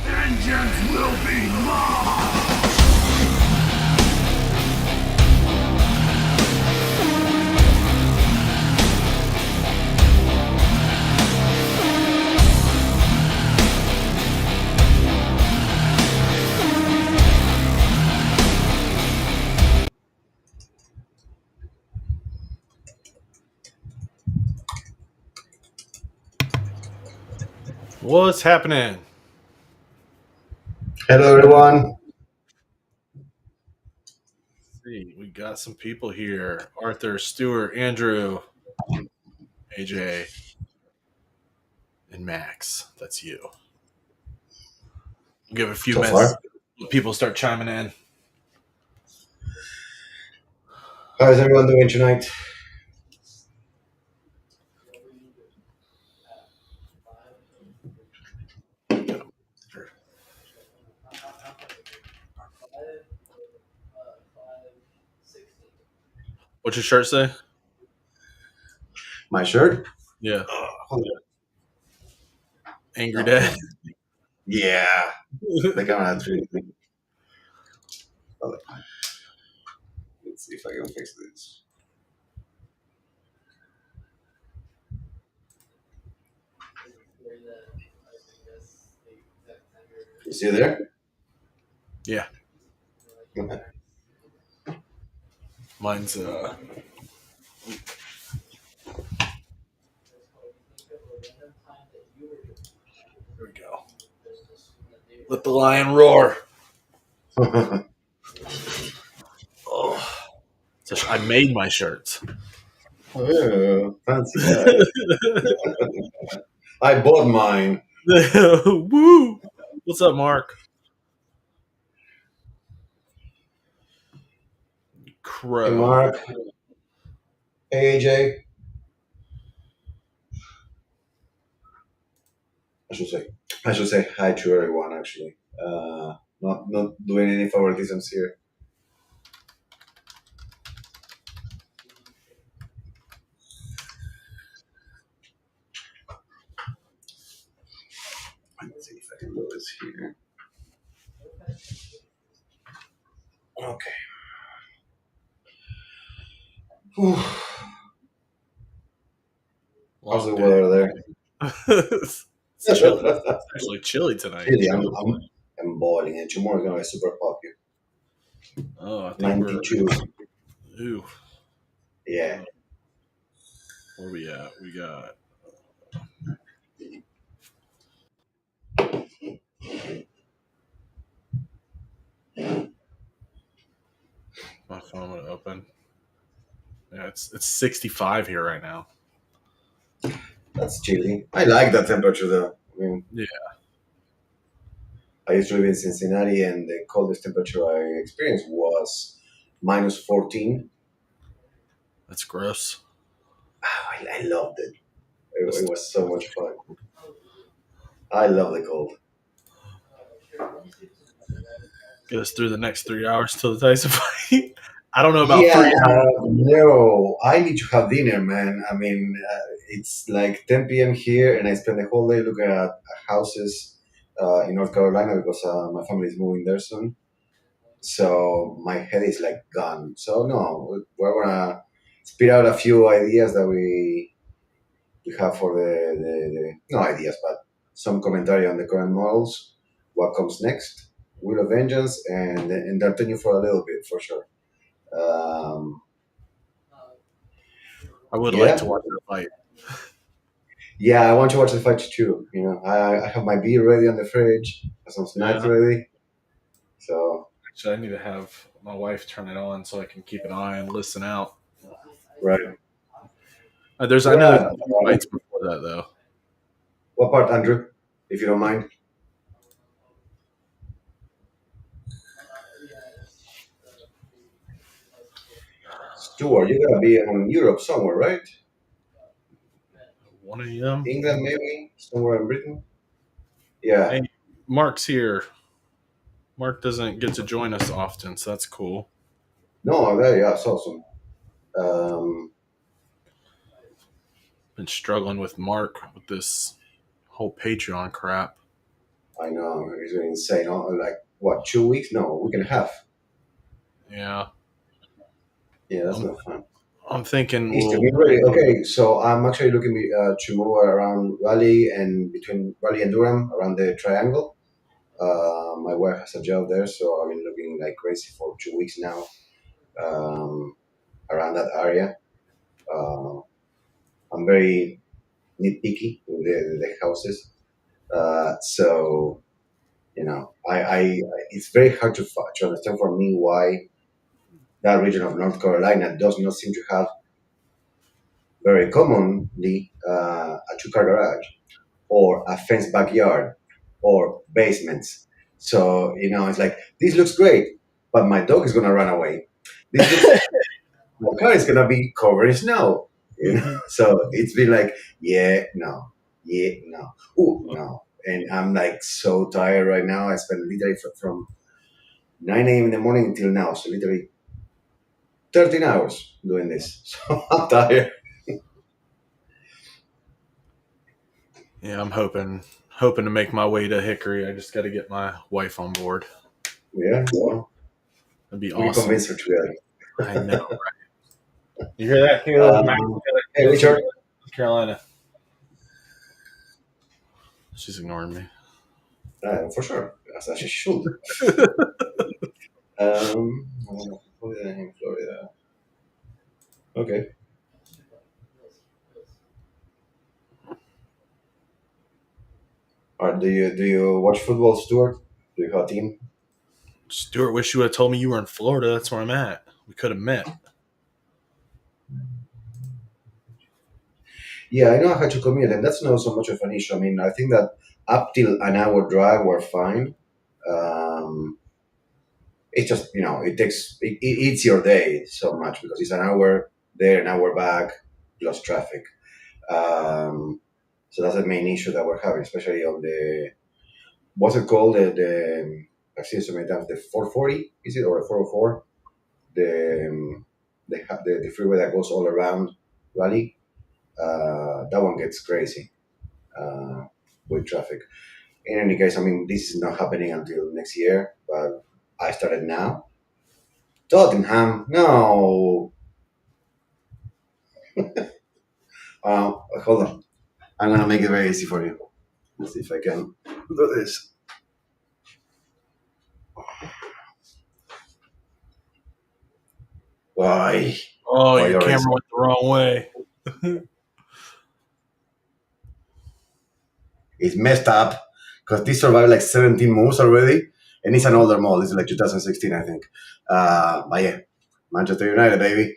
Vengeance will be mine! What's happening? Hello, everyone. See, we got some people here. Arthur, Stuart, Andrew, AJ, and Max. That's you. We'll give a few So minutes. far, People start chiming in. how is everyone doing tonight? What's your shirt say? My shirt? Yeah. Hold Angry on. Dad. Yeah, the camera had 3D. Hold on. Let's see if I can fix this. You see there? Yeah. Okay. Mine's Here we go. Let the lion roar. Oh. I made my shirts. Oh, fancy guy. I bought mine. Woo! What's up, Mark? Crow. Hey, Mark. Hey, AJ. I should say hi to everyone. Actually, not doing any favoritisms here. Let's see if I can do this here. Okay. Whew. How's the weather there? It's chilly. It's actually chilly tonight. Really, I'm boiling, and tomorrow's gonna be super popular. Oh, I think 92. Ooh. Yeah. Where we at? We got. My phone would open. Yeah, it's 65 here right now. That's chilly. I like that temperature though. I mean, Yeah. I used to live in Cincinnati, and the coldest temperature I experienced was minus 14. That's gross. I loved it. It was so much fun. I love the cold. Get us through the next 3 hours till the Tyson fight. I don't know about Yeah, 3 hours. no, I need to have dinner, man. I mean, it's like 10 p.m. here, and I spend the whole day looking at houses in North Carolina because my family is moving there soon. So my head is like gone. So no, we're gonna spit out a few ideas that we have for the no ideas, but some commentary on the current models, what comes next, Wheel of Vengeance, and entertain you for a little bit for sure. Um, I would like yeah, to watch the fight. yeah, I want to watch the fight too. You know, I have my beer ready on the fridge, some snacks Yeah. ready. So Actually, I need to have my wife turn it on so I can keep an eye and listen out. right, I know there's fights before that though. what part, Andrew, if you don't mind? Stuart, you're gonna be in Europe somewhere, right? 1 a.m. England, maybe somewhere in Britain. Yeah. Hey, Mark's here. Mark doesn't get to join us often, so that's cool. No, yeah, it's awesome. Um, Been struggling with Mark with this whole Patreon crap. I know it's really insane. Oh, like what? 2 weeks? No, a week and a half. Yeah, Yeah, that's I'm, not fun. I'm thinking Needs to we'll. be ready. Okay, so I'm actually looking to move around Raleigh and between Raleigh and Durham around the triangle. My wife has a job there, so I've been looking like crazy for 2 weeks now around that area. Uh, I'm very nitpicky with the houses, so I it's very hard to understand for me why that region of North Carolina does not seem to have very commonly a two-car garage or a fenced backyard or basements. So it's like this looks great, but my dog is gonna run away. This looks my car is gonna be covered in snow. So it's been like yeah, no, ooh, no, and I'm like so tired right now. I spent literally from 9 a.m. in the morning until now, so literally 13 hours doing this. So I'm tired. Yeah, I'm hoping to make my way to Hickory. I just got to get my wife on board. Yeah, well, That'd be we can awesome. convince her together. I know, right? You hear that, Caleb? Um, hey, Richard. North Carolina. She's ignoring me. For sure, as she should. Florida, in Florida. Okay. Do you watch football, Stuart? Do you have a team? Stuart, wish you would have told me you were in Florida. That's where I'm at. We could have met. Yeah, I know I had to commute, and that's not so much of an issue. I mean, I think that up till an hour drive, we're fine. Um, it's just it eats your day so much because it's an hour there, an hour back, plus traffic. Um, so that's the main issue that we're having, especially on the what's it called? I've seen it so many times. The 440 is it or the 404? The freeway that goes all around Raleigh. That one gets crazy with traffic. In any case, I mean this is not happening until next year, but I started now. Tottenham, no. Hold on. I'm gonna make it very easy for you. Let's see if I can do this. Why? Oh, Why your already? camera went the wrong way. It's messed up because this survived like 17 moves already, and it's an older model. It's like 2016, I think. But yeah, Manchester United, baby.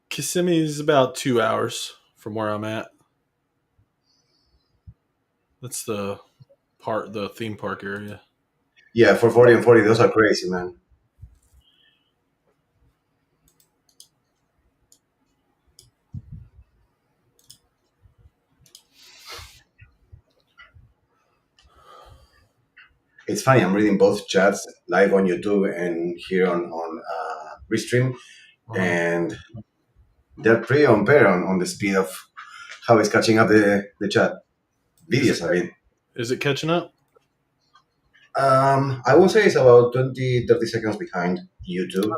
Kissimmee is about 2 hours from where I'm at. That's the theme park area. Yeah, for 40 and 40, those are crazy, man. It's funny. I'm reading both chats live on YouTube and here on Restream, Uh-huh. and they're pretty on pair on the speed of how it's catching up the chat videos. I mean, Is it catching up? I will say it's about 20, 30 seconds behind YouTube.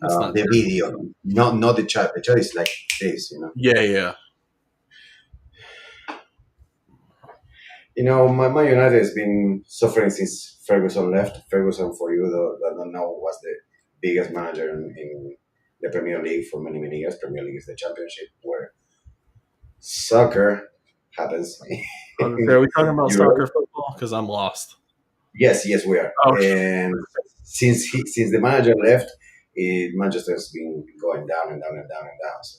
That's not The terrible. video, not the chat. The chat is like this. Yeah, yeah. My United has been suffering since Ferguson left. Ferguson, for you that don't know, was the biggest manager in the Premier League for many, many years. Premier League is the championship where soccer happens Are we talking in about Europe. soccer football? Because I'm lost. Yes, we are. Oh, And since the manager left, Manchester's been going down and down and down and down. So,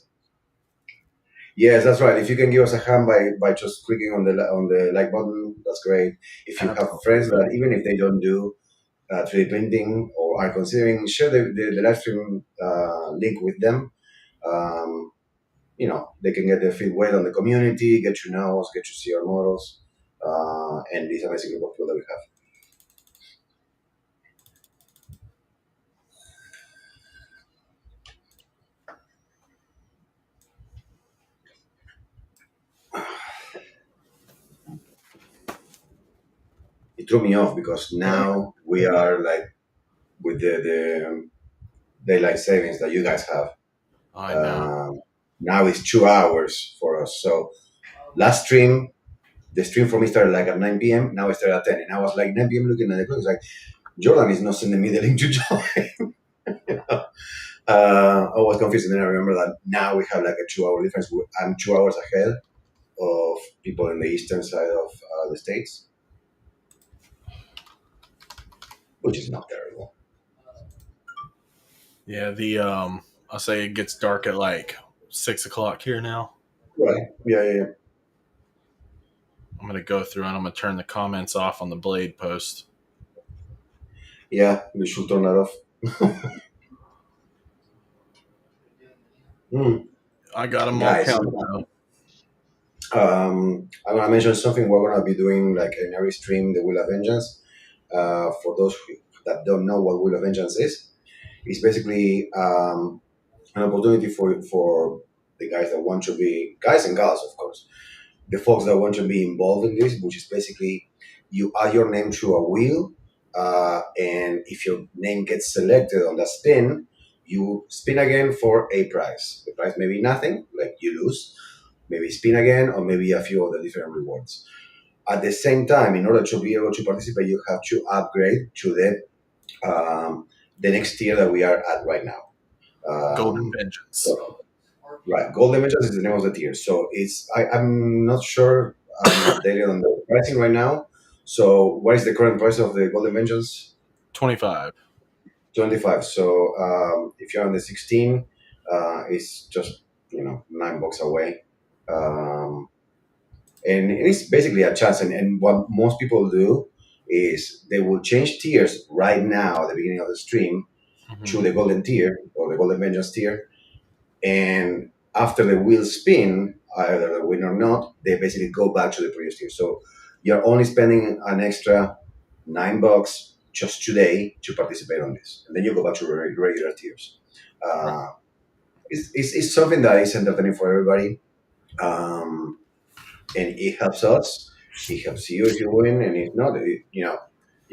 yes, that's right. If you can give us a hand by just clicking on the like button, that's great. If you have friends that even if they don't do 3D printing or are considering, share the live stream link with them. Um, they can get their feet wet on the community, get to know us, get to see our models, and this amazing group of people that we have. It threw me off because now we are like with the daylight savings that you guys have. I know. Um, Now it's 2 hours for us. So last stream, the stream for me started like at 9 p.m. Now it started at 10. And I was like 9 p.m. looking at the clock. It's like, Jordan is not sending me the link to join. I was confused. And then I remember that now we have like a 2 hour difference. I'm 2 hours ahead of people in the eastern side of the States, which is not terrible. Yeah, I'll say it gets dark at like 6 o'clock here now. Right. Yeah. I'm gonna go through and I'm gonna turn the comments off on the Blade post. Yeah, we should turn that off. I got them all Guys, counted though. I'm gonna mention something. We're gonna be doing like in every stream the Wheel of Vengeance. For those that don't know what Wheel of Vengeance is, it's basically an opportunity for the guys that want to be guys and gals, of course, the folks that want to be involved in this, which is basically you add your name to a wheel, and if your name gets selected on the spin, you spin again for a prize. The prize may be nothing, like you lose, maybe spin again, or maybe a few other different rewards. At the same time, in order to be able to participate, you have to upgrade to the next tier that we are at right now. Golden Vengeance. So, right, Gold Images is the name of the tier. So I'm not sure. I'm updated on the pricing right now. So what is the current price of the Golden Vengeance? 25. 25. So if you're on the 16, it's just $9 away. And it's basically a chance. And what most people do is they will change tiers right now at the beginning of the stream to the golden tier or the Golden Vengeance tier. And after the wheel spin, either the win or not, they basically go back to the previous tier. So you're only spending an extra $9 just today to participate on this, and then you go back to regular tiers. Right. It's something that is entertaining for everybody, and it helps us. It helps you if you win, and if not, you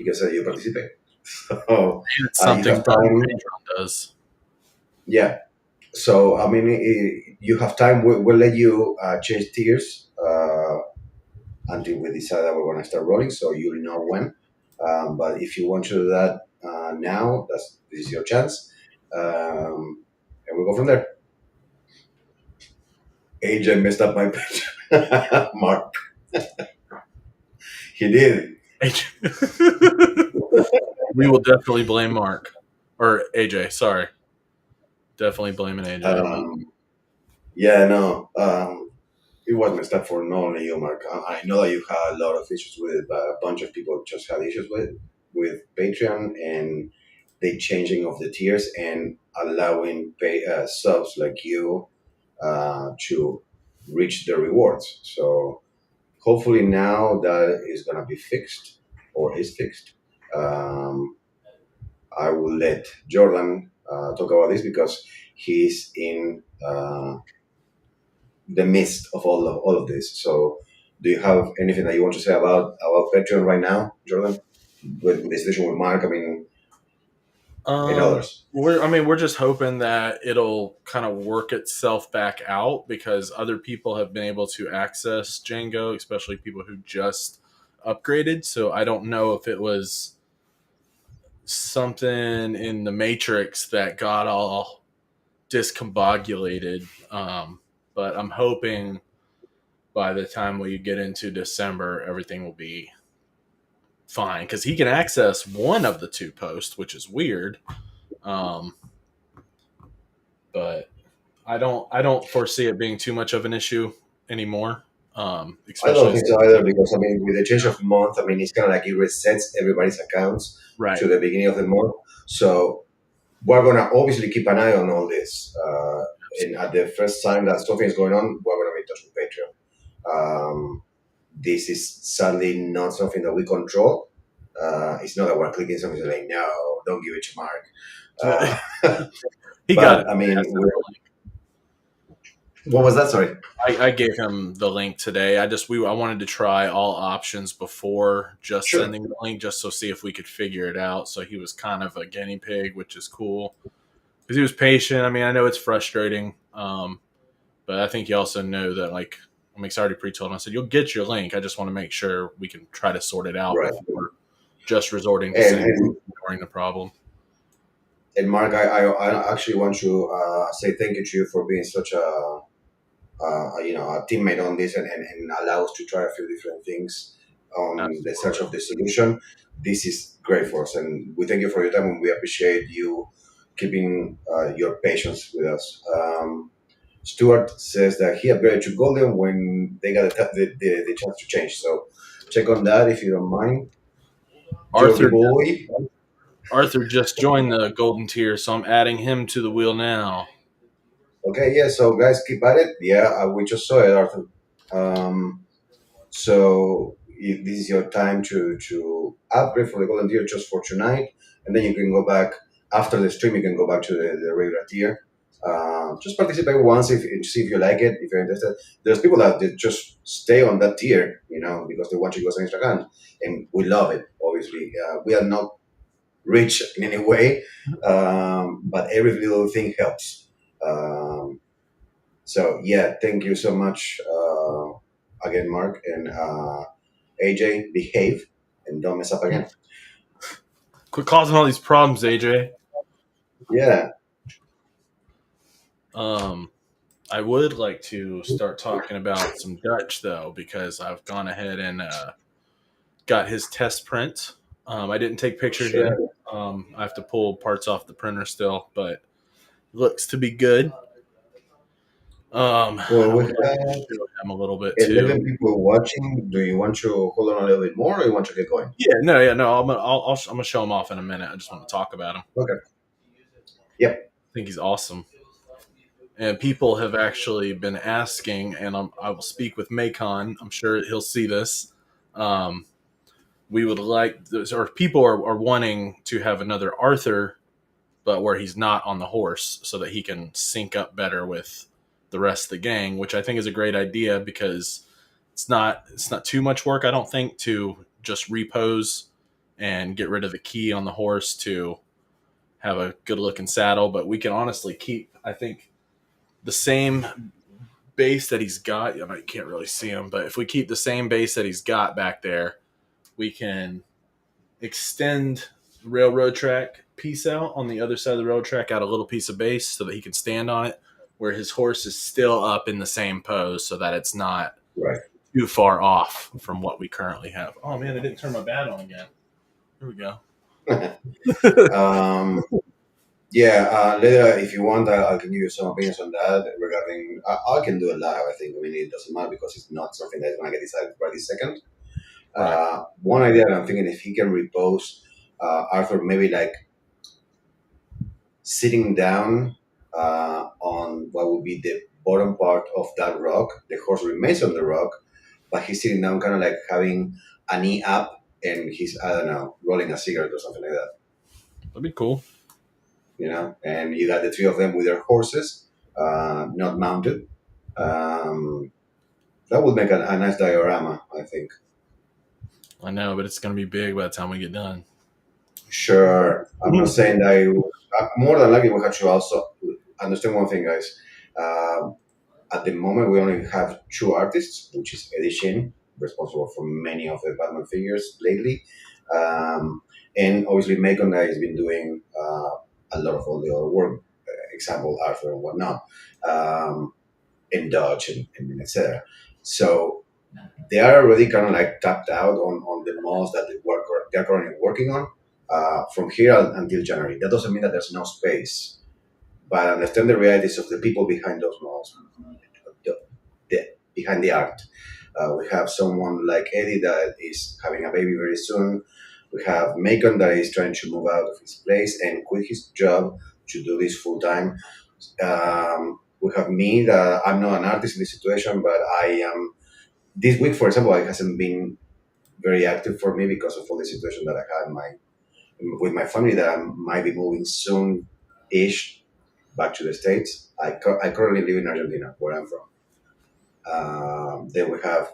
can say you participate. So It's you something have fun time. Patreon does. Yeah. So I mean, you have time. We'll let you change tiers until we decide that we're going to start rolling. So you'll know when. But if you want to do that now, this is your chance, and we'll go from there. AJ messed up my picture. Mark, he did. We will definitely blame Mark or AJ. Sorry, definitely blaming AJ. Yeah, no. It was messed up for not only you, Mark. I know that you had a lot of issues with it, but a bunch of people just had issues with Patreon and the changing of the tiers and allowing subs like you to reach the rewards. So hopefully now that is gonna be fixed or is fixed. I will let Jordan talk about this because he's in the midst of all of this. So, do you have anything that you want to say about Patreon right now, Jordan? With the situation with Mark, I mean, and others. We're just hoping that it'll kind of work itself back out because other people have been able to access Django, especially people who just upgraded. So I don't know if it was something in the Matrix that got all discombobulated. But I'm hoping by the time we get into December, everything will be fine because he can access one of the two posts, which is weird. But I don't foresee it being too much of an issue anymore. I don't Especially think so either because I mean, with the change of month, I mean, it's kind of like it resets everybody's accounts right. to the beginning of the month. So we're gonna obviously keep an eye on all this, and at the first time that something is going on, we're going to be in touch with Patreon. This is sadly not something that we control. It's not that we're clicking something like, no, don't give it to Mark. He got But it. I mean, what was that? Sorry. I gave him the link today. I wanted to try all options before just Sure. sending the link, just to see if we could figure it out. So he was kind of a guinea pig, which is cool because he was patient. I mean, I know it's frustrating, but I think you also know that like I'm already pre-told him. I said you'll get your link. I just want to make sure we can try to sort it out Right. before just resorting to And, saying and, ignoring the problem. and Mark, I actually want to say thank you to you for being such a teammate on this and allow us to try a few different things on the search of the solution. This is great for us, and we thank you for your time, and we appreciate you keeping your patience with us. Stuart says that he upgraded to Golden when they got the chance to change. So check on that if you don't mind. Jody Arthur boy. Arthur just joined the golden tier, so I'm adding him to the wheel now. Okay, yeah. So guys, keep at it. Yeah, we just saw it, Arthur. So if this is your time to upgrade for the golden tier just for tonight, and then you can go back after the stream. You can go back to the regular tier. Just participate once if see if you like it. If you're interested, there's people that they just stay on that tier, because they want to go on Instagram, and we love it. Obviously, we are not rich in any way, but every little thing helps. So yeah, thank you so much again, Mark and AJ. Behave and don't mess up again. Quit causing all these problems, AJ. Yeah, I would like to start talking about some Dutch though, because I've gone ahead and got his test print. I didn't take pictures sure. yet. I have to pull parts off the printer still, but it looks to be good. Well, I we would like to have show him a little bit too. 11 people watching. Do you want to hold on a little bit more, or you want to get going? Yeah. I'm gonna show him off in a minute. I just want to talk about him. Okay. Yep. I think he's awesome. And people have actually been asking, and I will speak with Macon. I'm sure he'll see this. Um, we would like, or people are wanting to have another Arthur, but where he's not on the horse, so that he can sync up better with the rest of the gang, which I think is a great idea because it's not too much work, I don't think, to just repose and get rid of the key on the horse to have a good looking saddle. But we can honestly keep, I think, the same base that he's got. You can't really see him, but if we keep the same base that he's got back there, we can extend the railroad track piece out on the other side of the railroad track, out a little piece of base so that he can stand on it, where his horse is still up in the same pose so that it's not Right. too far off from what we currently have. Oh man, I didn't turn my bat on again. Here we go. Yeah, later if you want, I can give you some opinions on that regarding. I can do it live. I think. I mean, it doesn't matter because it's not something that's going to get decided right this second. Right. One idea that I'm thinking, if he can repose Arthur, maybe like sitting down on what would be the bottom part of that rock. The horse remains on the rock, but he's sitting down, kind of like having a knee up, and he's, I don't know, rolling a cigarette or something like that. That'd be cool. And you got the three of them with their horses, not mounted. That would make a nice diorama, I think. I know, but it's going to be big by the time we get done. Sure. I'm not saying that more than likely we have to also understand one thing, guys. At the moment, we only have two artists, which is Eddie Shin, responsible for many of the Batman figures lately, and obviously Macon that has been doing a lot of all the other work, example Arthur and whatnot, in Dodge and etc. So they are already kind of like tapped out on the models that they're currently working on from here until January. That doesn't mean that there's no space, but understand the realities of the people behind those models, behind the art. We have someone like Eddie that is having a baby very soon. We have Macon that is trying to move out of his place and quit his job to do this full time. We have me that I'm not an artist in this situation, but I am. This week, for example, it hasn't been very active for me because of all the situation that I had with my family that I might be moving soon ish back to the States. I currently live in Argentina, where I'm from. Then we have,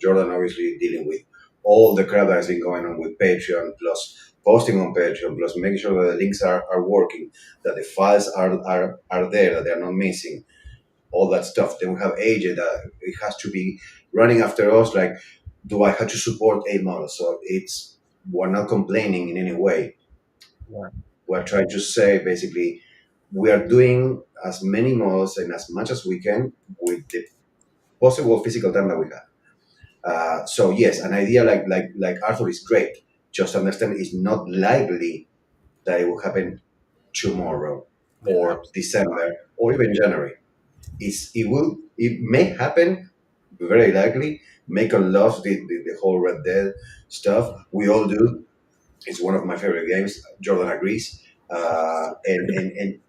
Jordan obviously dealing with all the crap that has been going on with Patreon, plus posting on Patreon, plus making sure that the links are working, that the files are there, that they're not missing, all that stuff. Then we have AJ that it has to be running after us, like, do I have to support a model? So we're not complaining in any way. Right. We're trying to say basically we are doing as many models and as much as we can with the possible physical time that we have. So yes, an idea like Arthur is great. Just understand it's not likely that it will happen tomorrow Yeah, or December or even January. It may happen very likely. Macon loves the whole Red Dead stuff. We all do. It's one of my favorite games. Jordan agrees, and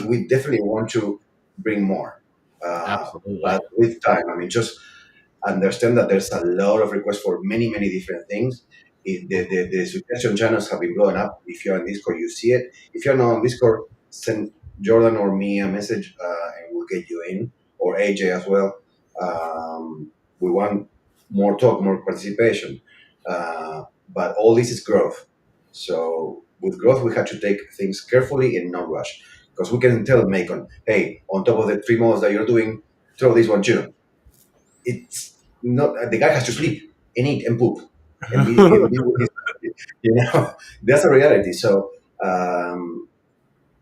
we definitely want to bring more, absolutely. but with time. I mean, just understand that there's a lot of requests for many different things. The suggestion channels have been blowing up. If you're on Discord, you see it. If you're not on Discord, send Jordan or me a message, and we'll get you in, or AJ as well. We want more talk, more participation, but all this is growth. So with growth, we have to take things carefully and not rush, because we can tell Macon, hey, on top of the 3 months that you're doing, throw this one too. It's not, the guy has to sleep and eat and poop and be with his family. That's a reality. So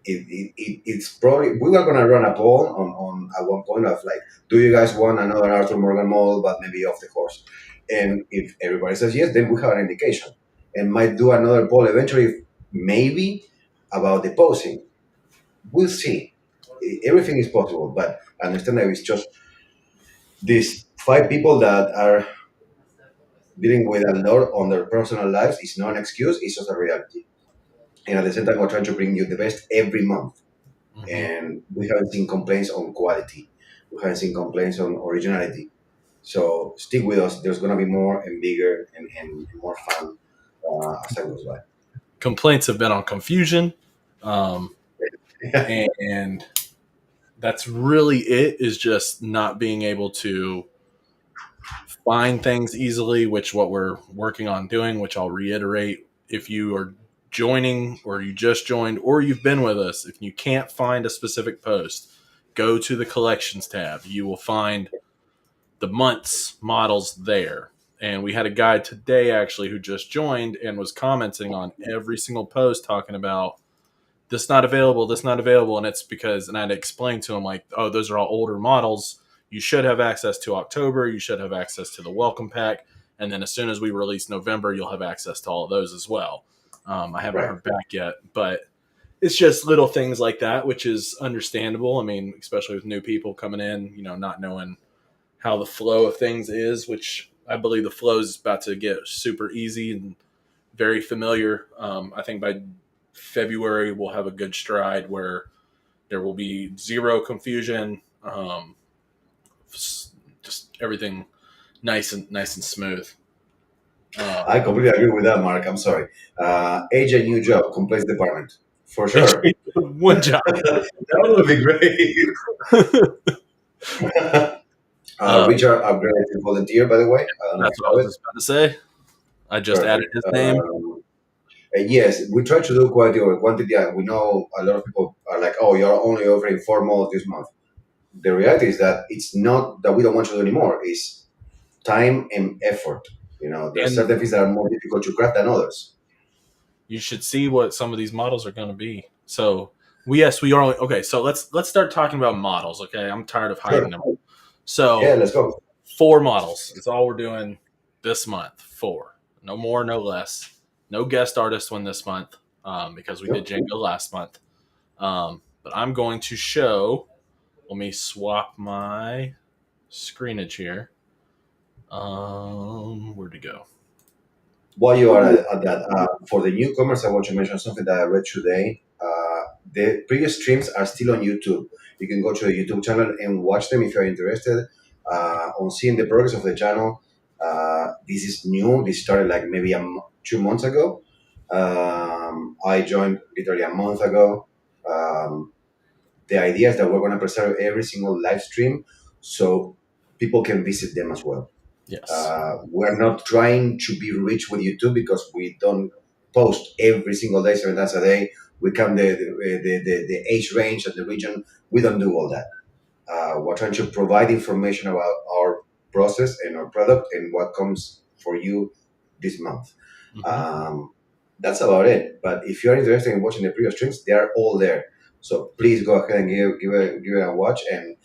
it's probably we were gonna run a poll on at one point of like, do you guys want another Arthur Morgan model, but maybe off the horse? And if everybody says yes, then we have an indication, and might do another poll eventually, maybe about the posing. We'll see. Everything is possible, but understand that it's just these 5 people that are dealing with a lot on their personal lives. Is not an excuse, it's just a reality. And at the same time, we're trying to bring you the best every month. Mhm. And we haven't seen complaints on quality. We haven't seen complaints on originality. So stick with us. There's going to be more and bigger and more fun as time goes by. Complaints have been on confusion, um, and that's really it. Is just not being able to find things easily, which what we're working on doing. Which I'll reiterate: if you are joining, or you just joined, or you've been with us, if you can't find a specific post, go to the collections tab. You will find the month's models there. And we had a guy today actually who just joined and was commenting on every single post talking about this not available, this not available. And it's because, and I had to explain to him, like, oh, those are all older models. You should have access to October. You should have access to the welcome pack. And then as soon as we release November, you'll have access to all of those as well. I haven't Right. heard back yet, but it's just little things like that, which is understandable. I mean, especially with new people coming in, not knowing how the flow of things is, which I believe the flow is about to get super easy and very familiar. I think by February we'll have a good stride where there will be zero confusion, just everything nice and smooth. I completely agree with that, Mark. I'm sorry. AJ, new job, complaints department. For sure. One job. That would be great. uh, Richard upgraded to volunteer, by the way. I don't know if that's you what I know was it. just about to say. I just added Perfect. his name. Yes, we try to do quality over quantity. And we know a lot of people are like, "Oh, you're only offering 4 models this month." The reality is that it's not that we don't want to do anymore. It's time and effort. There are And certain things that are more difficult to craft than others. you should see what some of these models are going to be. So we are okay. So let's start talking about models. Okay, I'm tired of Sure. hiding them. Yeah, So let's go. 4 models. It's all we're doing this month. 4, no more, no less. No guest artist one this month, because we did Yep. Django last month. But I'm going to show. Let me swap my screenage here. Where'd it go? While you are at that, for the newcomers, I want to mention something that I read today. The previous streams are still on YouTube. You can go to the YouTube channel and watch them if you're interested on seeing the progress of the channel. This is new. This started like maybe 2 months ago. I joined literally a month ago. Um, the idea is that we're going to preserve every single live stream so people can visit them as well. Yes. We're not trying to be rich with YouTube because we don't post every single day, 7 times a day. We count the age range and the region. We don't do all that. We're trying to provide information about our process and our product and what comes for you this month. Um, that's about it. But if you're interested in watching the previous streams, they are all there. So please go ahead and give it a watch, and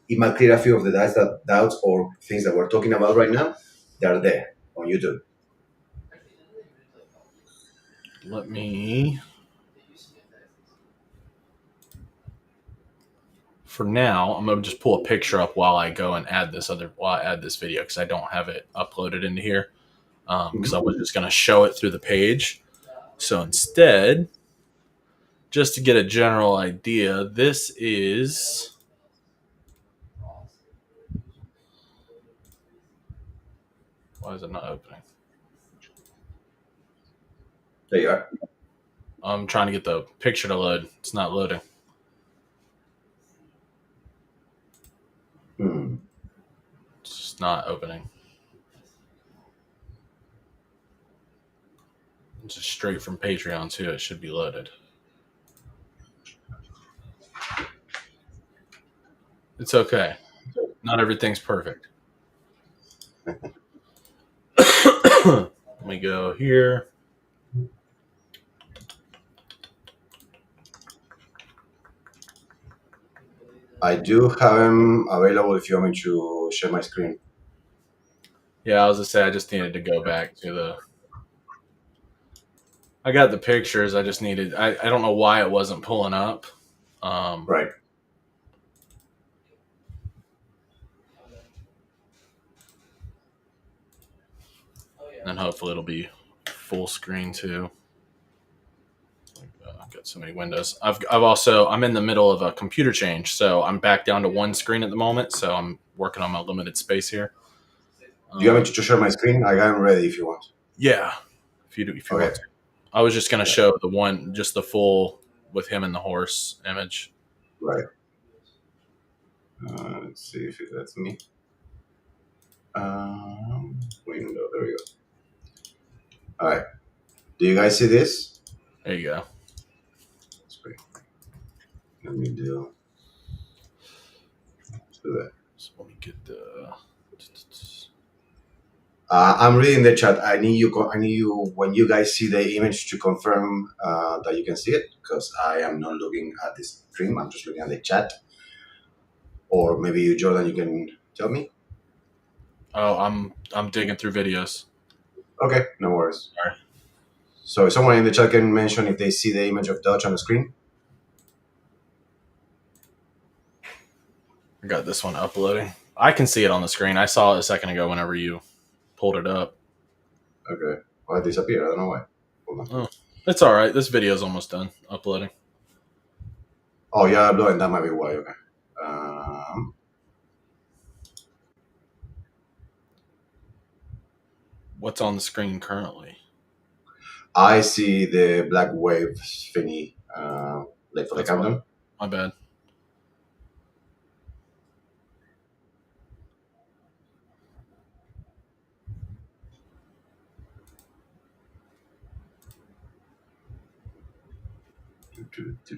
it might clear a few of the doubts or things that we're talking about right now. They are there on YouTube. Let me. For now, I'm gonna just pull a picture up while I go and add this video because I don't have it uploaded into here. Because I was just gonna show it through the page. So instead, just to get a general idea, this is. Why is it not opening? There you are. I'm trying to get the picture to load. It's not loading. It's just not opening. It's just straight from Patreon too. It should be loaded. It's okay. Not everything's perfect. Let me go here. I do have them available if you want me to share my screen. Yeah, I was gonna say I just needed to go back to the. I got the pictures. I just needed. I don't know why it wasn't pulling up. Right. And hopefully it'll be full screen too. I've got so many windows. I'm in the middle of a computer change, so I'm back down to one screen at the moment. So I'm working on my limited space here. Do you want me to share my screen? I am ready if you want. Yeah, if you want to. I was just gonna show just the full with him and the horse image. Right. Let's see if it lets me. Window. There we go. All right. Do you guys see this? There you go. That's great. Let me do. Let's do that. So let me get the. I'm reading the chat. I need you when you guys see the image to confirm that you can see it, because I am not looking at the stream. I'm just looking at the chat. Or maybe you, Jordan, you can tell me. Oh, I'm digging through videos. Okay, no worries. All right. So someone in the chat can mention if they see the image of Dutch on the screen. I got this one uploading. I can see it on the screen. I saw it a second ago whenever you pulled it up. Okay. Well, it disappeared. I don't know why. Hold on. Oh, it's all right. This video is almost done uploading. Oh, yeah, uploading. That might be why. Okay. What's on the screen currently? I see the black wave thingy, like for the countdown. My bad.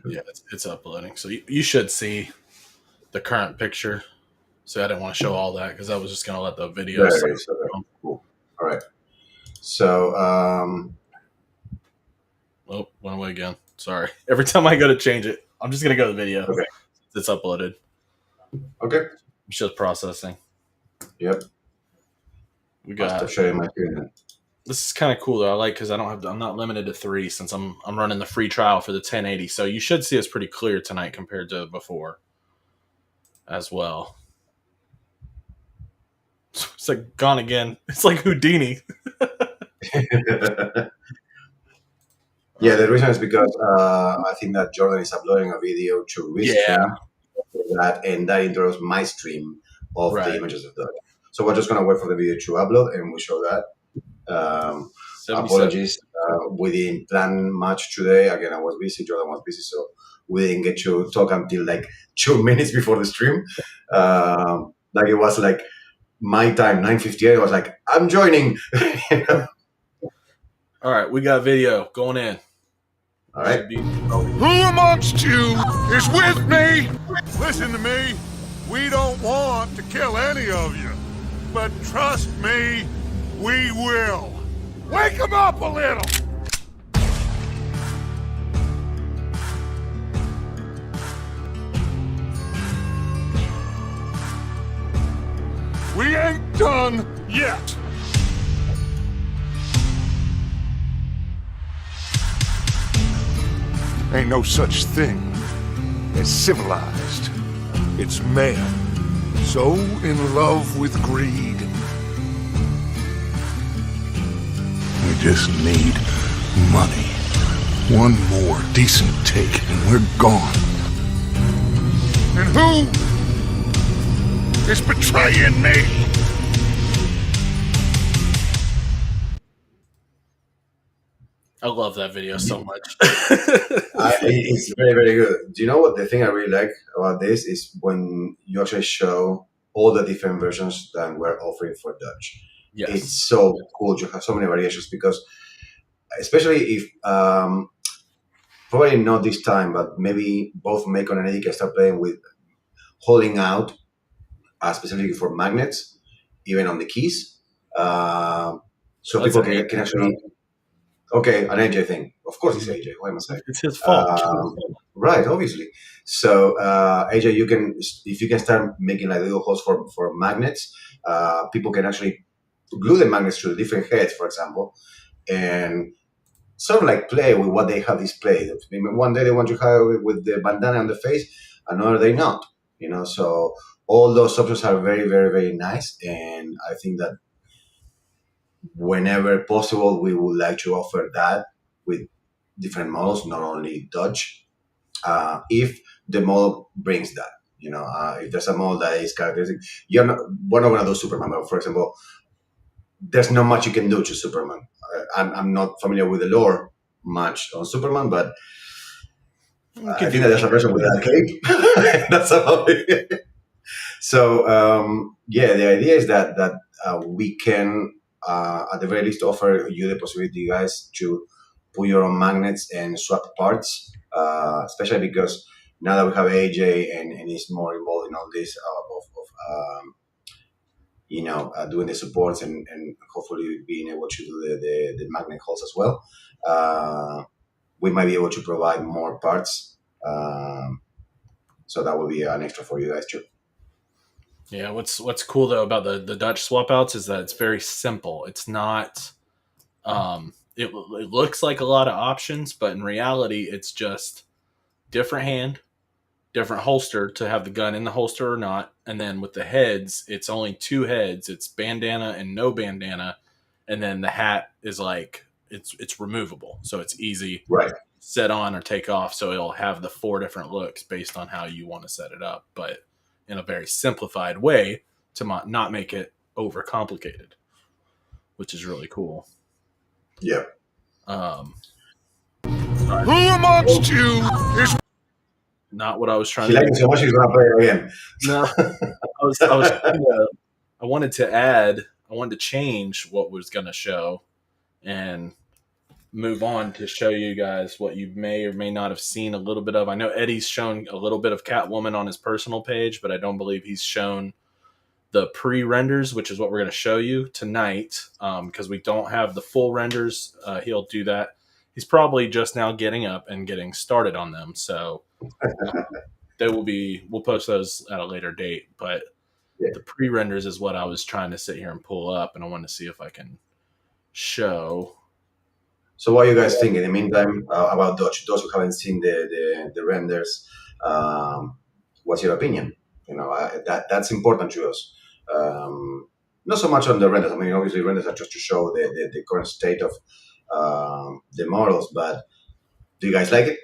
Yeah, it's uploading. So you should see the current picture. So I didn't want to show all that because I was just going to let the video. There it is. Okay. Cool. All right. So, oh, went away again. Sorry. Every time I go to change it, I'm just going to go to the video. Okay. It's uploaded. Okay. It's just processing. Yep. We got. Sharing my screen. This is kind of cool though. I like because I'm not limited to 3 since I'm running the free trial for the 1080. So you should see us pretty clear tonight compared to before, as well. It's like gone again. It's like Houdini. Yeah, the reason is because I think that Jordan is uploading a video to Restream. that, and that interrupts my stream of the Right. images of Dodge. So we're just gonna wait for the video to upload, and we show that. 77. Apologies, we didn't plan much today. Again, I was busy. Jordan was busy, so we didn't get to talk until like 2 minutes before the stream. Like it was like my time, 9:58. I was like, I'm joining. All right, we got video going in. All right. Should be- Who amongst you is with me? Listen to me. We don't want to kill any of you. But trust me, we will. Wake them up a little. We ain't done yet. Ain't no such thing as civilized. It's man, so in love with greed. We just need money. One more decent take and we're gone. And who is betraying me? I love that video so much. It's very, very good. Do you know what the thing I really like about this is when you actually show all the different versions that we're offering for Dutch. Yes. It's so cool to have so many variations because, especially if probably not this time, but maybe both Macon and Eddie can start playing with holding out, specifically for magnets, even on the keys, so That's people an can actually. Okay, an AJ thing. Of course, it's AJ. Why am I saying? It's his fault. Right, obviously. So AJ, you can, if you can start making like little holes for magnets, people can actually glue the magnets to the different heads, for example, and sort of like play with what they have displayed. One day they want to have it with the bandana on the face, another day not. You know, so all those options are very, very, very nice, and I think that whenever possible, we would like to offer that with different models, not only Dodge. If the model brings that, you know, if there's a model that is characteristic, we're not going to do Superman. But for example, there's not much you can do to Superman. I'm not familiar with the lore much on Superman, but I think that there's a version with that cape. That's about it. So yeah, the idea is that we can, at the very least, offer you the possibility, you guys, to put your own magnets and swap parts, especially because now that we have AJ and he's more involved in all this you know, doing the supports and hopefully being able to do the magnet holes as well, we might be able to provide more parts. So that will be an extra for you guys too. Yeah, what's cool though about the Dutch swap outs is that it's very simple. It's not it looks like a lot of options, but in reality it's just different hand, different holster to have the gun in the holster or not, and then with the heads, it's only two heads. It's bandana and no bandana, and then the hat is like it's removable. So it's easy Right. set on or take off, so it'll have the 4 different looks based on how you want to set it up, but in a very simplified way to not make it overcomplicated, which is really cool. Yeah. Who amongst you is Not what I was trying He to liked it so much he's gonna play it again. No, I wanted to change what was going to show and move on to show you guys what you may or may not have seen a little bit of. I know Eddie's shown a little bit of Catwoman on his personal page, but I don't believe he's shown the pre-renders, which is what we're going to show you tonight, because we don't have the full renders. He'll do that. He's probably just now getting up and getting started on them, so we'll post those at a later date. But Yeah. the pre-renders is what I was trying to sit here and pull up, and I wanted to see if I can show. So what are you guys think in the meantime about Dodge? Those who haven't seen the renders, what's your opinion? You know, that's important to us. Not so much on the renders. I mean, obviously renders are just to show the current state of the models, but do you guys like it?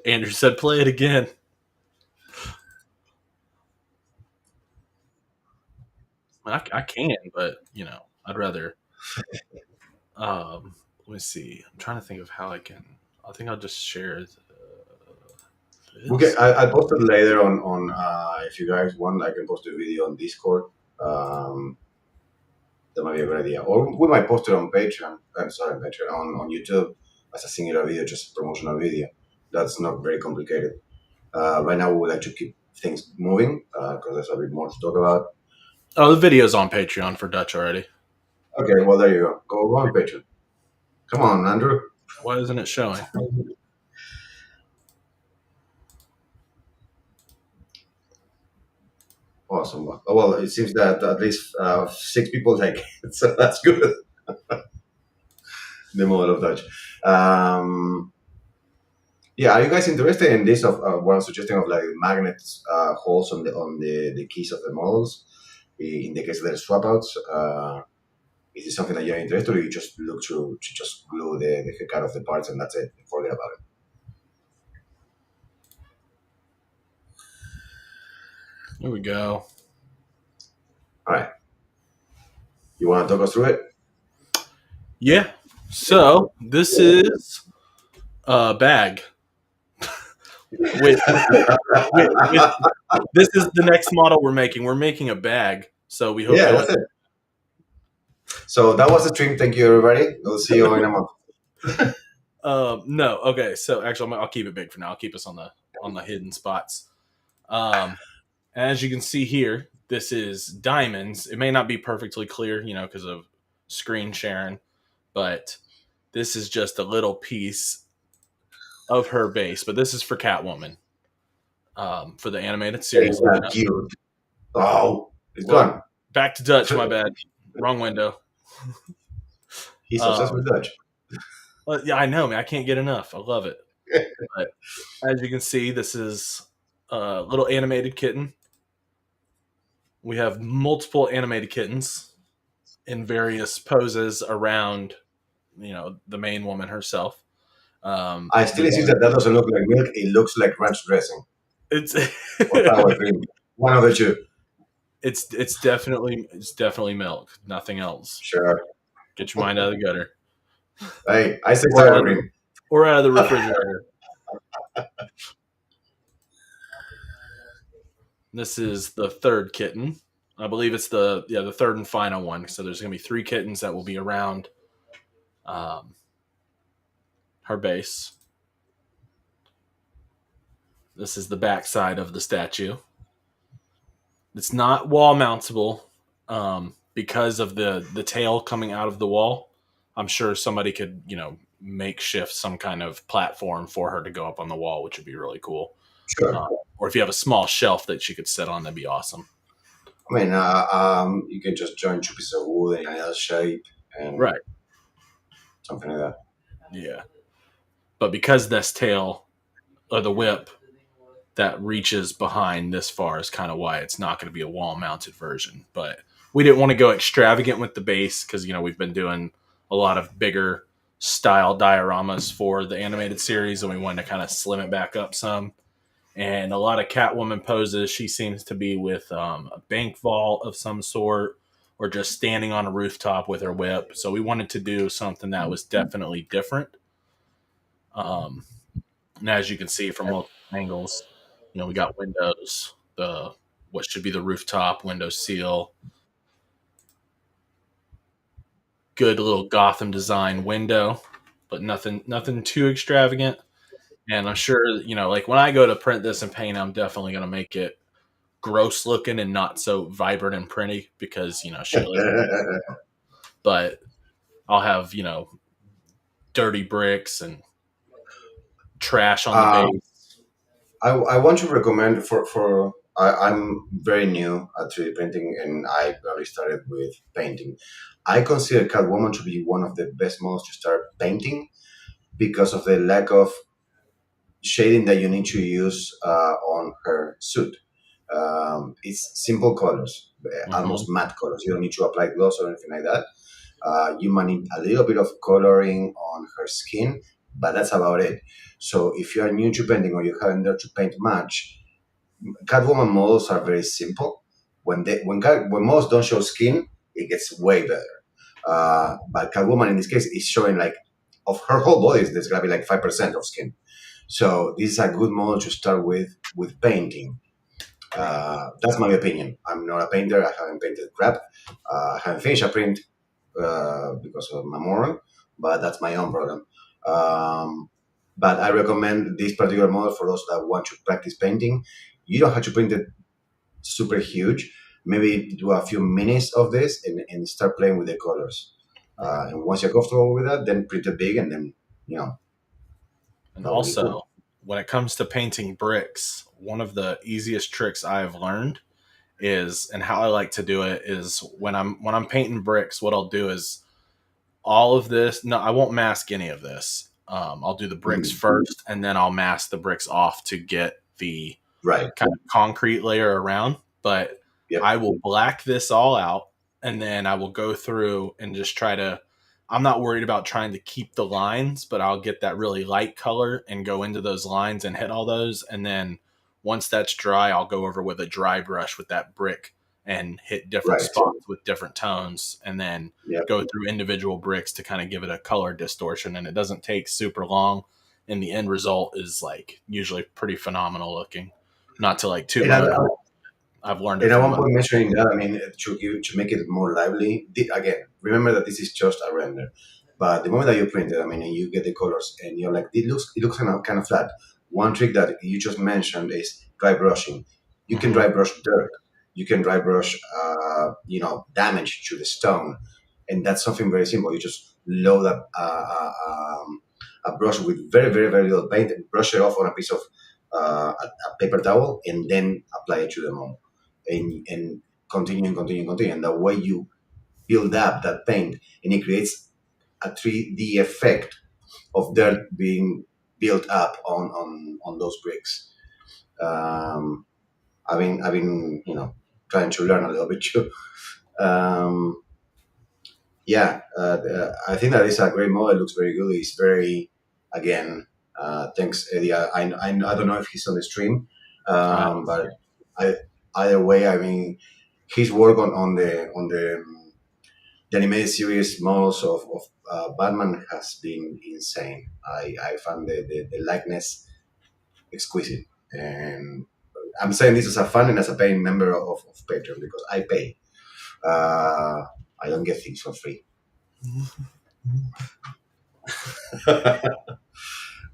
Andrew said, "Play it again." I can, but I'd rather. Let me see. I'm trying to think of how I can. I think I'll just share Okay, this. I posted later on if you guys want, I can post a video on Discord. Um, that might be a good idea. Or we might post it on Patreon. I'm sorry, Patreon on YouTube as a singular video, just a promotional video. That's not very complicated. Right now, we would like to keep things moving because there's a bit more to talk about. Oh, the video's on Patreon for Dutch already. Okay, well there you go. Go on Patreon. Come on, Andrew. Why isn't it showing? Awesome. Well, it seems that at least 6 people like it, so that's good. The model of Dutch. Yeah, are you guys interested in this? Of what I'm suggesting of like magnets holes on the keys of the models in the case of the swap outs. Is it something that you're interested, or you just look to just glue the heck out of the parts and that's it? Forget about it. There we go. All right. You want to talk us through it? Yeah. So this is a bag. With this is the next model we're making. We're making a bag. So we hope Yeah, you'll. that's it. So that was the stream. Thank you, everybody. We'll see you in a month. No. Okay. So actually, I'll keep it big for now. I'll keep us on the hidden spots. As you can see here, this is diamonds. It may not be perfectly clear, because of screen sharing, but this is just a little piece of her base. But this is for Catwoman, for the animated series. Ain't that cute? Oh, it's gone. Back to Dutch. My bad. Wrong window. He's obsessed with Dutch. Yeah, I know, man. I can't get enough. I love it. But as you can see, this is a little animated kitten. We have multiple animated kittens in various poses around, the main woman herself. I still insist that doesn't look like milk. It looks like ranch dressing It's or sour cream. One of the two. it's definitely milk, nothing else. Sure. Get your mind out of the gutter Hey, I say sour cream. or out of the refrigerator. This is the third kitten. I believe it's the third and final one. So there's going to be 3 kittens that will be around her base. This is the back side of the statue. It's not wall mountable because of the tail coming out of the wall. I'm sure somebody could, makeshift some kind of platform for her to go up on the wall, which would be really cool. Sure. Or if you have a small shelf that she could sit on, that'd be awesome. I mean, you can just join 2 pieces of wood in another shape and Right. something like that. Yeah. But because this tail or the whip that reaches behind this far is kind of why it's not going to be a wall mounted version. But we didn't want to go extravagant with the base because, we've been doing a lot of bigger style dioramas for the animated series and we wanted to kind of slim it back up some. And a lot of Catwoman poses, she seems to be with a bank vault of some sort or just standing on a rooftop with her whip. So we wanted to do something that was definitely different. And as you can see from multiple angles, we got windows, what should be the rooftop window seal, good little Gotham design window, but nothing too extravagant. And I'm sure, like when I go to print this and paint, I'm definitely going to make it gross looking and not so vibrant and pretty because, shit like but I'll have, dirty bricks and trash on the base. I want to recommend I'm very new at 3D printing and I already started with painting. I consider Catwoman to be one of the best models to start painting because of the lack of shading that you need to use on her suit. It's simple colors, almost matte colors. You don't need to apply gloss or anything like that. You might need a little bit of coloring on her skin, but that's about it. So if you are new to painting or you haven't learned to paint much, Catwoman models are very simple. when models don't show skin, it gets way better. But Catwoman in this case is showing like of her whole body, there's gonna be like 5% of skin. So this is a good model to start with painting. That's my opinion. I'm not a painter. I haven't painted crap. I haven't finished a print because of my moron, but that's my own problem. But I recommend this particular model for those that want to practice painting. You don't have to print it super huge. Maybe do a few minutes of this and start playing with the colors. And once you're comfortable with that, then print it big, and then you know And that will be also, cool. when it comes to painting bricks, one of the easiest tricks I've learned is, and how I like to do it is when I'm painting bricks, what I'll do is all of this. No, I won't mask any of this. I'll do the bricks Mhm. first, and then I'll mask the bricks off to get the Right. kind of concrete layer around. But Yep. I will black this all out, and then I will go through and just try to. I'm not worried about trying to keep the lines, but I'll get that really light color and go into those lines and hit all those. And then once that's dry, I'll go over with a dry brush with that brick and hit different Right. spots with different tones, and then Yep. go through individual bricks to kind of give it a color distortion. And it doesn't take super long. And the end result is like usually pretty phenomenal looking. Not to like toot And my I, own horn. I've learned it And at from one point mentioning that, I mean, to make it more lively, again, remember that this is just a render. But the moment that you print it, I mean, and you get the colors, and you're like, it looks kind of flat. One trick that you just mentioned is dry brushing. You can Mhm. dry brush dirt. You can dry brush, damage to the stone, and that's something very simple. You just load up a brush with very, very, very little paint and brush it off on a piece of a paper towel, and then apply it to the mold and continue and continue and continue. And the way you build up that paint, and it creates a 3D effect of dirt being built up on those bricks. Um, I've been trying to learn a little bit too. Um, yeah, I think that is a great model. It looks very good. It's very, again, thanks Eddie. I don't know if he's on the stream, I but I, either way, I mean, his work on the animated series models of Batman has been insane. I found the likeness exquisite, and I'm saying this as a fan and as a paying member of Patreon because I pay. Uh, I don't get things for free.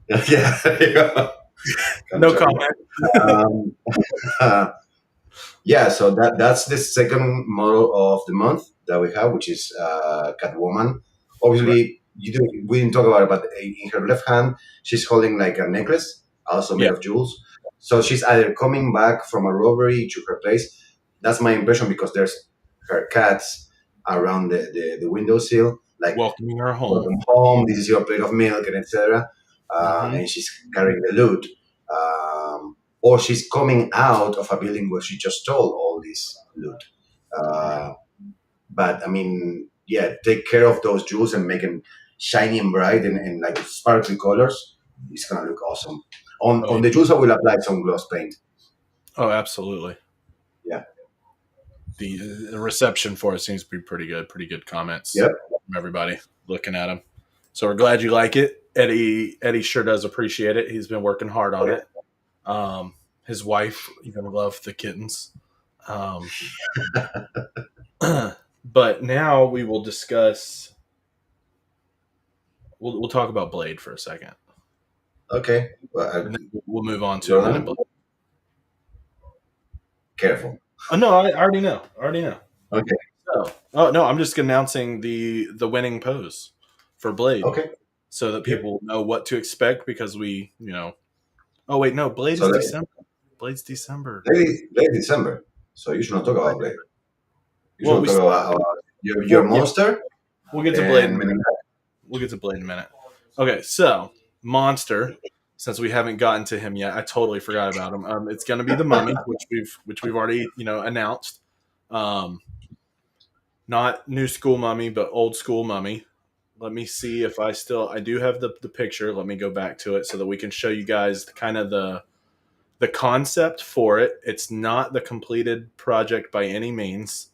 Yeah, there you go. no Contract. comment. Um, yeah, so that's the second model of the month that we have, which is Catwoman. Right. Obviously, we didn't talk about it, but in her left hand, she's holding like a necklace, also made Yeah. of jewels. So she's either coming back from a robbery to her place. That's my impression because there's her cats around the windowsill, like Welcoming her welcome home. home, this is your plate of milk, and etc. Hmm. And she's carrying the loot. Or she's coming out of a building where she just stole all this loot. Right. Uh, but I mean, yeah, take care of those jewels and make them shiny and bright and like sparkly colors. It's gonna look awesome. On Oh, on yeah. the jewels, I will apply some gloss paint. Oh, absolutely. Yeah. The reception for it seems to be pretty good. Pretty good comments Yep. from everybody looking at him. So we're glad you like it. Eddie sure does appreciate it. He's been working hard Oh on yeah. it. His wife even loved the kittens. Um, but now we will discuss. We'll talk about Blade for a second, Okay. Well, and then we'll move on to Men in Jordan, Black. careful. Oh no, I already know. I already know. Okay. So, oh no, I'm just announcing the winning pose for Blade, Okay. so that Yep. people know what to expect because Oh wait, no, Blade So is December. Blade's December. late December. So you should not talk Right. about Blade. You Well, should we talk still, about your well, yeah, monster we'll get to Blade in a and Men minute. in Black. We'll get to Blade in a minute. Okay, so Monster, since we haven't gotten to him yet, I totally forgot about him. It's going to be the Mummy, which we've already announced. Um, not new school Mummy, but old school Mummy. Let me see if I do have the picture. Let me go back to it so that we can show you guys kind of the concept for it. It's not the completed project by any means,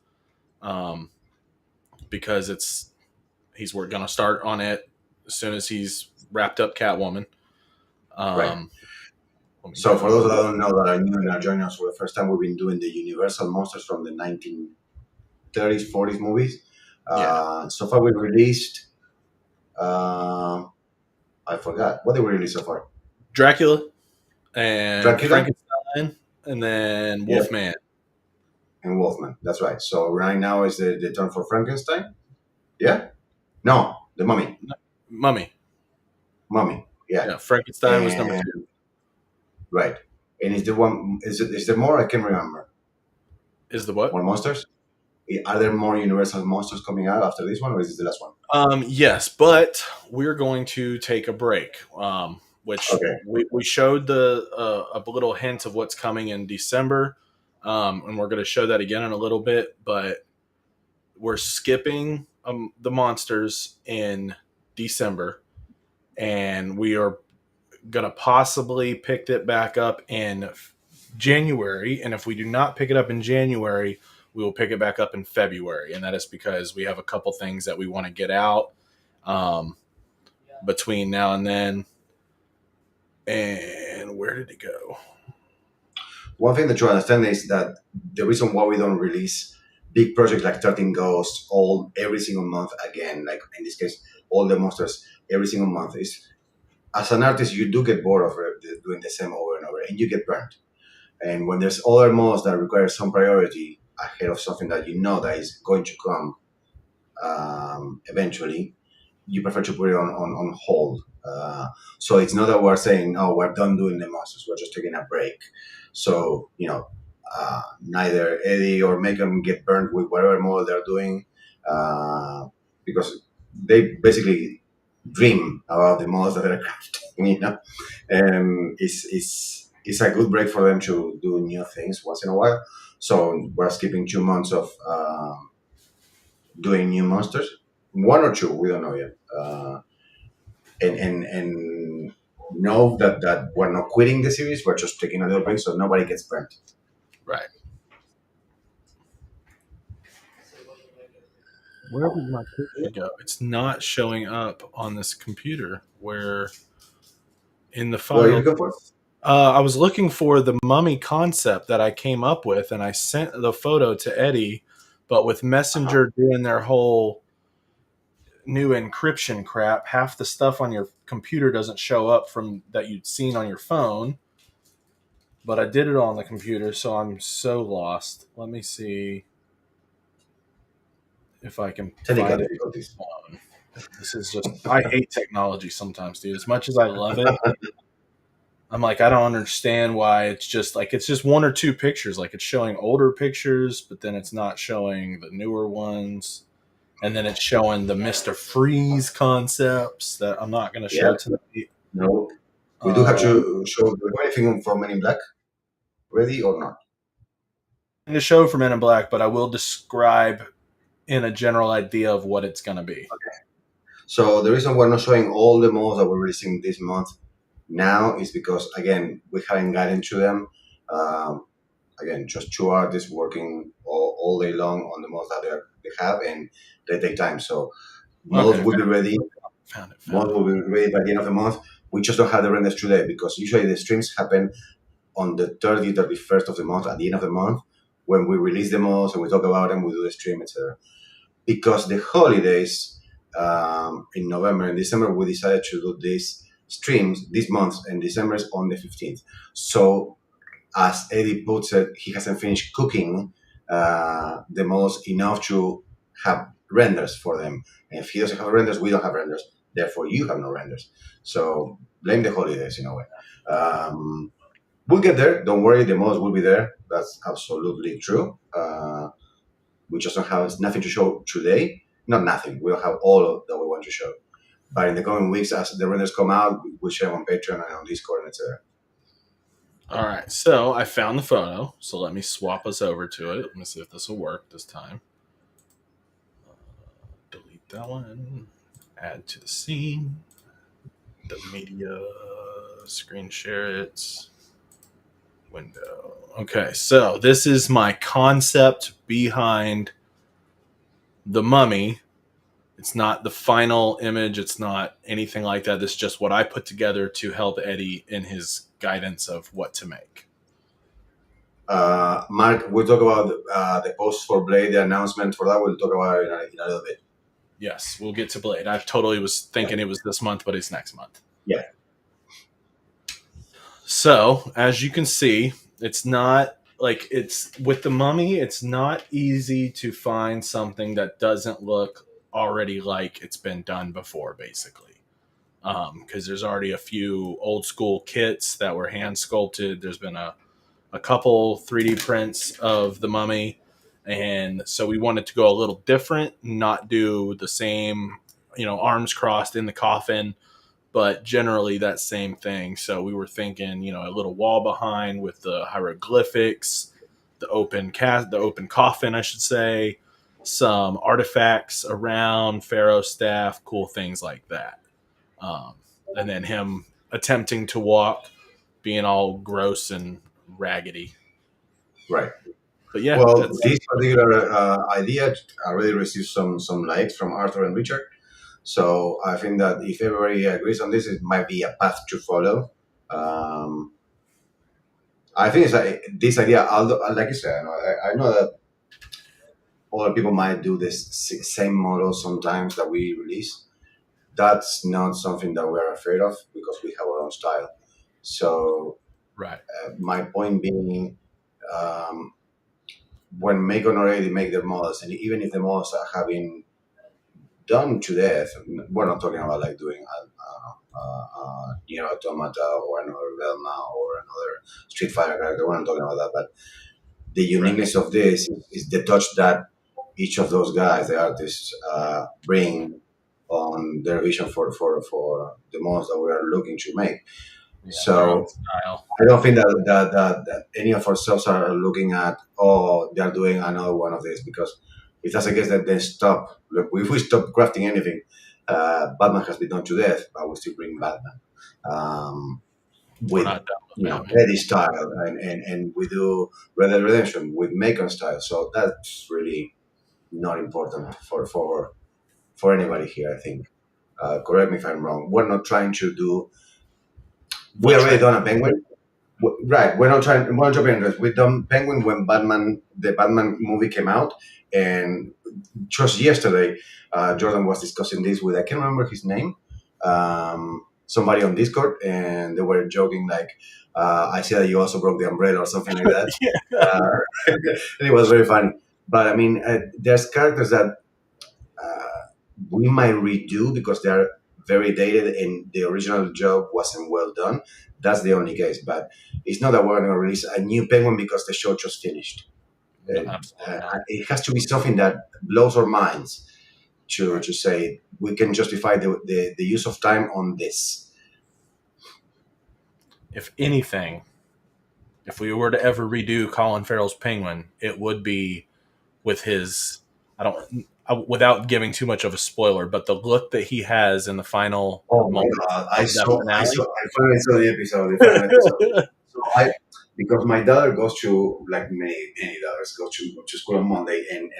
because we're going to start on it as soon as he's wrapped up Catwoman. Right. Let me So for those go. that don't know that are new and are joining us for the first time, we've been doing the Universal monsters from the 1930s, 40s movies. Yeah. So far we've released, I forgot. What did we release so far? Dracula and Dracula? Frankenstein, and then Yep. Wolfman. And Wolfman. That's right. So right now is the turn for Frankenstein? Yeah? No, the Mummy. Mummy. Mummy. Yeah. Yeah, Frankenstein was number And 2. right. And is there more? I can't remember. Is the what? More monsters? Are there more Universal monsters coming out after this one, or is this the last one? Yes, but we're going to take a break, which Okay. we showed a little hint of what's coming in December, and we're going to show that again in a little bit. But we're skipping the monsters in December, and we are going to possibly pick it back up in January. And if we do not pick it up in January, we will pick it back up in February. And that is because we have a couple things that we want to get out between now and then. And where did it go? One thing that you understand is that the reason why we don't release big projects like 13 Ghosts all every single month again, like in this case, all the monsters every single month, is as an artist you do get bored of doing the same over and over, and you get burnt. And when there's other modes that require some priority ahead of something that you know that is going to come eventually, you prefer to put it on hold. So it's not that we're saying, oh, we're done doing the monsters, we're just taking a break. So, neither Eddie or Megan get burned with whatever model they're doing, because they basically dream about the models that they're crafting, and it's a good break for them to do new things once in a while. So we're skipping 2 months of doing new monsters, one or two, we don't know yet, and know that we're not quitting the series, we're just taking a little break so nobody gets burnt. Right. Where did my picture go? It's not showing up on this computer. Where in the What are you file? looking for? I was looking for the mummy concept that I came up with, and I sent the photo to Eddie. But with Uh-huh. Messenger doing their whole new encryption crap, half the stuff on your computer doesn't show up from that you'd seen on your phone. But I did it on the computer, so I'm so lost. Let me see if I can Technical find it. difficulties. This is just, I hate technology sometimes, dude. As much as I love it, I'm like, I don't understand why it's just one or two pictures. Like, it's showing older pictures, but then it's not showing the newer ones. And then it's showing the Mr. Freeze concepts that I'm not going to Yeah. show tonight. No. We do have Uh, to show. Do you have anything for Men in Black ready or not? to show for Men in Black, but I will describe in a general idea of what it's going to be. So the reason we're not showing all the models that we're releasing this month now is because, again, we haven't gotten to them. Again, just two artists working all day long on the models that they have, and they take time. So models Okay, will be ready. found it. Models will be ready by the end of the month. We just don't have the renders today because usually the streams happen on the 30th, 31st of the month, at the end of the month, when we release the models and we talk about them, we do the stream, etc. Because the holidays in November and December, we decided to do these streams this month, and December is on the 15th. So, as Eddie puts it, he hasn't finished cooking the models enough to have renders for them. And if he doesn't have renders, we don't have renders. Therefore, you have no renders. So, blame the holidays in a way. We'll get there. Don't worry, the models will be there. That's absolutely true. We just don't have nothing to show today. Not nothing. We don't have all of that we want to show. But in the coming weeks, as the renders come out, we'll share them on Patreon and on Discord, and etc. All right, so I found the photo. So let me swap us over to it. Let me see if this will work this time. Delete that one. Add to the scene. The media. Screen share it. window. Okay, so this is my concept behind the Mummy. It's not the final image. It's not anything like that. This is just what I put together to help Eddie in his guidance of what to make. Mark, we'll talk about the post for Blade, the announcement for that. We'll talk about it in a little bit. Yes, we'll get to Blade. I totally was thinking it was this month, but it's next month. Yeah. So, as you can see, it's not like it's with the Mummy, it's not easy to find something that doesn't look already like it's been done before, basically. Because there's already a few old school kits that were hand sculpted. There's been a couple 3D prints of the Mummy. And so we wanted to go a little different, not do the same, arms crossed in the coffin, but generally that same thing. So we were thinking, a little wall behind with the hieroglyphics, the open coffin, I should say, some artifacts around, pharaoh staff, cool things like that. And then him attempting to walk, being all gross and raggedy. Right. But yeah, well, this particular idea already received some likes from Arthur and Richard. So I think that if everybody agrees on this, it might be a path to follow. I think it's this idea, although, like you said, I know that other people might do this same model sometimes that we release. That's not something that we're afraid of because we have our own style. So right. My point being, when Macon already make their models, and even if the models have been done to death, we're not talking about like doing Automata or another Velma or another Street Fighter character. We're not talking about that, but the uniqueness of this is the touch that each of those guys, the artists, bring on their vision for the models that we are looking to make. Yeah, so I don't think that any of ourselves are looking at, they're doing another one of this, because if that's the case, then stop. Look, if we stop crafting anything, Batman has been done to death, but we still bring Batman. With Eddie style, and we do Red Dead Redemption with Macon style. So that's really not important for anybody here, I think. Correct me if I'm wrong. We're not trying to do. We already done a Penguin, right? We're not trying. We've done Penguin when the Batman movie came out, and just yesterday, Jordan was discussing this with, I can't remember his name, somebody on Discord, and they were joking like, I see that you also broke the umbrella or something like that. And it was very funny. But I mean, there's characters that we might redo because they're very dated and the original job wasn't well done. That's the only case. But it's not that we're going to release a new Penguin because the show just finished. It has to be something that blows our minds to say we can justify the use of time on this. If anything, if we were to ever redo Colin Farrell's Penguin, it would be with his, without giving too much of a spoiler, but the look that he has in the final. Oh my God! I finally saw the episode. So because my daughter goes to, like many daughters, go to school on Monday, and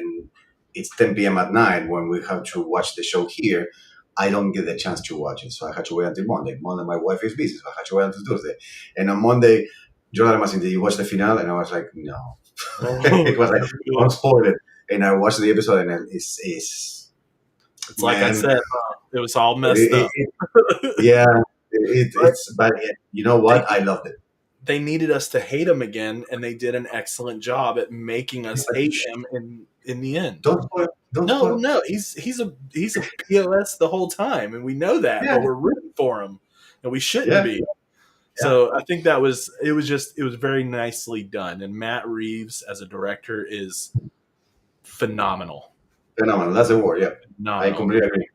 it's 10 p.m. at night when we have to watch the show here. I don't get the chance to watch it, so I had to wait until Monday. Monday, my wife is busy, so I had to wait until Tuesday. And on Monday, Jordan was saying, "Did you watch the finale?" And I was like, "No." It was like unspoiled. And I watched the episode, and it's like I said, it was all messed up. It's but you know what? I loved it. They needed us to hate him again, and they did an excellent job at making us hate him in the end. Don't spoil. No, he's a POS the whole time, and we know that, but we're rooting for him, and we shouldn't be. So I think it was very nicely done, and Matt Reeves as a director is phenomenal. Phenomenal. That's the word. Yeah, I completely agree.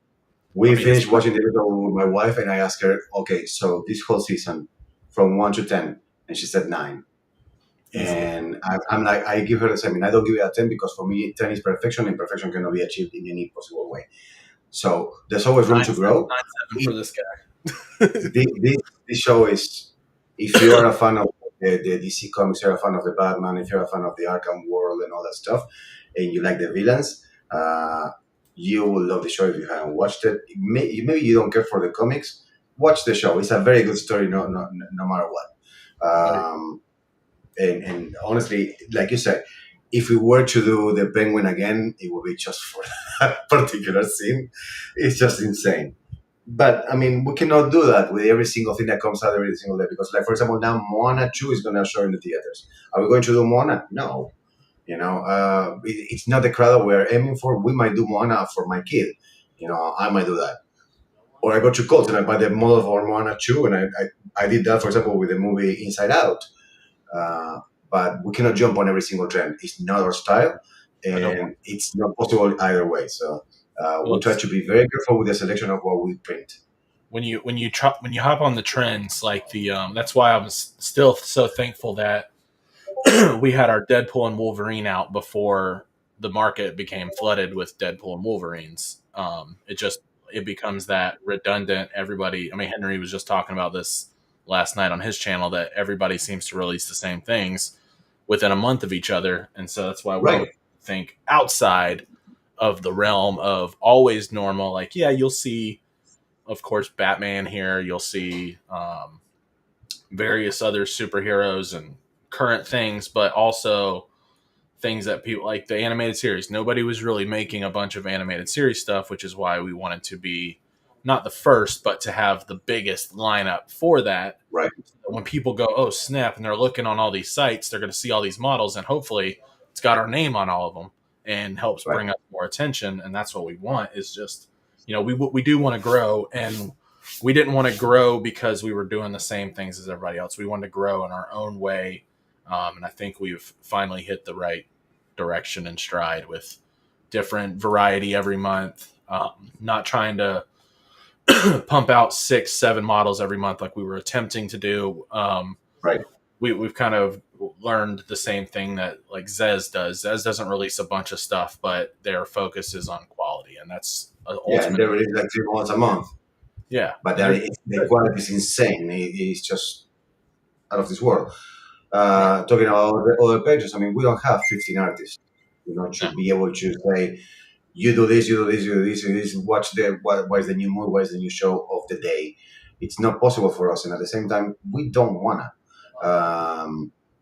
We finished watching the episode with my wife, and I asked her, "Okay, so this whole season, from 1 to 10," and she said 9. And I'm like, I give her the same. I don't give it a 10 because for me, 10 is perfection, and perfection cannot be achieved in any possible way. So there's always room to grow. 9.7 for this guy. This show is, if you are a fan of the DC comics, if you're a fan of the Batman, if you're a fan of the Arkham world and all that stuff, and you like the villains, you will love the show if you haven't watched it. Maybe you don't care for the comics. Watch the show. It's a very good story, no matter what. And honestly, like you said, if we were to do the Penguin again, it would be just for that particular scene. It's just insane. But I mean, we cannot do that with every single thing that comes out every single day because, like for example, now Moana 2 is going to show in the theaters. Are we going to do Moana? No. It's not the crowd that we're aiming for. We might do Moana for my kid. I might do that. Or I go to Cults and I buy the model for Moana 2, and I did that, for example, with the movie Inside Out. But we cannot jump on every single trend. It's not our style, and it's not possible either way. So we try to be very careful with the selection of what we print. When you hop on the trends, like that's why I was still so thankful that we had our Deadpool and Wolverine out before the market became flooded with Deadpool and Wolverines. It becomes that redundant. Everybody, I mean, Henry was just talking about this last night on his channel that everybody seems to release the same things within a month of each other, and so that's why we think outside of the realm of always normal. Like, yeah, you'll see, of course, Batman here. You'll see various other superheroes and current things, but also things that people like the animated series. Nobody was really making a bunch of animated series stuff, which is why we wanted to be not the first, but to have the biggest lineup for that. Right. When people go, oh, snap, and they're looking on all these sites, they're going to see all these models, and hopefully it's got our name on all of them and helps bring up more attention. And that's what we want is just, we do want to grow, and we didn't want to grow because we were doing the same things as everybody else. We wanted to grow in our own way. And I think we've finally hit the right direction and stride with different variety every month. Not trying to pump out 6-7 models every month like we were attempting to do. We've kind of learned the same thing that like Zez does. Zez doesn't release a bunch of stuff, but their focus is on quality, and that's ultimately. They release like 3 months a month. Yeah, but the quality is insane. It's just out of this world. Talking about other pages, I mean, we don't have 15 artists, to be able to say, you do this, you do this, you do this, you do this. Watch what is the new movie, what is the new show of the day. It's not possible for us, and at the same time, we don't wanna.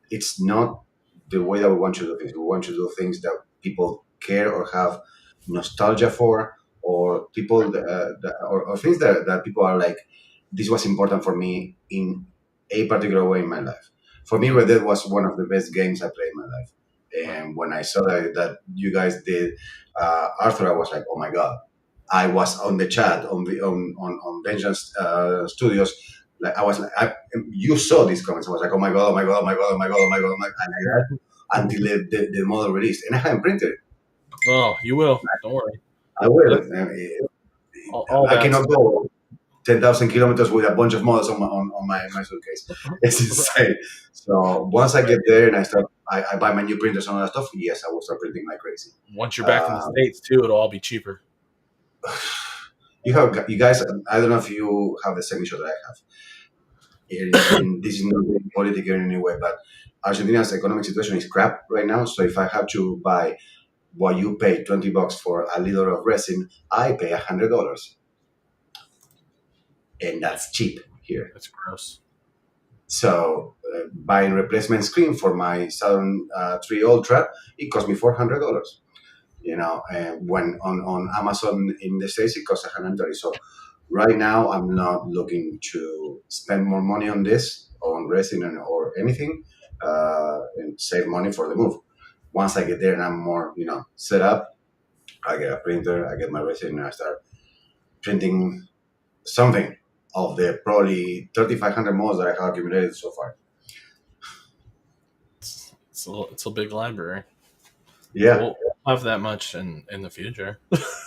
It's not the way that we want to do things. We want to do things that people care or have nostalgia for, or people or things that people are like, this was important for me in a particular way in my life. For me, Red Dead was one of the best games I played in my life. And when I saw that you guys did Arthur, I was like, oh my god! I was on the chat on Vengeance Studios. Like I was like, you saw these comments. I was like, oh my god, oh my god, oh my god, oh my god, oh my god, oh my god, and like that until the model released, and I haven't printed it. Oh, you will. Don't worry. I will. I cannot go 10,000 kilometers with a bunch of models on my suitcase. It's insane. So once I get there and I buy my new printers and all that stuff, yes, I will start printing like crazy. Once you're back in the States too, it'll all be cheaper. You guys, I don't know if you have the same issue that I have. And this is not being political in any way, but Argentina's economic situation is crap right now. So if I have to buy what you pay $20 for a liter of resin, I pay $100. And that's cheap here. That's gross. So buying replacement screen for my Saturn 3 Ultra, it cost me $400. And when on Amazon in the States, it costs $130. So right now, I'm not looking to spend more money on this, on resin or anything, and save money for the move. Once I get there and I'm more, set up, I get a printer, I get my resin, and I start printing something of the probably 3,500 models that I have accumulated so far. It's a big library. Yeah. We'll have that much in the future.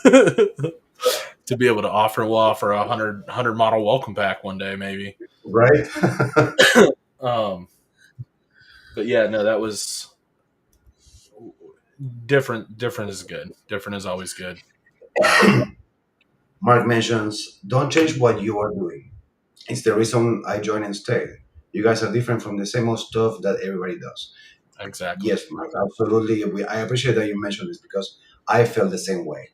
To be able to offer, we'll offer a 100 model welcome pack one day, maybe. Right. But yeah, no, that was different. Different is good. Different is always good. Mark mentions, don't change what you are doing. It's the reason I joined and stayed. You guys are different from the same old stuff that everybody does. Exactly. Yes, Mark, absolutely. I appreciate that you mentioned this because I felt the same way.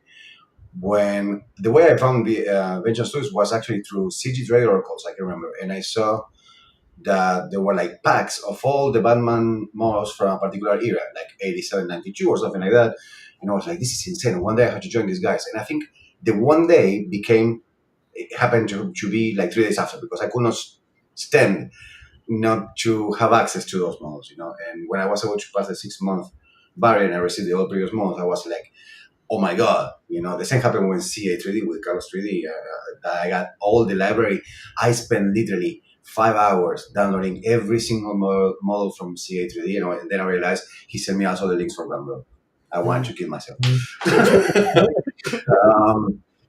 When the way I found the Vengeance Toys was actually through Cgtrader Oracles, I can remember, and I saw that there were like packs of all the Batman models from a particular era, like 87, 92 or something like that. And I was like, this is insane. One day I had to join these guys. And I think the one day it happened to be like 3 days after because I could not stand not to have access to those models, you know. And when I was able to pass the 6 month barrier and I received the all previous models, I was like, oh my god, you know. The same happened with Ca3D with Cults3D. That I got all the library. I spent literally 5 hours downloading every single model from Ca3D, you know, and then I realized he sent me also the links for Gumroad. I wanted to kill myself.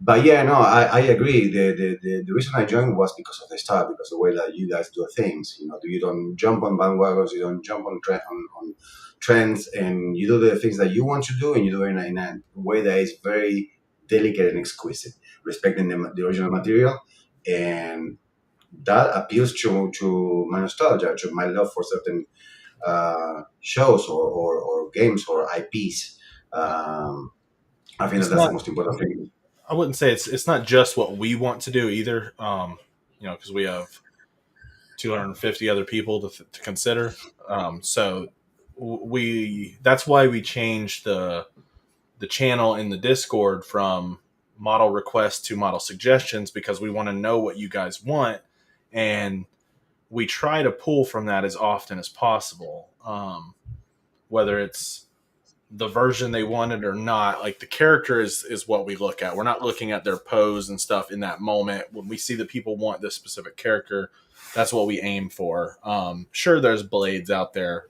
But yeah, no, I agree. The reason I joined was because of the style, because the way that you guys do things. You know, you don't jump on bandwagons, you don't jump on trends, and you do the things that you want to do, and you do it in a way that is very delicate and exquisite, respecting the original material, and that appeals to my nostalgia, to my love for certain shows or games or IPs. I think that It's that's the not. most important thing. I wouldn't say it's not just what we want to do either. Because we have 250 other people to consider. So we that's why we changed the channel in the Discord from model requests to model suggestions, because we want to know what you guys want, and we try to pull from that as often as possible. Whether it's the version they wanted or not, like the character is what we look at. We're not looking at their pose and stuff in that moment. When we see that people want this specific character, that's what we aim for. Sure, there's blades out there,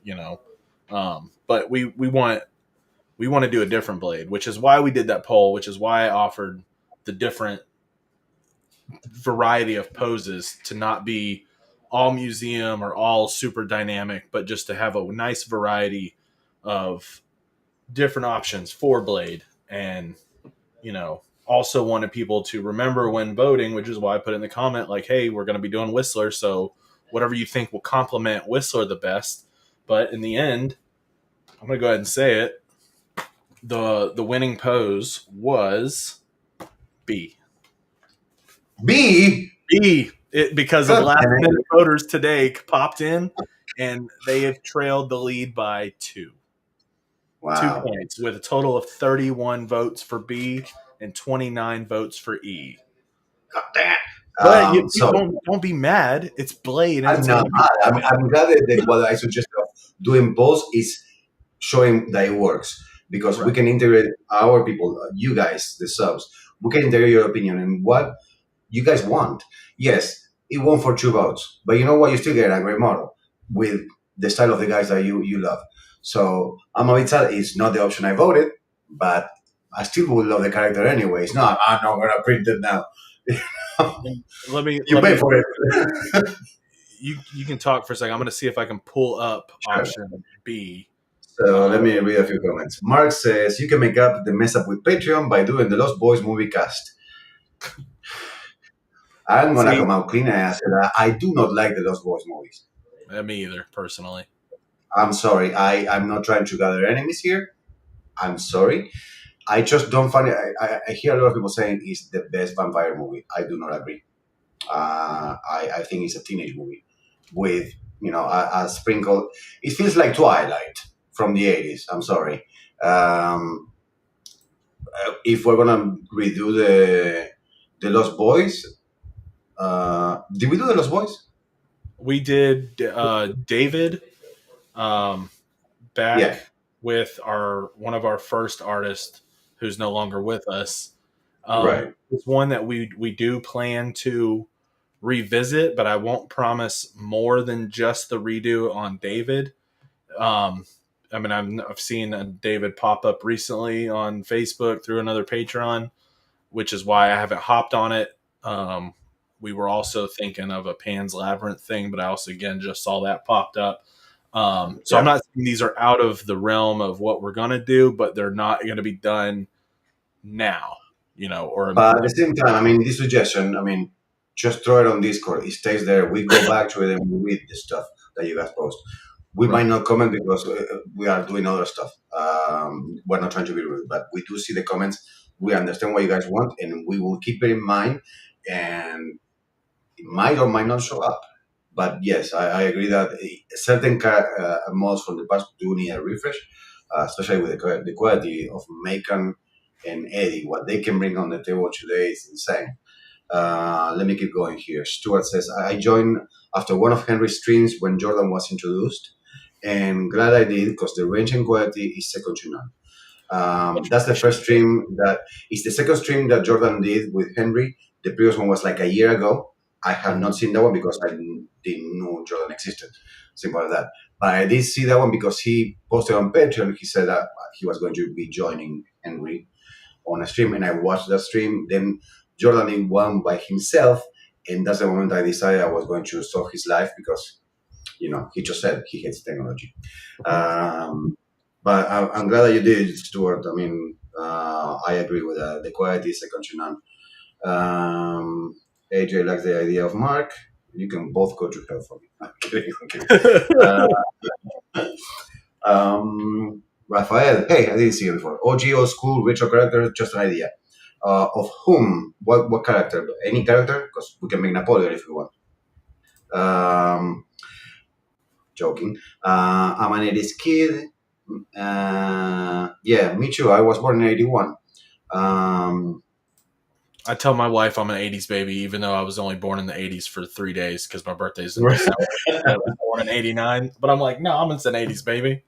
but we want to do a different blade, which is why we did that poll, which is why I offered the different variety of poses, to not be all museum or all super dynamic, but just to have a nice variety of different options for blade. And also wanted people to remember when voting, which is why I put in the comment like, hey, we're going to be doing Whistler, so whatever you think will complement Whistler the best. But in the end, I'm going to go ahead and say it, the winning pose was B. B. Because of last minute voters today popped in, and they have trailed the lead by 2. Wow. 2 points, with a total of 31 votes for B and 29 votes for E. God damn. But you So don't be mad. It's Blade, and I'm not mad. I'm glad that what I suggest of doing both is showing that it works because we right. can integrate our people, you guys, the subs. We can integrate your opinion and what you guys want. Yes, it won for 2 votes, but you know what? You still get a great model with the style of the guys that you love. So Amavitsa is not the option I voted, but I still would love the character anyway. It's not. I'm not gonna print it now. Let me You pay for it. you can talk for a second. I'm going to see if I can pull up Sure. option B. So let me read a few comments. Mark says you can make up the mess up with Patreon by doing the Lost Boys movie cast. I'm gonna come out clean and answer that I do not like the Lost Boys movies. Me either, personally. I'm sorry. I'm not trying to gather enemies here. I'm sorry. I just don't find it. I hear a lot of people saying it's the best vampire movie. I do not agree. I think it's a teenage movie with a sprinkle. It feels like Twilight from the 80s. I'm sorry. If we're gonna redo the Lost Boys, did we do the Lost Boys? We did David back with one of our first artists who's no longer with us. Right. It's one that we do plan to revisit, but I won't promise more than just the redo on David. I've seen David pop up recently on Facebook through another Patreon, which is why I haven't hopped on it. We were also thinking of a Pan's Labyrinth thing, but I also, again, just saw that popped up. I'm not saying these are out of the realm of what we're going to do, but they're not going to be done now, But at the same time, this suggestion, just throw it on Discord. It stays there. We go back to it and we read the stuff that you guys post. We might Right. not comment because we are doing other stuff. We're not trying to be rude, but we do see the comments. We understand what you guys want, and we will keep it in mind. And it might or might not show up. But yes, I agree that certain mods from the past do need a refresh, especially with the quality of Macon and Eddie. What they can bring on the table today is insane. Let me keep going here. Stuart says, I joined after one of Henry's streams when Jordan was introduced, and glad I did because the range and quality is second to none. That's the first stream that is the second stream that Jordan did with Henry. The previous one was like a year ago. I have not seen that one because I didn't know Jordan existed. Simple as that. But I did see that one because he posted on Patreon. He said that he was going to be joining Henry on a stream, and I watched that stream. Then Jordan did one by himself, and that's the moment I decided I was going to stop his life because he just said he hates technology. But I'm glad that you did, Stuart. I mean, I agree with that. The quality is second to none. AJ likes the idea of Mark. You can both go to hell for me. I'm kidding. I'm kidding. Rafael, hey, I didn't see you before. OG, old school, retro character, just an idea. Of whom? What character? Any character? Because we can make Napoleon if we want. Joking. I'm an 80s kid. Yeah, me too. I was born in 81. I tell my wife I'm an 80s baby, even though I was only born in the 80s for 3 days because my birthday's in December. I was born in 89. But I'm like, no, I'm an 80s baby.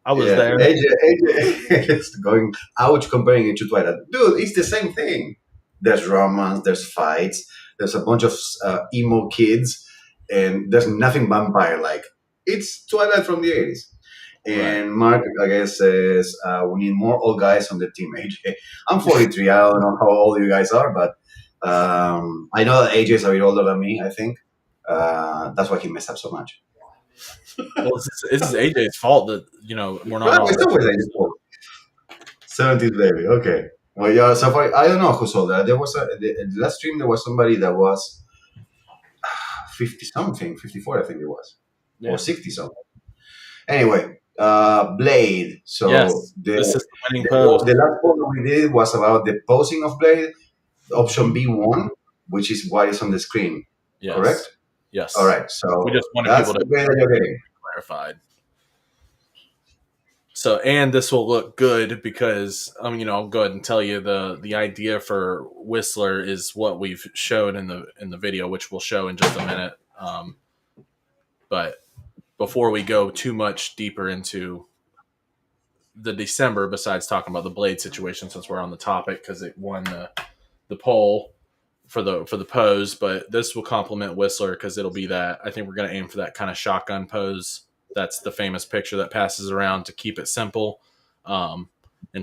I was there. AJ is going out comparing it to Twilight. Dude, it's the same thing. There's romance, there's fights, there's a bunch of emo kids, and there's nothing vampire like. It's Twilight from the 80s. And Mark, I guess, says we need more old guys on the team. AJ, I'm 43. I don't know how old you guys are, but I know that AJ is a bit older than me, I think. That's why he messed up so much. Well, it's AJ's fault that we're not all. It's always AJ's fault. 70s baby. Okay. Well, yeah. So far, I don't know who's older. There was the last stream. There was somebody that was 50 something, 54, I think it was, or 60 something. Anyway, Blade. So Yes, this is the winning pose. The last poll that we did was about the posing of Blade. Option B won, which is what is on the screen. Yes. Correct? Yes. All right. So we just wanted that's people to the way that you're getting clarified. So, and this will look good because I'll go ahead and tell you the idea for Whistler is what we've showed in the video, which we'll show in just a minute. But before we go too much deeper into the December, besides talking about the Blade situation, since we're on the topic, because it won the poll for the pose, but this will complement Whistler because it'll be that. I think we're going to aim for that kind of shotgun pose. That's the famous picture that passes around to keep it simple, and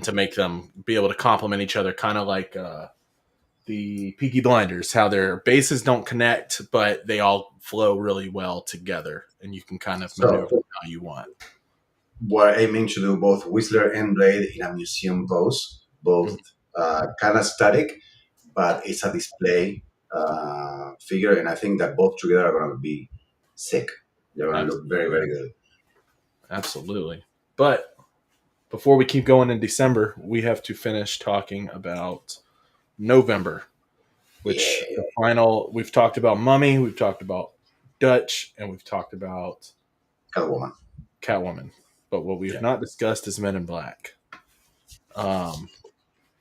to make them be able to complement each other, kind of like the Peaky Blinders, how their bases don't connect, but they all flow really well together, and you can kind of maneuver how you want. We're aiming to do both Whistler and Blade in a museum pose, both kind of static, but it's a display figure, and I think that both together are going to be sick. They're going to look very, very good. Absolutely. But before we keep going in December, we have to finish talking about November, which the final, we've talked about Mummy, we've talked about Dutch, and we've talked about Catwoman. But what we have not discussed is Men in Black.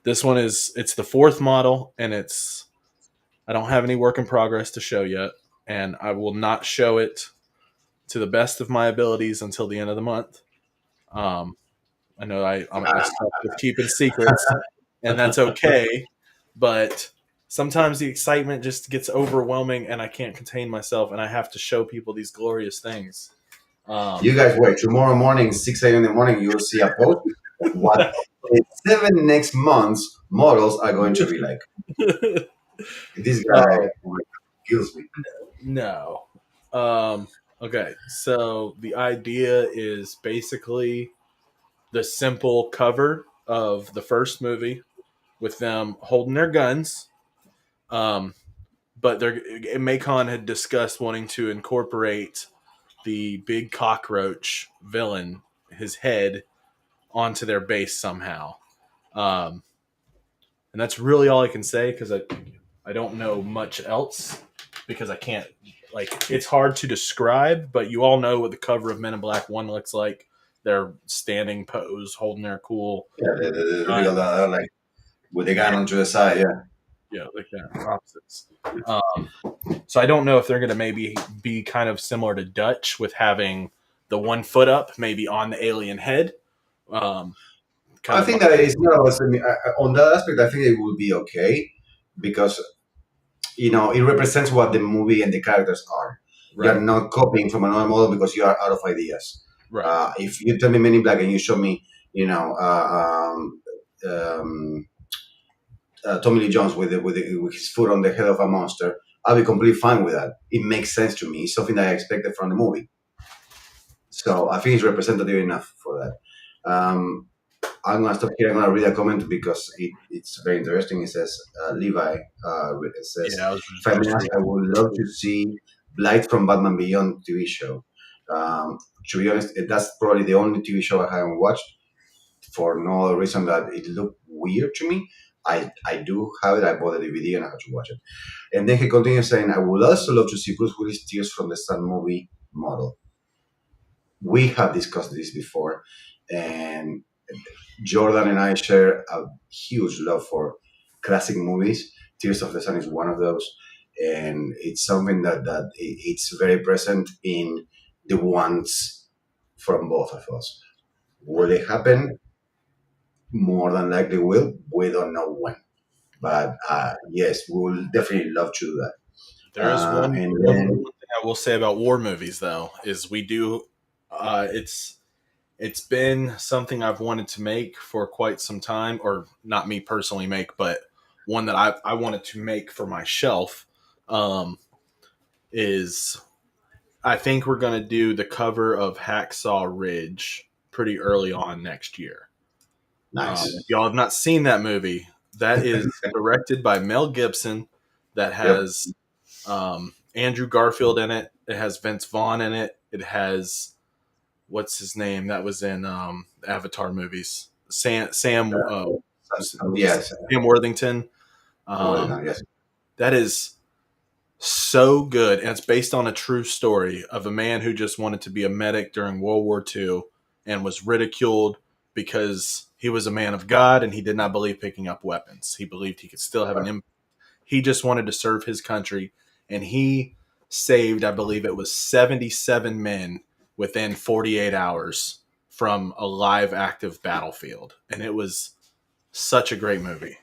This one it's the fourth model, and I don't have any work in progress to show yet, and I will not show it to the best of my abilities until the end of the month. I know I'm stuck with keeping secrets, and that's okay, but sometimes the excitement just gets overwhelming, and I can't contain myself, and I have to show people these glorious things. You guys wait. Tomorrow morning, 6 a.m. in the morning, you'll see a post of what the 7 next months models are going to be like. This guy kills me. No. Okay, so the idea is basically the simple cover of the first movie with them holding their guns. but Macon had discussed wanting to incorporate the big cockroach villain, his head, onto their base somehow. Um, and that's really all I can say because I don't know much else because I can't, like, it's hard to describe, but you all know what the cover of Men in Black 1 looks like. They're standing pose, holding their cool Yeah, the gun. real like with the gun Yeah, onto the side. Yeah. yeah, like that, opposites. So I don't know if they're going to maybe be kind of similar to Dutch with having the 1 foot up, maybe on the alien head. Um, kind I of think like, that it's not on that aspect. I think it will be okay because it represents what the movie and the characters are. You're right, not copying from another model because you are out of ideas. right. If you tell me Men in Black and you show me, um, Tommy Lee Jones with his foot on the head of a monster, I'll be completely fine with that. It makes sense to me. It's something that I expected from the movie. So I think it's representative enough for that. I'm gonna stop here. I'm gonna read a comment because it's very interesting. It says Levi. It says, Yeah, I was "If I may just ask, I would love to see Blight from Batman Beyond TV show." To be honest, that's probably the only TV show I haven't watched for no other reason that it looked weird to me. I do have it. I bought a DVD and I have to watch it. And then he continues saying, "I would also love to see Bruce Willis' Tears from the Sun movie model." We have discussed this before, and Jordan and I share a huge love for classic movies. Tears of the Sun is one of those, and it's something that it's very present in the ones from both of us. Will it happen? More than likely will. We don't know when, but yes, we will definitely love to do that. there is And one then thing I will say about war movies though is we do. It's been something I've wanted to make for quite some time, or not me personally make, but one that I wanted to make for my shelf. Um, is I think we're going to do the cover of Hacksaw Ridge pretty early on next year. If nice. y'all have not seen that movie, that is directed by Mel Gibson. That Yep. has Andrew Garfield in it. It has Vince Vaughn in it. It has what's his name that was in Avatar movies. Yes. Sam Worthington. Well Um, done. Yes. that is so good, and it's based on a true story of a man who just wanted to be a medic during World War II and was ridiculed because he was a man of God and he did not believe picking up weapons. He believed he could still have an impact. He just wanted to serve his country, and he saved, I believe it was 77 men within 48 hours from a live active battlefield, and it was such a great movie.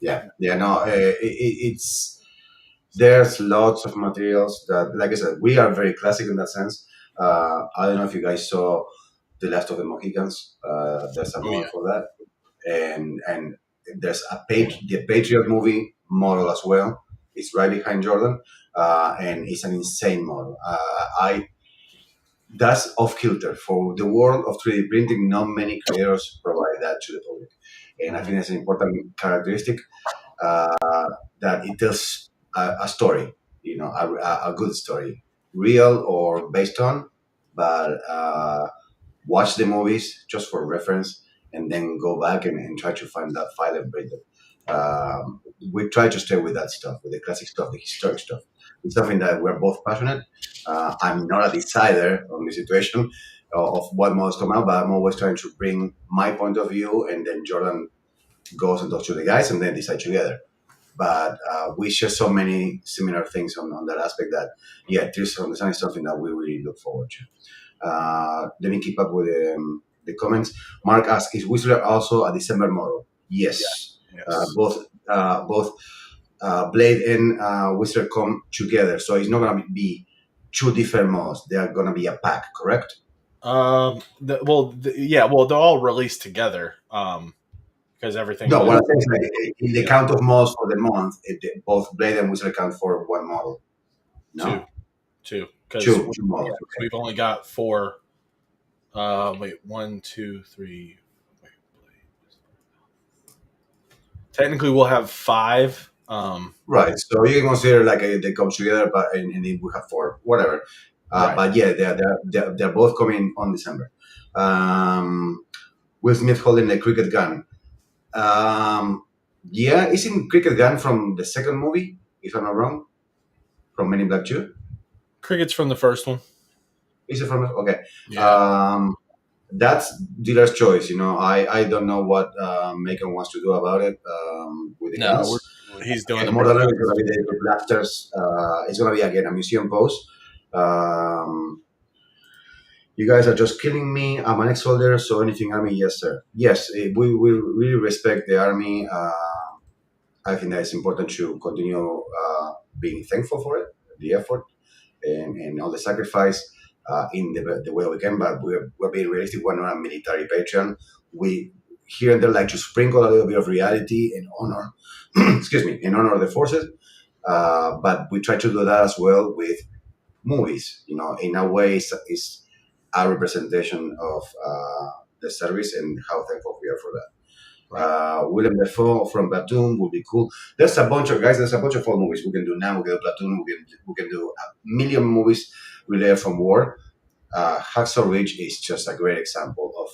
Yeah. Yeah. No. It's there's lots of materials that, like I said, we are very classic in that sense. I don't know if you guys saw The Last of the Mohicans. There's a Oh model yeah, for that, and there's the Patriot movie model as well. It's right behind Jordan, and it's an insane model. I That's off kilter for the world of 3D printing. Not many creators provide that to the public, and I think that's an important characteristic that it tells a story, a good story, real or based on, but watch the movies just for reference and then go back and try to find that file and break it. We try to stay with that stuff, with the classic stuff, the historic stuff. It's something that we're both passionate. I'm not a decider on the situation of what models come out, but I'm always trying to bring my point of view, and then Jordan goes and talks to the guys, and then decide together. But we share so many similar things on that aspect that, yeah, Tears from the Sun is something that we really look forward to. Let me keep up with the comments. Mark asks, is Whistler also a December model? Yes. yes. Both Blade and Whistler come together, so it's not going to be two different models. They are going to be a pack, correct? Yeah, well, they're all released together. Because everything No, what was I'm saying is like, in the yeah, count of models for the month, both Blade and Whistler count for one model. two, No? two. Because Two models, okay. we've only got four. Wait, one, two, three. Wait, technically, we'll have five Right. So you can consider like they come together, but and then we have four, whatever. Right. But yeah, they're both coming on December. Will Smith holding a cricket gun. Yeah, isn't cricket gun from the second movie? If I'm not wrong, from Men in Black 2. Cricket's from the first one. Is it from? Okay. Yeah. That's dealer's choice. I don't know what Macon wants to do about it with the No, guns. he's doing the More than Brooklyn. likely, it's going to be the blasters. It's going to be again a museum pose. You guys are just killing me. I'm an ex-soldier, so anything army, yes, sir. Yes, we really respect the army. I think that it's important to continue being thankful for it, the effort, and all the sacrifice in the way we can. But we're being realistic. We're not a military patron. We here and there like to sprinkle a little bit of reality and honor, excuse me, and honor the forces. But we try to do that as well with movies. In a way, it's a representation of the service and how thankful we are for that. Willem Dafoe from Platoon would be cool. There's a bunch of old movies we can do now. We can do Platoon. We can do a million movies related from war. Hacksaw Ridge is just a great example of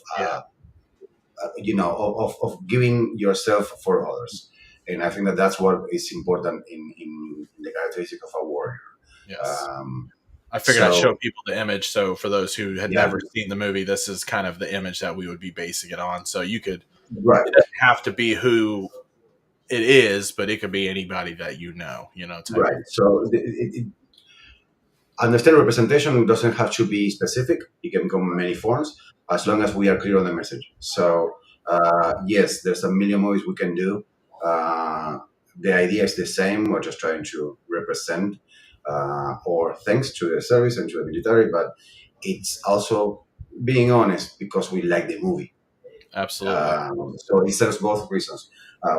of giving yourself for others, and I think that's what is important in the characteristic of a warrior. Yes. Um, I figured I'd show so people the image. So for those who had yeah, never seen the movie, this is kind of the image that we would be basing it on. So you could, right. it doesn't have to be who it is, but it could be anybody that type Right. of. So understand representation doesn't have to be specific. It can come in many forms as long as we are clear on the message. So yes, there's a million movies we can do. The idea is the same. We're just trying to represent or thanks to the service and to the military, but it's also being honest because we like the movie. Absolutely. So it serves both reasons.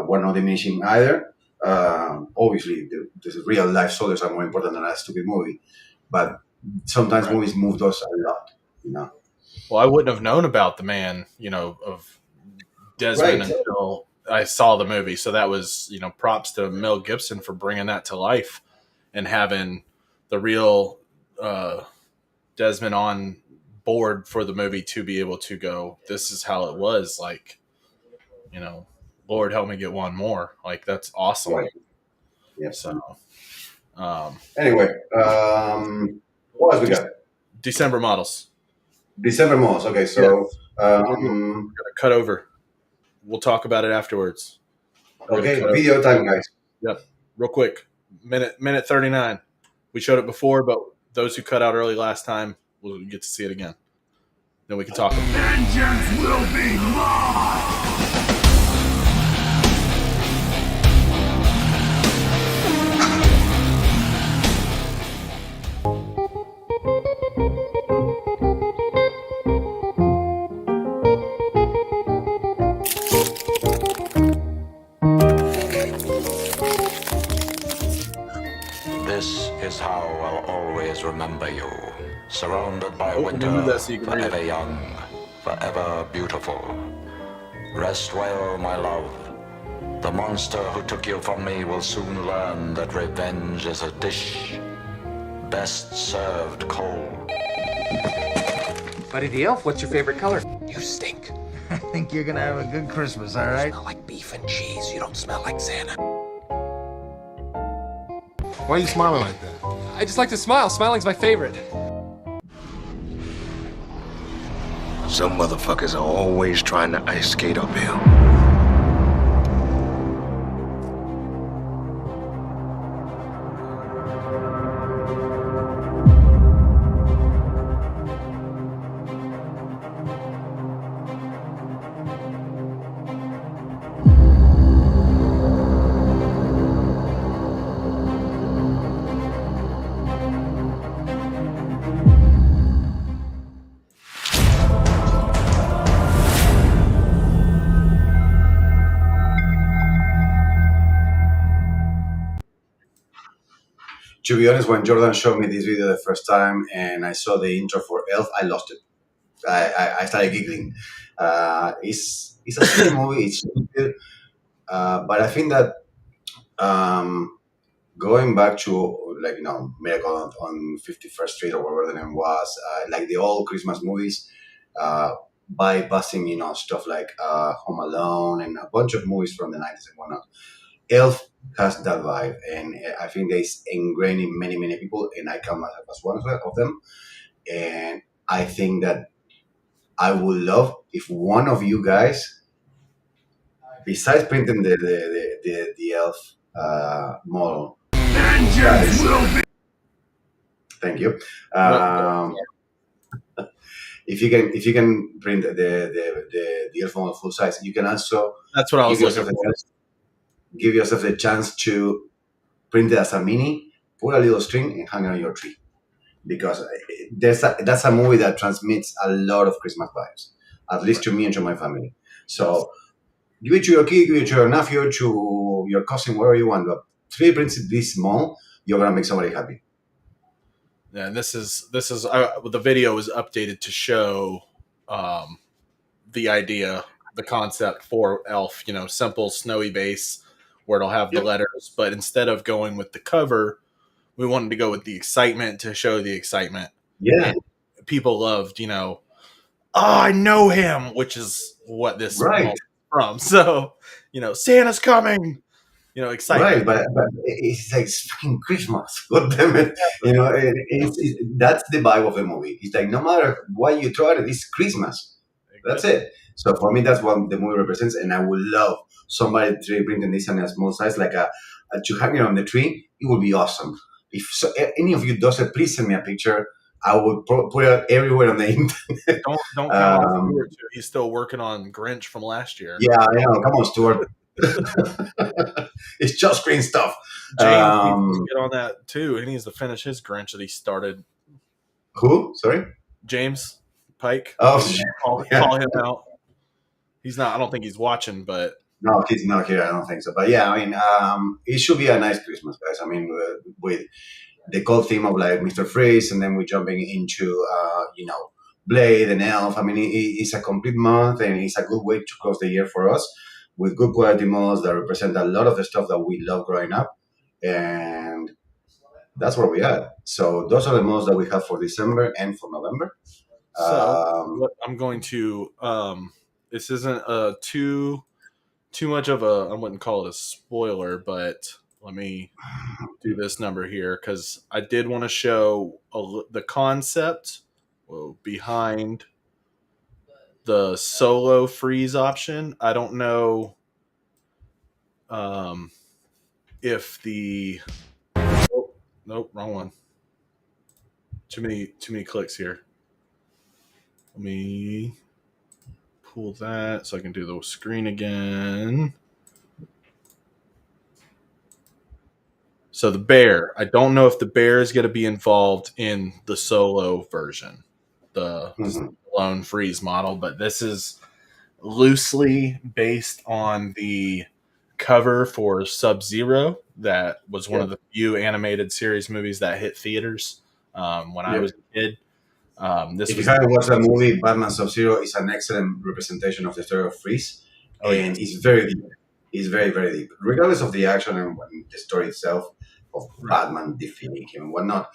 We're not diminishing either. Obviously, the real life soldiers are more important than a stupid movie, but sometimes Right. movies move us a lot. Well, I wouldn't have known about the man, of Desmond Right, until I saw the movie. So that was, props to Mel Gibson for bringing that to life and having the real Desmond on board for the movie to be able to go, this is how it was. Like, Lord help me get one more. Like, that's awesome. right. Yeah. So, Anyway, what else we got? December models. December malls. Okay, so We're gonna cut over. We'll talk about it afterwards. okay, video time, guys. Yep. Real quick. Minute 39. We showed it before, but those who cut out early last time will get to see it again. Then we can talk. Vengeance will be mine! This is how I'll always remember you. Surrounded by Oh, winter, move that so you can read it. forever young, forever beautiful. Rest well, my love. The monster who took you from me will soon learn that revenge is a dish best served cold. Buddy the Elf, what's your favorite color? You stink. I think you're gonna have a good Christmas, all right? Smell like beef and cheese. You don't smell like Santa. Why are you smiling like that? I just like to smile. Smiling's my favorite. Some motherfuckers are always trying to ice skate uphill. To be honest, when Jordan showed me this video the first time and I saw the intro for Elf, I lost it. I started giggling. It's a silly movie. It's stupid, but I think that Um, Going back to like Miracle on 51st Street or whatever the name was, like the old Christmas movies, bypassing stuff like Home Alone and a bunch of movies from the 90s and whatnot. Elf has that vibe, and I think it's ingrained in many people, and I count myself as one of them. And I think that I would love if one of you guys, besides printing the elf model, guys, thank you. Um, if you can print the elf model full size, you can also That's what I was give looking yourself for. give yourself the chance to print it as a mini, put a little string, and hang it on your tree. Because that's a movie that transmits a lot of Christmas vibes, at least to me and to my family. So give it to your kid, give it to your nephew, to your cousin, wherever you want. But three prints it this small, you're gonna make somebody happy. Yeah, and this is the video was updated to show um, the idea, the concept for Elf. Simple snowy base where it'll have the Yep. letters, but instead of going with the cover, we wanted to go with the excitement to show the excitement. Yeah, And people loved, oh, I know him, which is what this right, moment is from. So, Santa's coming. right. Excitement. But it's like it's fucking Christmas. God damn it! That's the vibe of the movie. It's like no matter what you throw at it, it's Christmas. That's it. So for me, that's what the movie represents, and I would love somebody to bring this in a small size, like to hang it on the tree. It would be awesome. If any of you does it, please send me a picture. I would put it everywhere on the internet. Don't count on Um, Stuart too. He's still working on Grinch from last year. yeah, I know. Come on, Stuart. It's just green stuff. James needs to Um, get on that too. He needs to finish his Grinch that he started. who? Sorry. James Pike. Oh, Call him out. He's not. I don't think he's watching, but no, he's not here. I don't think so. But yeah, I mean, it should be a nice Christmas, guys. I mean, with the cold theme of like Mr. Freeze, and then we're jumping into Blade and Elf. I mean, it's a complete month, and it's a good way to close the year for us with good quality models that represent a lot of the stuff that we love growing up, and that's where we are. So those are the models that we have for December and for November. so Um, what I'm going to. This isn't too much of a. I wouldn't call it a spoiler, but let me do this number here because I did want to show the concept behind the solo freeze option. I don't know if the nope, wrong one. Too many clicks here. Let me pull that so I can do the screen again. So the bear, I don't know if the bear is going to be involved in the solo version, the mhm. lone freeze model, but this is loosely based on the cover for Sub-Zero that was one Yeah, of the few animated series movies that hit theaters when I yeah. was a kid. This If you was haven't watched that movie, Batman Sub-Zero is an excellent representation of the story of Freeze, oh yeah, and it's very deep. It's very, very deep. Regardless of the action and the story itself of right, Batman defeating him and whatnot,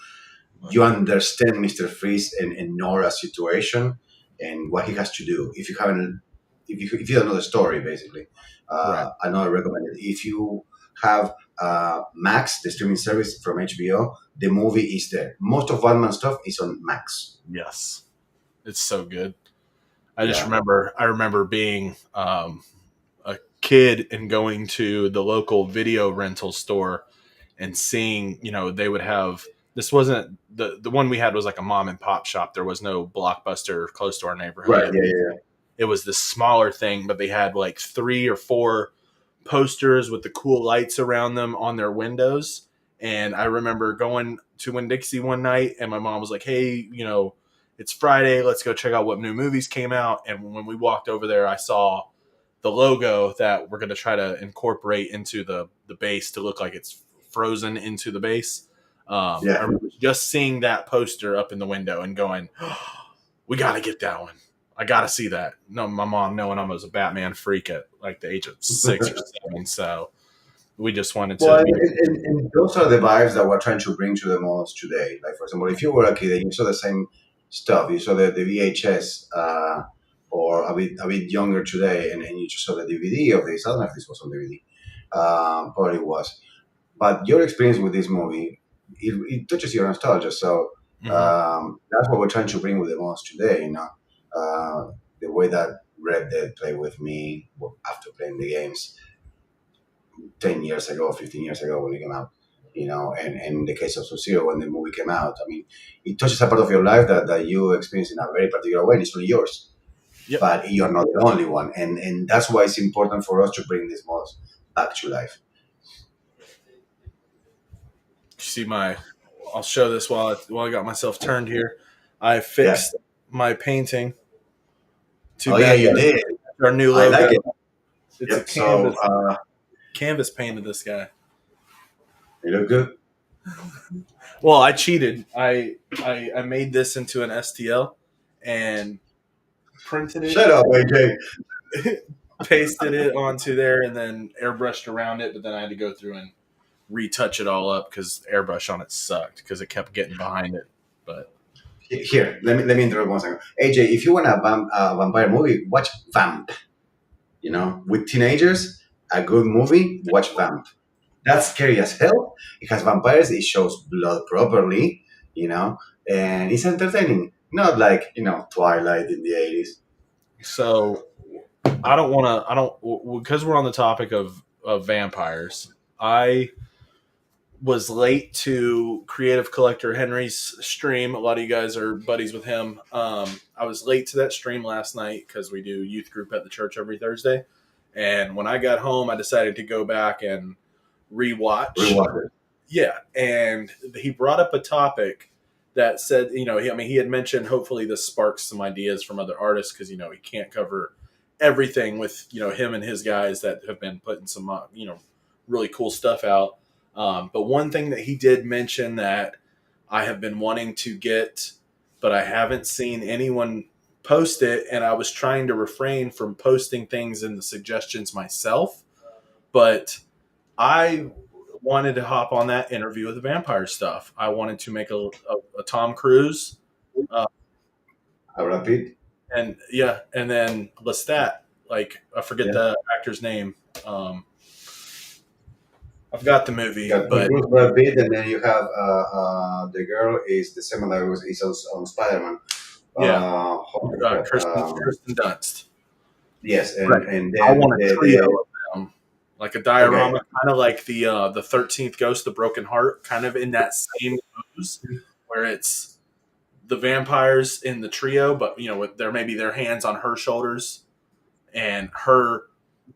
you understand Mr. Freeze and Nora's situation and what he has to do. If you don't know the story, basically, right. I know I recommend it. If you have Max, the streaming service from HBO, the movie is there. Most of Batman stuff is on Max. Yes, it's so good. Yeah. I remember being a kid and going to the local video rental store and seeing, they would have this wasn't the one we had was like a mom and pop shop. There was no Blockbuster close to our neighborhood. Right. Yeah. It was this smaller thing, but they had like 3 or 4 posters with the cool lights around them on their windows. And I remember going to Winn Dixie one night, and my mom was like, "Hey, it's Friday. Let's go check out what new movies came out." And when we walked over there, I saw the logo that we're going to try to incorporate into the base to look like it's frozen into the base. I Yeah. remember just seeing that poster up in the window and going, oh, "We got to get that one. I got to see that." No, my mom knowing I was a Batman freak at like the age of 6 or 7, so We just wanted Well, to. and those are the vibes that we're trying to bring to the malls today. Like, for example, if you were a kid and you saw the same stuff, you saw the VHS, or a bit younger today, and you just saw the DVD of this. I don't know if this was on DVD. Probably was. But your experience with this movie, it touches your nostalgia. So Mhm. that's what we're trying to bring with the malls today. The way that Red Dead played with me after playing the games 10 years ago, 15 years ago when it came out, and in the case of Sub-Zero, when the movie came out, I mean, it touches a part of your life that you experience in a very particular way, and it's only yours. Yep. But you're not the only one. And that's why it's important for us to bring these models back to life. See my. I'll show this while I got myself turned here. I Yeah. fixed my painting. Too Oh, yeah, bad you that did. our new I logo. like it. It's a Yep. So canvas paint of this guy. you look good. Well, I cheated. I made this into an STL and printed it, Shut up, AJ. pasted it onto there, and then airbrushed around it. But then I had to go through and retouch it all up because airbrush on it sucked because it kept getting behind it. But Here, let me interrupt 1 second. AJ, if you want a vampire movie, watch Vamp. With teenagers, a good movie, watch Vamp. That's scary as hell. It has vampires. It shows blood properly, and it's entertaining. Not like Twilight in the 80s. so I don't want to. I don't because we're on the topic of vampires. I was late to Creative Collector Henry's stream. A lot of you guys are buddies with him. I was late to that stream last night because we do youth group at the church every Thursday. And when I got home, I decided to go back and rewatch. Rewatch it. Yeah, and he brought up a topic that said, he had mentioned hopefully this sparks some ideas from other artists because he can't cover everything with him and his guys that have been putting some really cool stuff out. But one thing that he did mention that I have been wanting to get, but I haven't seen anyone post it, and I was trying to refrain from posting things in the suggestions myself, but I wanted to hop on that interview with the vampire stuff. I wanted to make a Tom Cruise, Brad Pitt. and then Lestat. Like I forget the actor's name. I've got the movie, You got but Bruce Brad Pitt, and then you have the girl is the same that is on Spider-Man. Kirsten Dunst. Yes, and Right. and I then want a trio of them, like a diorama, kind of like the 13th Ghost, the Broken Heart, kind of in that same pose, where it's the vampires in the trio, but with their hands on her shoulders, and her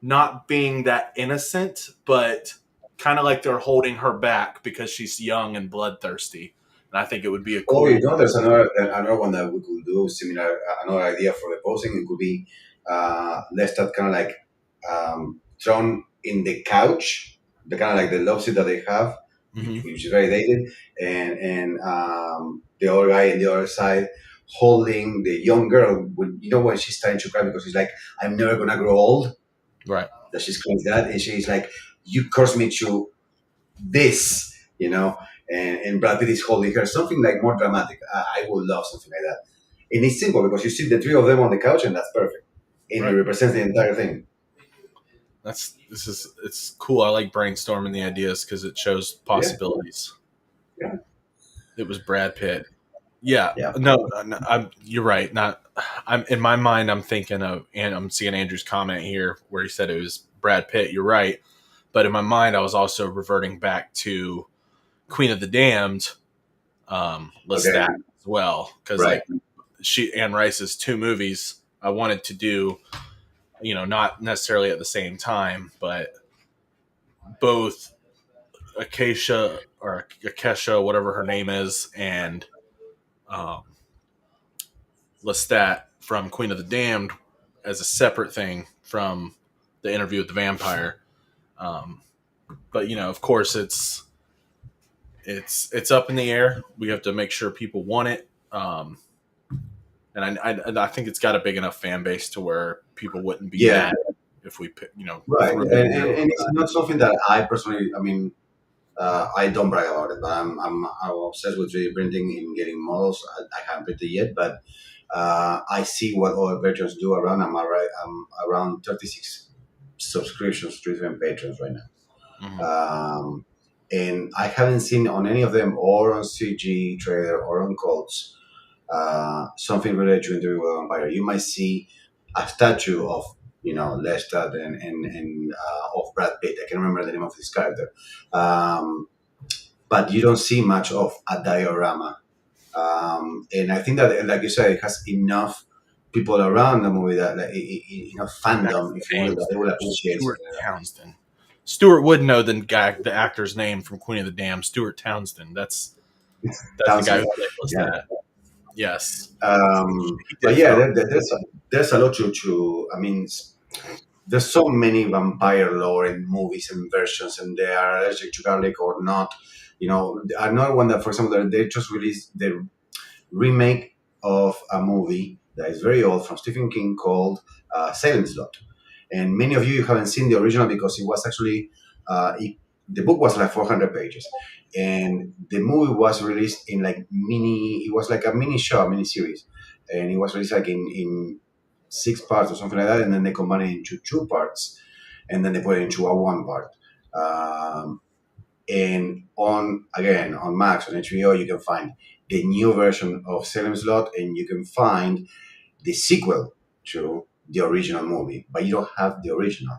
not being that innocent, but kind of like they're holding her back because she's young and bloodthirsty. And I think it would be a cool. There's another one that we could do similar. Another idea for the posing, it could be let's start kind of like thrown in the couch, the kind of like the love seat that they have, which is very dated, and the other guy on the other side holding the young girl when she's starting to cry because she's like, I'm never gonna grow old. Right. That she's clings that, and she's like, you cursed me to this, and Brad Pitt is holding her, something like more dramatic. I would love something like that. And it's simple because you see the three of them on the couch, and that's perfect. And it represents the entire thing. It's cool. I like brainstorming the ideas because it shows possibilities. Yeah. It was Brad Pitt. Yeah. No, you're right. I'm in my mind. I'm thinking of, and I'm seeing Andrew's comment here where he said it was Brad Pitt. You're right. But in my mind, I was also reverting back to Queen of the Damned, Lestat as well, because like Anne Rice's two movies, I wanted to do, not necessarily at the same time, but both Acacia or Akesha, whatever her name is, and Lestat from Queen of the Damned as a separate thing from the interview with the vampire. But of course, it's up in the air. We have to make sure people want it, and I think it's got a big enough fan base to where people wouldn't be mad if we pick, Right, throw and, a and, zero and on it's that. not something that I personally. I mean, I don't brag about it, but I'm obsessed with 3D printing and getting models. I haven't printed yet, but I see what other patrons do around. I'm around 36 subscriptions to different patrons right now. Mhm. And I haven't seen on any of them or on Cgtrader or on Cults something related to Interview with a Vampire. You might see a statue of Lestat and of Brad Pitt. I can't remember the name of his character, but you don't see much of a diorama. And I think that, like you said, it has enough people around the movie that enough That's fandom, the if you will, name. that they will appreciate Stuart something like that. Townsend. Stuart would know the actor's name from Queen of the Dam. Stuart Townsend. That's the guy Townsend, who played yeah. Lestat. Yes, he But did yeah, phenomenal. there's a lot to. I mean, there's so many vampire lore in movies and versions, and they are allergic to garlic or not. Another one that, for example, they just released the remake of a movie that is very old from Stephen King called Salem's Lot. And many of you haven't seen the original because it was actually the book was like 400 pages, and the movie was released in like mini. It was like a mini show, a mini series, and it was released like in 6 parts or something like that, and then they combined it into 2 parts, and then they put it into a 1 part. Um, and on Max on HBO, you can find the new version of Salem's Lot, and you can find the sequel to the original movie, but you don't have the original.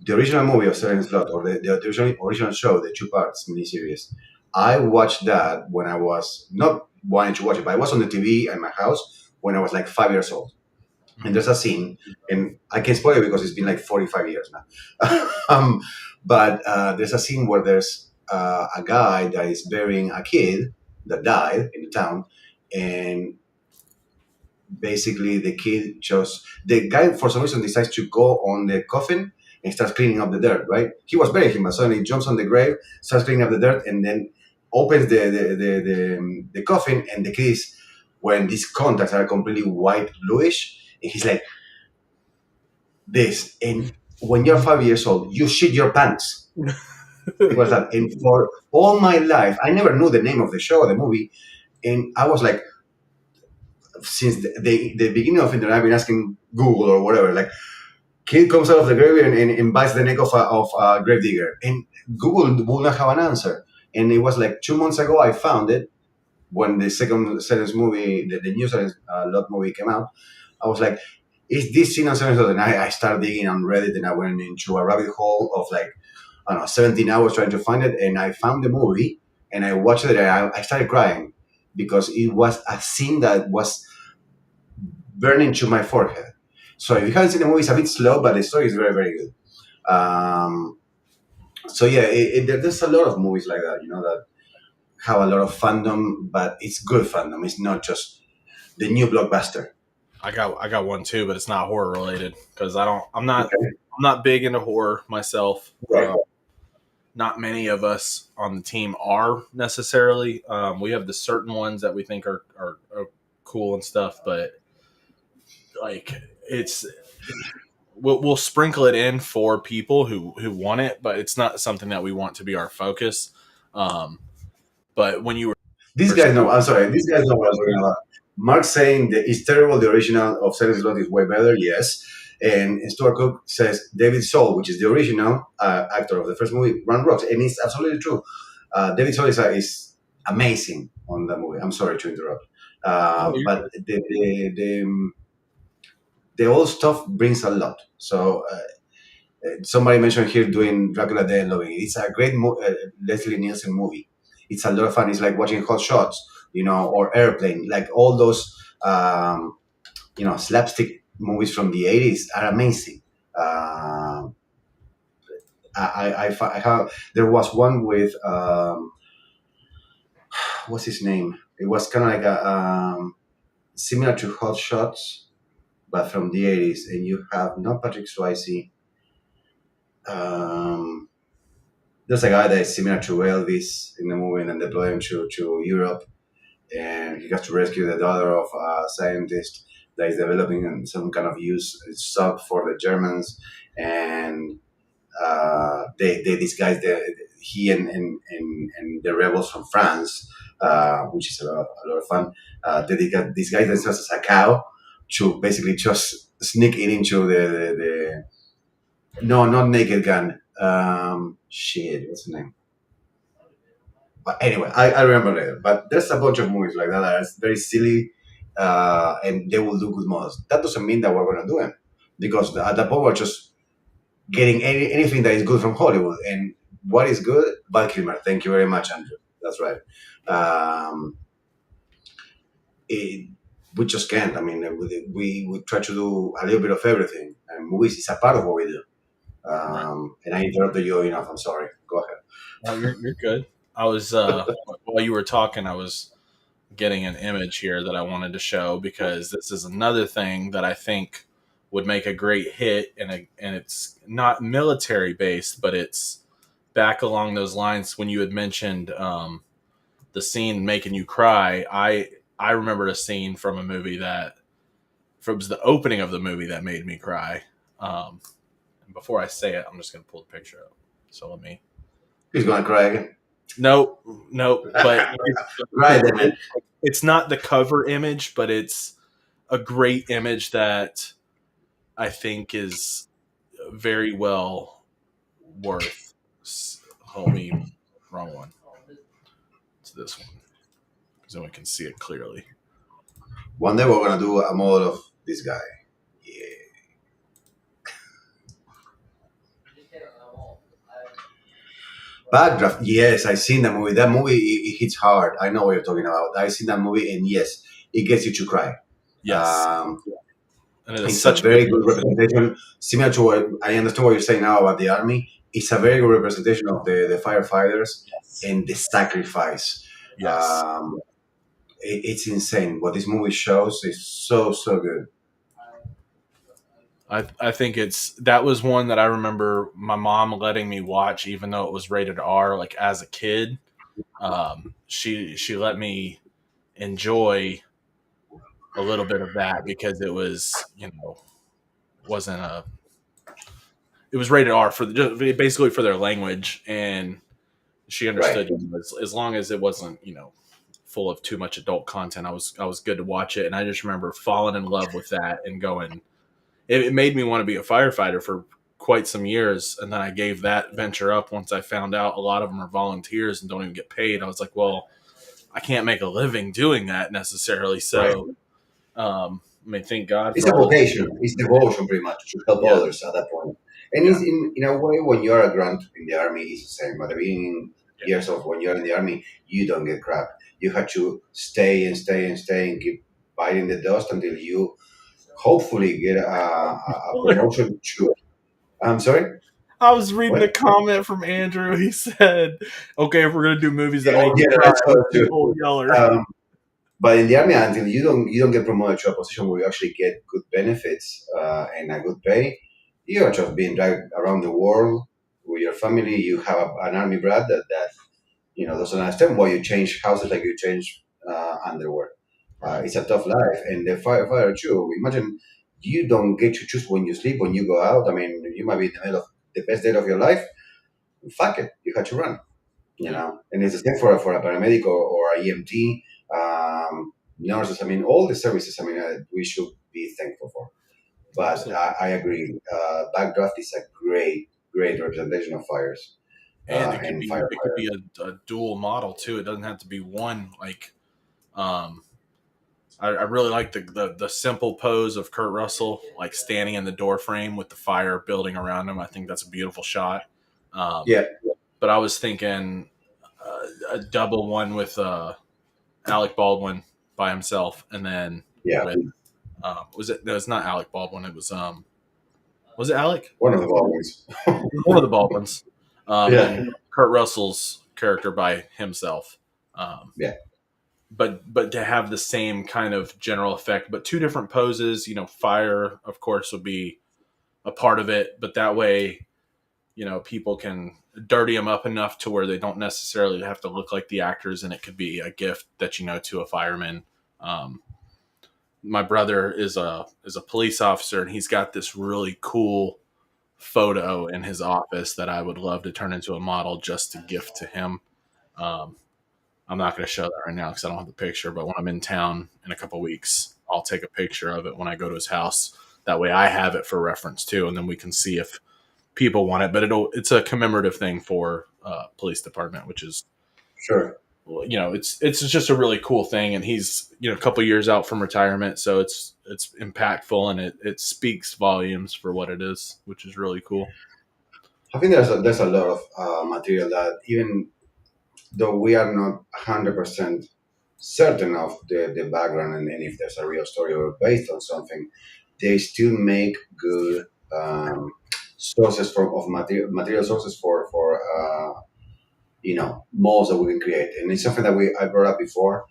The original movie of Salem's Lot, or the original show, the 2 parts miniseries. I watched that when I was not wanting to watch it, but I was on the TV at my house when I was like 5 years old. And Mhm. there's a scene, and I can spoil it because it's been like 45 years now. But there's a scene where there's a guy that is burying a kid that died in the town, and basically the guy for some reason decides to go on the coffin and starts cleaning up the dirt. Right? He was burying him, but suddenly he jumps on the grave, starts cleaning up the dirt, and then opens the coffin, and the kid is when these contacts are completely white bluish, and he's like this. And when you're 5 years old, you shit your pants. It was that. And for all my life, I never knew the name of the show or the movie. And I was like, since the beginning of it, I've been asking Google or whatever, like, kid comes out of the grave and bites the neck of a grave digger. And Google will not have an answer. And it was like 2 months ago, I found it when the second Silence movie, the new Silence Lot movie came out. I was like, is this scene on Silence Lot? And I started digging on Reddit, and I went into a rabbit hole of like, I don't know, 17 hours trying to find it. And I found the movie, and I watched it, and I started crying because it was a scene that was burning to my forehead. So if you haven't seen the movie, it's a bit slow, but the story is very, very good. So yeah, there's a lot of movies like that, that have a lot of fandom, but it's good fandom. It's not just the new blockbuster. I got one too, but it's not horror related because I'm not Okay. I'm not big into horror myself. Right. Not many of us on the team are necessarily. We have the certain ones that we think are cool and stuff, but like we'll sprinkle it in for people who want it, but it's not something that we want to be our focus. But when you were These guys know. I'm sorry. These guys know what I'm talking about. Mark saying that it's terrible. The original of Silence Lot is way better. Yes. And Stuart Cook says David Soul, which is the original actor of the first movie, run rocks, and it's absolutely true. David Soul is amazing on the movie. I'm sorry to interrupt, but the old stuff brings a lot. So somebody mentioned here doing Dracula Dead and Loving It. It's a great Leslie Nielsen movie. It's a lot of fun. It's like watching Hot Shots, or Airplane. Like all those, slapstick movies from the 80s are amazing. I have. There was one with what's his name? It was kind of like a similar to Hot Shots, but from the 80s. And you have not Patrick Swayze. There's a guy that is similar to Elvis in the movie, and then they deploy him to Europe, and he has to rescue the daughter of a scientist. that is developing in some kind of use sub for the Germans, and they disguise he and the rebels from France, which is a lot of fun. They disguise themselves as a cow to basically just sneak in into the no, not Naked Gun. Shit, what's the name? But anyway, I remember later. But there's a bunch of movies like that that are very silly, and they will do good models. That doesn't mean that we're going to do them, because at that point we're just getting anything that is good from Hollywood. And what is good? Val Kilmer. Thank you very much, Andrew. That's right. Um, we just can't. I mean, we try to do a little bit of everything, and movies is a part of what we do. And I interrupted you enough. I'm sorry. Go ahead. No, you're good. I was while you were talking, I was getting an image here that I wanted to show, because this is another thing that I think would make a great hit, and it's not military based, but it's back along those lines. When you had mentioned the scene making you cry, I remembered a scene from a movie that from the opening of the movie that made me cry. And before I say it, I'm just going to pull the picture up. So let me. He's going to cry again. Nope. But Right, then. It's not the cover image, but it's a great image that I think is very well worth. Hold me, wrong one. It's this one, because then we can see it clearly. One day we're going to do a model of this guy. Yeah. Backdraft. Yes, I've seen that movie. That movie, it hits hard. I know what you're talking about. I've seen that movie, and yes, it gets you to cry. Yes. And it's a very good representation, similar to what I understand what you're saying now about the army. It's a very good representation of the firefighters and the sacrifice. Yes. It's insane. What this movie shows is so good. I think that was one that I remember my mom letting me watch, even though it was rated R. Like as a kid, she let me enjoy a little bit of that, because it was, it was rated R for basically for their language, and she understood as long as it wasn't full of too much adult content, I was good to watch it. And I just remember falling in love with that and going. It made me want to be a firefighter for quite some years, and then I gave that venture up once I found out a lot of them are volunteers and don't even get paid. I was like, well, I can't make a living doing that necessarily. So, I mean, thank God. It's a vocation. It's devotion, pretty much, to help others at that point. And it's in a way, when you're a grunt in the army, it's the same. At the beginning years of when you're in the army, you don't get crap. You have to stay and keep biting the dust until you hopefully get a promotion to. I'm sorry? I was reading a comment from Andrew. He said, okay, if we're going to do movies that make you cry, but in the army, until you don't get promoted to a position where you actually get good benefits and a good pay, you're just being dragged around the world with your family. You have an army brat that doesn't understand why you change houses like you change underwear. It's a tough life, and the firefighter too. Imagine you don't get to choose when you sleep, when you go out. I mean, you might be in the middle of the best day of your life. Fuck it, you had to run. And it's the same for a paramedic or a EMT, nurses. I mean, all the services. I mean, we should be thankful for. But I agree. Backdraft is a great representation of fires. And it could be a dual model too. It doesn't have to be one. Like, I really like the simple pose of Kurt Russell, like standing in the door frame with the fire building around him. I think that's a beautiful shot. But I was thinking a double one with Alec Baldwin by himself, and then was it? No, it's not Alec Baldwin. It was it Alec? One of the Baldwins. One of the Baldwins. And Kurt Russell's character by himself. But to have the same kind of general effect, but two different poses. Fire, of course, would be a part of it, but that way, people can dirty them up enough to where they don't necessarily have to look like the actors, and it could be a gift that to a fireman. my brother is a police officer, and he's got this really cool photo in his office that I would love to turn into a model just to gift to him. Um, I'm not going to show that right now because I don't have the picture, but when I'm in town in a couple weeks, I'll take a picture of it when I go to his house. That way I have it for reference too, and then we can see if people want it. But it's a commemorative thing for police department, which is, Sure. it's just a really cool thing. And he's, a couple years out from retirement, so it's impactful, and it speaks volumes for what it is, which is really cool. I think there's a lot of material that, even though we are not 100% certain of the background, and if there's a real story or based on something, they still make good sources of material sources for models that we can create. And it's something that I brought up before.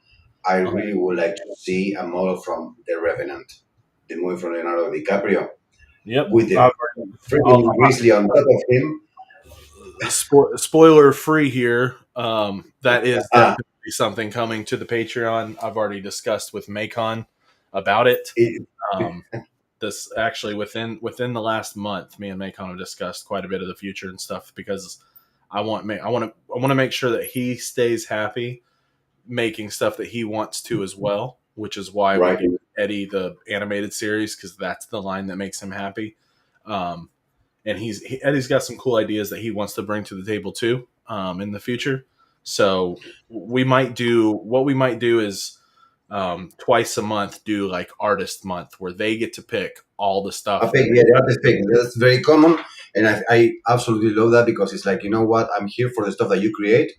I really would like to see a model from The Revenant, the movie from Leonardo DiCaprio, Yep. with the freaking grizzly on top of him. Spoiler free here. That is definitely something coming to the Patreon. I've already discussed with Macon about it. This actually within the last month, me and Macon have discussed quite a bit of the future and stuff, because I want to make sure that he stays happy making stuff that he wants to as well, which is why we gave Eddie the animated series, because that's the line that makes him happy. And Eddie's got some cool ideas that he wants to bring to the table too, in the future. So we might do is twice a month do like artist month, where they get to pick all the stuff. The artist pick. That's very common, and I absolutely love that, because it's like, you know what, I'm here for the stuff that you create.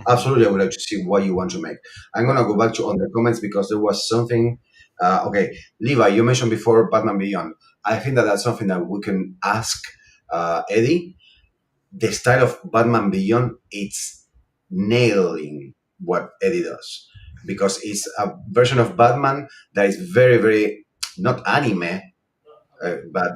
Absolutely, I would like to see what you want to make. I'm gonna go back to on the comments, because there was something. Okay, Levi, you mentioned before Batman Beyond. I think that's something that we can ask Eddie. The style of Batman Beyond, it's nailing what Eddie does, because it's a version of Batman that is very, very not anime, but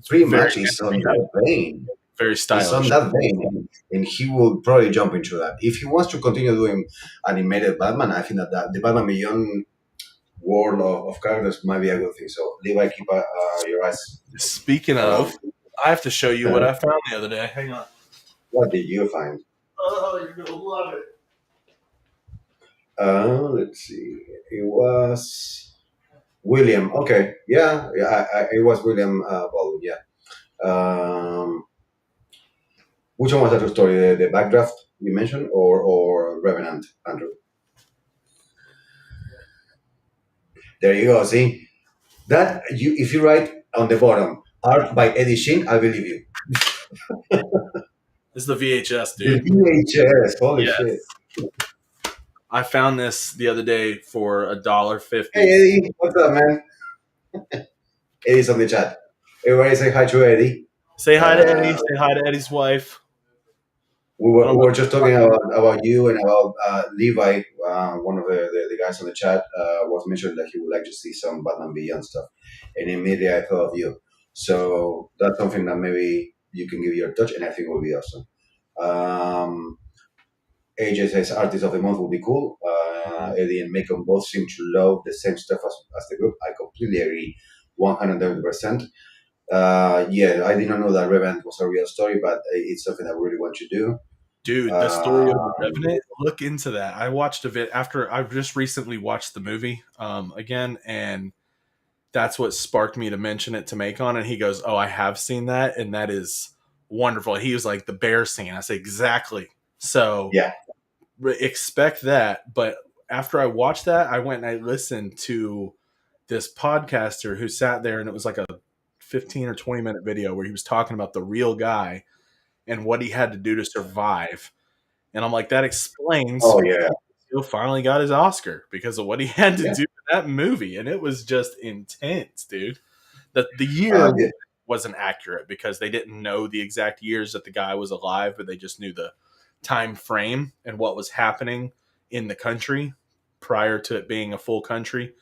pretty much is on that vein. Very stylish. It's on that vein, and he will probably jump into that. If he wants to continue doing animated Batman, I think that the Batman Beyond world of characters might be a good thing. So, Levi, keep your eyes. Speaking of, I have to show you what I found the other day. Hang on. What did you find? Oh, you're going to love it. Let's see. It was William. Okay. Yeah. It was William Baldwin. Yeah. Which one was that story? The Backdraft you mentioned, or Revenant, Andrew? There you go. See that if you write on the bottom art by Eddie Sheen, I believe you. This is the VHS, dude. The VHS. Holy shit! I found this the other day for $1.50. Hey Eddie, what's up, man? Eddie's on the chat. Everybody say hi to Eddie. Say hi to Eddie. Say hi to Eddie's wife. We were just talking about you and about Levi. One of the guys on the chat was mentioning that he would like to see some Batman Beyond stuff, and immediately I thought of you. So that's something that maybe you can give your touch, and I think will be awesome. AJ says Artist of the Month will be cool. Eddie and Macon both seem to love the same stuff as the group. I completely agree, 130%. Yeah, I did not know that Revenant was a real story, but it's something I really want to do. Dude, the story of the Revenant, look into that. I watched a bit after I just recently watched the movie again, and that's what sparked me to mention it to Macon, and he goes, "Oh, I have seen that, and that is wonderful." He was like, "The bear scene." I said, "Exactly." So yeah, expect that. But after I watched that, I went and I listened to this podcaster who sat there, and it was like a 15 or 20-minute video where he was talking about the real guy and what he had to do to survive. And I'm like, that explains. Oh yeah, he finally got his Oscar because of what he had to do in that movie, and it was just intense, dude. The year wasn't accurate because they didn't know the exact years that the guy was alive, but they just knew the time frame and what was happening in the country prior to it being a full country.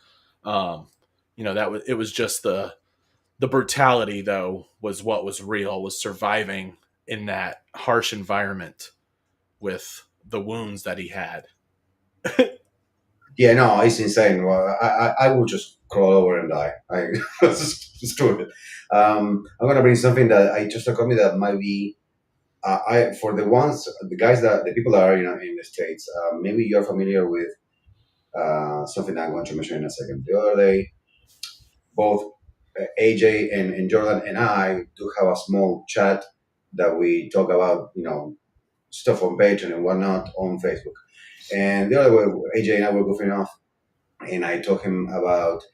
It was just the brutality, though, was what was real, was surviving in that harsh environment with the wounds that he had. Yeah, no, it's insane. Well, I will just crawl over and die. Screw it. I'm gonna bring something that I just told me that might be. I for the guys that the people that are in the states. Maybe you're familiar with something that I'm going to mention in a second. The other day, both AJ and Jordan and I do have a small chat that we talk about, stuff on Patreon and whatnot on Facebook. And the other way, AJ and I were goofing off, and I told him about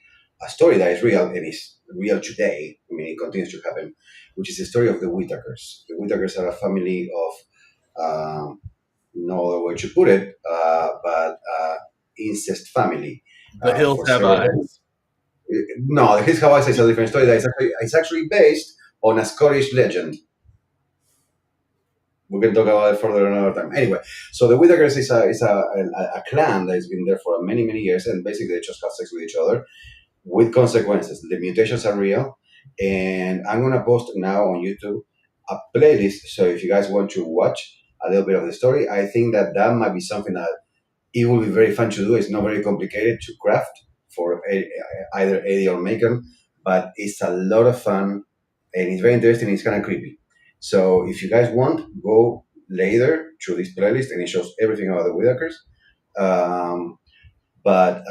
a story that is real and is real today. I mean, it continues to happen, which is the story of the Whitakers. The Whitakers are a family of, no other way to put it, but incest family. The hills For have several eyes. No, his Hawaii is a different story. That is it's actually based on a Scottish legend. We can talk about it further another time. Anyway, so the Whitakers is a clan that has been there for many, many years, and basically they just have sex with each other with consequences. The mutations are real, and I'm gonna post now on YouTube a playlist. So if you guys want to watch a little bit of the story, I think that might be something that it will be very fun to do. It's not very complicated to craft for either Eddie or Macon, but it's a lot of fun and it's very interesting. It's kind of creepy. So if you guys want, go later through this playlist and it shows everything about the Whitakers. Um, but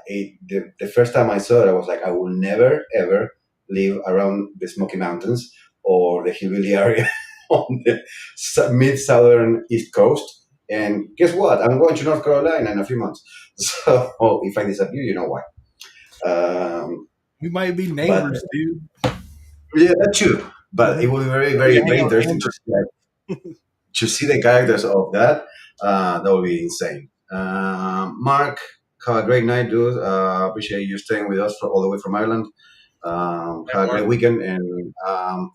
the first time I saw it, I was like, I will never ever live around the Smoky Mountains or the hillbilly area on the mid southern East Coast. And guess what? I'm going to North Carolina in a few months. So if I disappear, you know why. We might be But neighbors, dude. yeah, that's true. But it will be very, very, very interesting to see the characters of that. That will be insane. Mark, have a great night, dude. Appreciate you staying with us all the way from Ireland. Have a great weekend, and I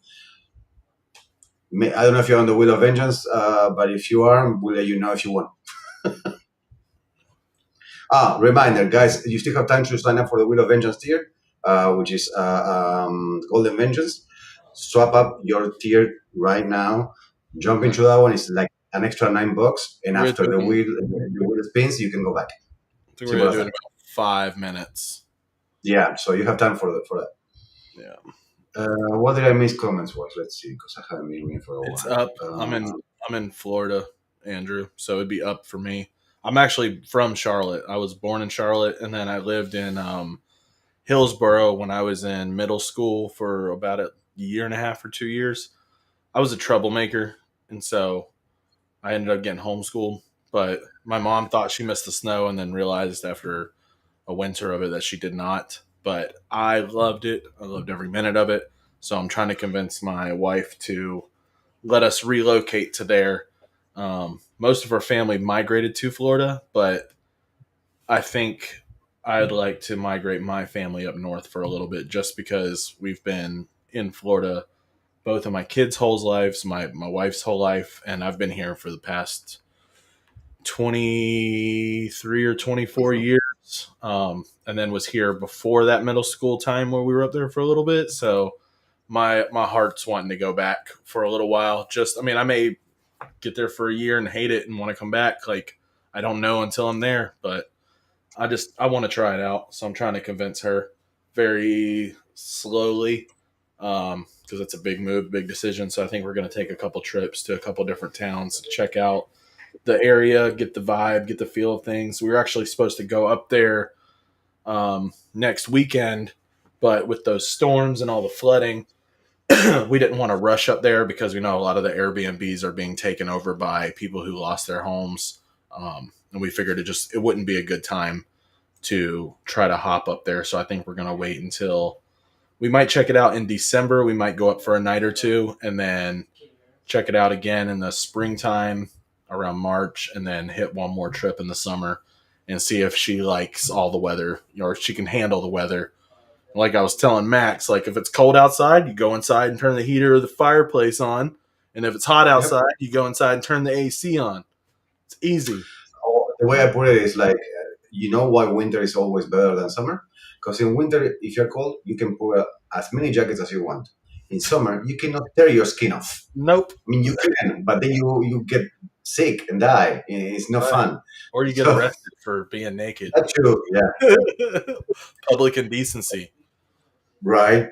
don't know if you're on the Wheel of Vengeance, but if you are, we'll let you know if you want. Reminder, guys, you still have time to sign up for the Wheel of Vengeance tier, which is Golden Vengeance. Swap up your tier right now. Jump into that one. It's like an extra $9, and after the wheel spins, you can go back. I think we're gonna do it in about 5 minutes. Yeah, so you have time for that. Yeah. What did I miss comments was? Let's see, because I haven't been here for a while. It's up. I'm in Florida, Andrew, so it'd be up for me. I'm actually from Charlotte. I was born in Charlotte, and then I lived in Hillsborough when I was in middle school for about a year and a half or 2 years. I was a troublemaker, and so I ended up getting homeschooled. But my mom thought she missed the snow and then realized after a winter of it that she did not. But I loved it. I loved every minute of it. So I'm trying to convince my wife to let us relocate to there. Most of our family migrated to Florida, but I think I'd like to migrate my family up north for a little bit just because we've been in Florida both of my kids' whole lives, my wife's whole life, and I've been here for the past 23 or 24 years, and then was here before that middle school time where we were up there for a little bit. So my heart's wanting to go back for a little while. I may get there for a year and hate it and want to come back. Like, I don't know until I'm there, but I want to try it out. So I'm trying to convince her very slowly, because it's a big move, big decision. So I think we're going to take a couple trips to a couple different towns to check out the area, get the vibe, get the feel of things. We were actually supposed to go up there next weekend, but with those storms and all the flooding, we didn't want to rush up there because we know a lot of the Airbnbs are being taken over by people who lost their homes. And we figured it wouldn't be a good time to try to hop up there. So I think we're going to wait until we might check it out in December. We might go up for a night or two and then check it out again in the springtime around March, and then hit one more trip in the summer and see if she likes all the weather, or if she can handle the weather. Like I was telling Max, like if it's cold outside, you go inside and turn the heater or the fireplace on. And if it's hot outside, you go inside and turn the AC on. It's easy. The way I put it is like, you know why winter is always better than summer? Because in winter, if you're cold, you can put as many jackets as you want. In summer, you cannot tear your skin off. Nope. I mean, you can, but then you get sick and die. It's no fun. Or you get So- arrested for being naked. That's true. Yeah. Public indecency. Right.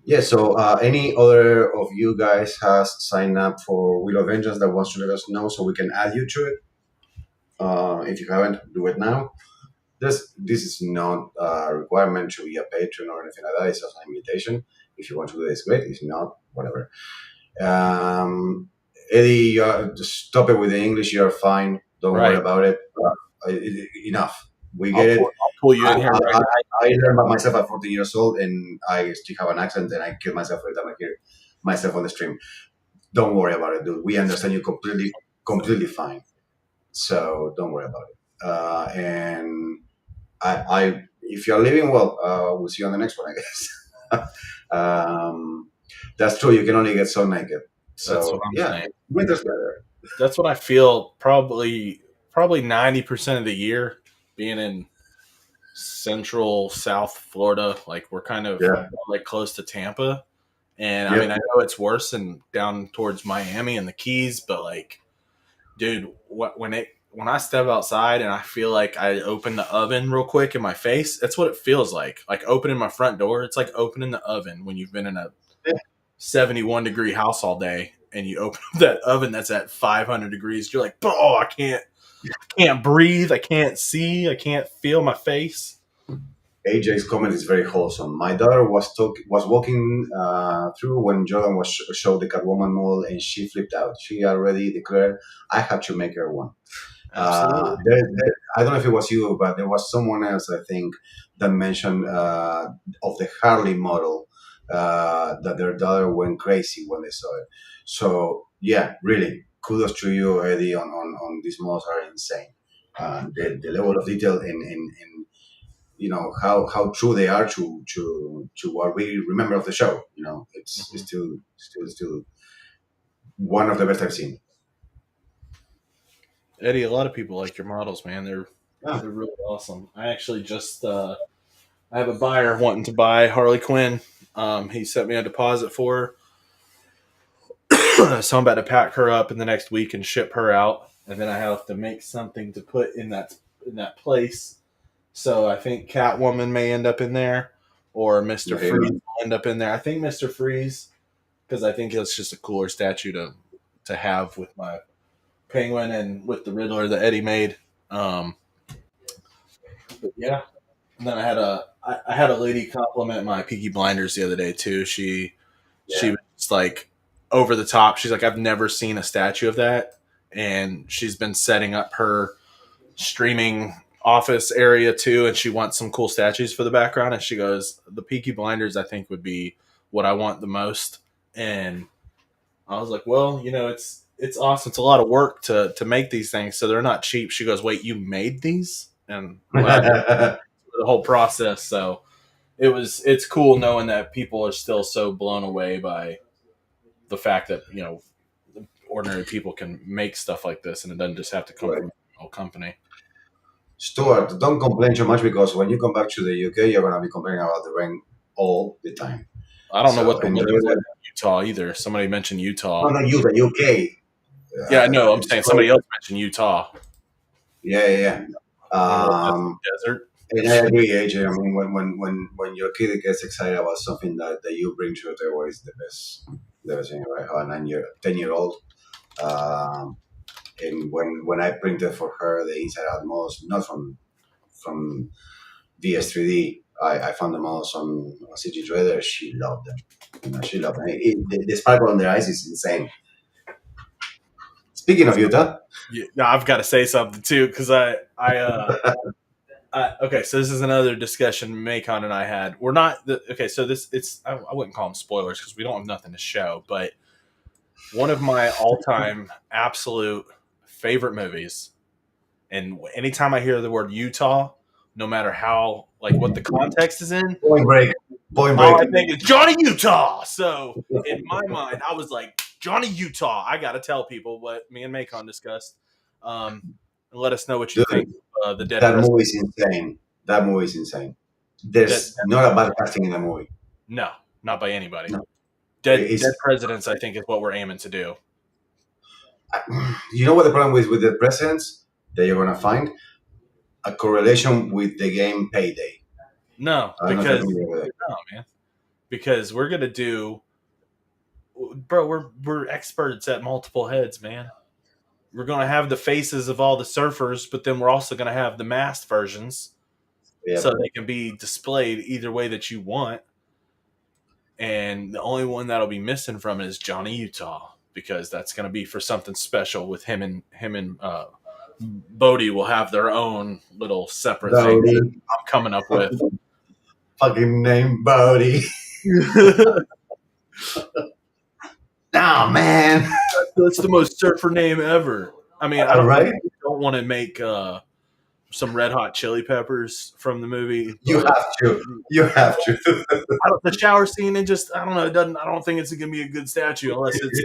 Yeah. So, any other of you guys has signed up for Wheel of Vengeance that wants to let us know so we can add you to it? If you haven't, do it now. This is not a requirement to be a patron or anything like that. It's just an invitation. If you want to do this, great. If not, whatever. Eddie, just stop it with the English. You're fine. Don't worry Right. about it. Enough. We get it. I'll pull you in here right now. I learned by myself at 14 years old, and I still have an accent, and I kill myself every time I hear myself on the stream. Don't worry about it, dude. We understand you completely fine. So don't worry about it. And I if you're leaving, well, we'll see you on the next one, I guess. That's true. You can only get so naked. So That's what I'm saying. winter's better. That's what I feel probably 90% of the year being in central South Florida. Like we're kind of like close to Tampa. And I mean, I know it's worse than down towards Miami and the Keys, but like, dude, when I step outside and I feel like I open the oven real quick in my face, that's what it feels like. Like opening my front door, it's like opening the oven when you've been in a 71-degree house all day and you open up that oven that's at 500 degrees. You're like, oh, I can't breathe, I can't see, I can't feel my face. AJ's comment is very wholesome. My daughter was walking through when Jordan was showed the Catwoman model, and she flipped out. She already declared, "I have to make her one." I don't know if it was you, but there was someone else, I think, that mentioned of the Harley model that their daughter went crazy when they saw it. So yeah, really, kudos to you, Eddie. On these models are insane. The level of detail and you know how true they are to what we remember of the show. You know, it's still one of the best I've seen. Eddie, a lot of people like your models, man. They're really awesome. I actually just I have a buyer wanting to buy Harley Quinn. He sent me a deposit for her. So I'm about to pack her up in the next week and ship her out, and then I have to make something to put in that place. So I think Catwoman may end up in there, or Mr. Freeze will end up in there. I think Mr. Freeze, because I think it's just a cooler statue to have with my Penguin and with the Riddler that Eddie made. But yeah. And then I had a lady compliment my Peaky Blinders the other day too. She was like over the top. She's like, I've never seen a statue of that. And she's been setting up her streaming office area too, and she wants some cool statues for the background. And she goes, the Peaky Blinders I think would be what I want the most. And I was like, well, you know, it's awesome. It's a lot of work to make these things, so they're not cheap. She goes, wait, you made these? And the whole process. So it's cool knowing that people are still so blown away by the fact that, you know, ordinary people can make stuff like this and it doesn't just have to come from a whole company. Stuart, don't complain too much, because when you come back to the UK, you're going to be complaining about the rain all the time. I don't know what the weather's like in Utah either. Somebody mentioned Utah. No, not you, the UK. Yeah, I know. I'm saying somebody else mentioned Utah. Yeah. Desert. And I agree, AJ. I mean, when your kid gets excited about something that you bring to the table is the best thing, right? A 10-year-old. And when I printed for her the inside out models, not from VS3D, I found the models on Cgtrader. She loved them. You know, she loved them. The sparkle on their eyes is insane. Speaking of Utah, yeah, I've got to say something too, because okay, so this is another discussion Macon and I had. We're not so I wouldn't call them spoilers because we don't have nothing to show, but one of my all-time absolute favorite movies, and anytime I hear the word Utah, no matter how what the context is in, Point Break. I think it's Johnny Utah. So in my mind, I was like, Johnny Utah. I got to tell people what me and Macon discussed, and let us know what you think. The Dead. That movie is insane. That movie is insane. There's not a bad casting in the movie. No, not by anybody. No. Dead It's, presidents, I think, is what we're aiming to do. you know what the problem is with the presidents that you're gonna find a correlation with the game Payday. No, I don't know if because you're familiar with it. no, man. Because we're gonna do, bro. We're experts at multiple heads, man. We're gonna have the faces of all the surfers, but then we're also gonna have the masked versions, Yeah. so they can be displayed either way that you want. And the only one that'll be missing from it is Johnny Utah, because that's gonna be for something special with him and Bodie will have their own little separate thing that Bodie. I'm coming up with. Fucking name Bodie. Nah, man. That's the most surfer name ever. I mean, I Right? don't want to make some Red Hot Chili Peppers from the movie. You but have to. You have to. the shower scene, it just, I don't know. It doesn't. I don't think it's gonna be a good statue unless it's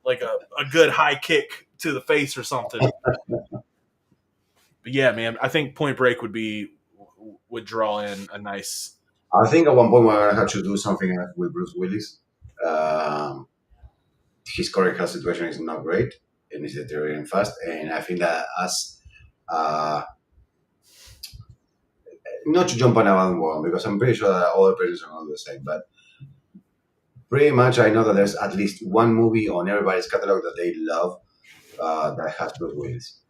like a good high kick to the face or something. But yeah, man, I think Point Break would draw in a nice. I think at one point we're gonna have to do something with Bruce Willis. His current health situation is not great and it's deteriorating fast. And I think that as not to jump on a bandwagon because I'm pretty sure that other persons are not the same, but pretty much I know that there's at least one movie on everybody's catalog that they love that has Bruce Willis.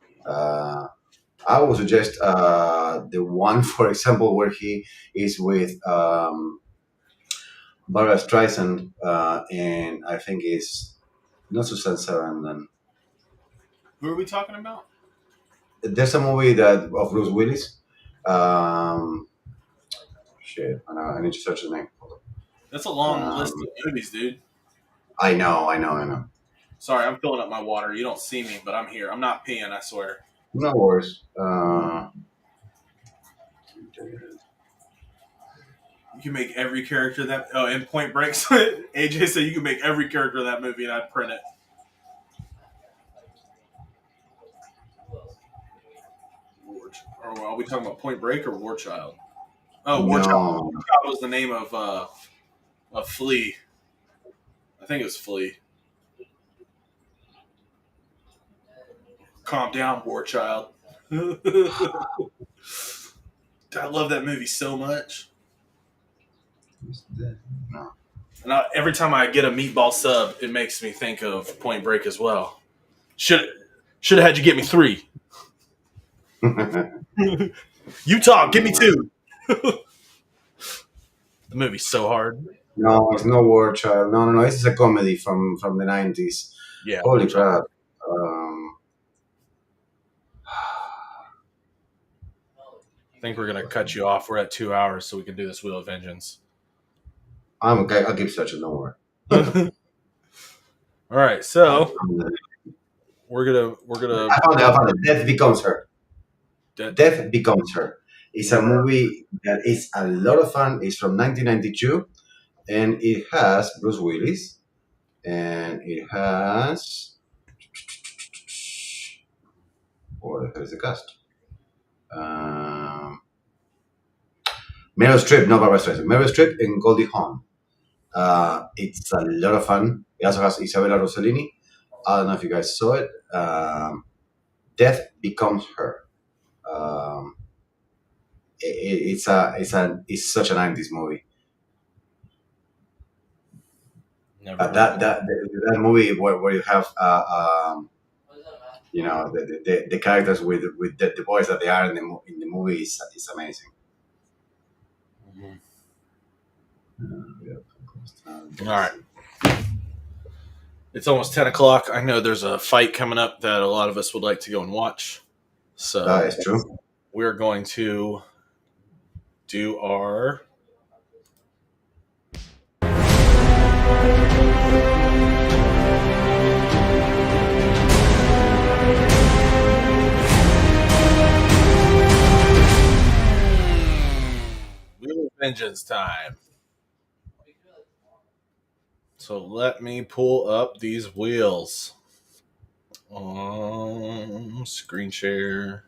I would suggest the one, for example, where he is with Barbara Streisand, and I think it's not Susan Sarandon. Who are we talking about? There's a movie that of Bruce Willis. Shit, I need to search his name. That's a long list of movies, dude. I know. Sorry, I'm filling up my water. You don't see me, but I'm here. I'm not peeing, I swear. No worries. You can make every character that. Oh, in Point Break, AJ said you can make every character of that movie, and I'd print it. Or are we talking about Point Break or War Child? Oh, War Child. War Child was the name of Flea. I think it was Flea. Calm down, War Child. I love that movie so much. No. And every time I get a meatball sub, it makes me think of Point Break as well. Should have had you get me 3. Utah, give me 2. The movie's so hard. No, it's no War Child. No. This is a comedy from the 90s. Yeah. Holy crap. I think we're gonna cut you off. We're at 2 hours, so we can do this Wheel of Vengeance. I'm okay. I'll keep searching. Don't worry. All right, so we're gonna. I found it. Death Becomes Her. Death Becomes Her. It's a movie that is a lot of fun. It's from 1992, and it has Bruce Willis, and it has. What the hell is the cast? Meryl Streep, not Barbara Streisand. Meryl Streep and Goldie Hawn. It's a lot of fun. It also has Isabella Rossellini. I don't know if you guys saw it. Death Becomes Her. It's such a 90s movie. That movie where you have the characters with the boys that they are in the movie is amazing. All right. It's almost 10 o'clock. I know there's a fight coming up that a lot of us would like to go and watch. So that is true. We're going to do our Wheel of Vengeance time. So let me pull up these wheels. Screen share.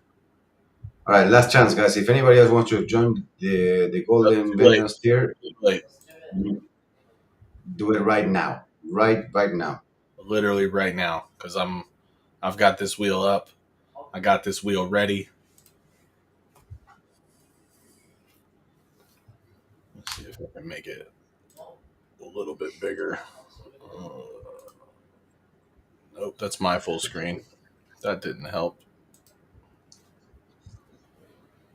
All right, last chance, guys. If anybody else wants to join the Golden Vengeance tier, Do it right now. Right now. Literally right now, because I've got this wheel up. I got this wheel ready. Let's see if I can make it a little bit bigger. Nope, that's my full screen. That didn't help.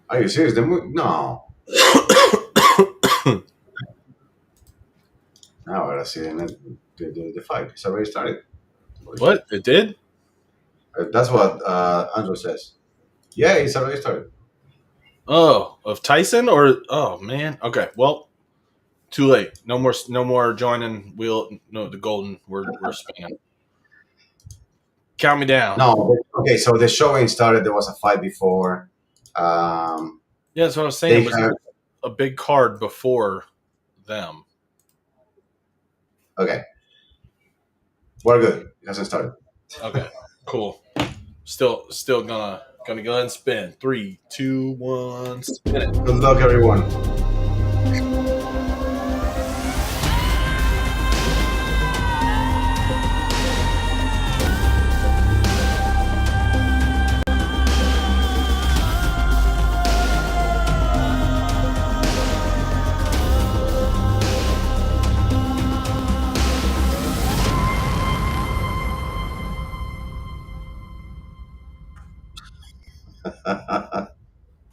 Are you serious? No. Now I see the fight. It's already started. What? It did? That's what Andrew says. Yeah, it's already started. Oh, of Tyson or oh man. Okay, well, too late. No more joining wheel. No, the golden. We're spinning. Count me down. No, okay. So the showing started. There was a fight before. Yeah, that's what I was saying. They It was have a big card before them. okay. We're good. It hasn't started. Okay, cool. Still gonna go ahead and spin. 3, 2, 1, spin it. Good luck, everyone.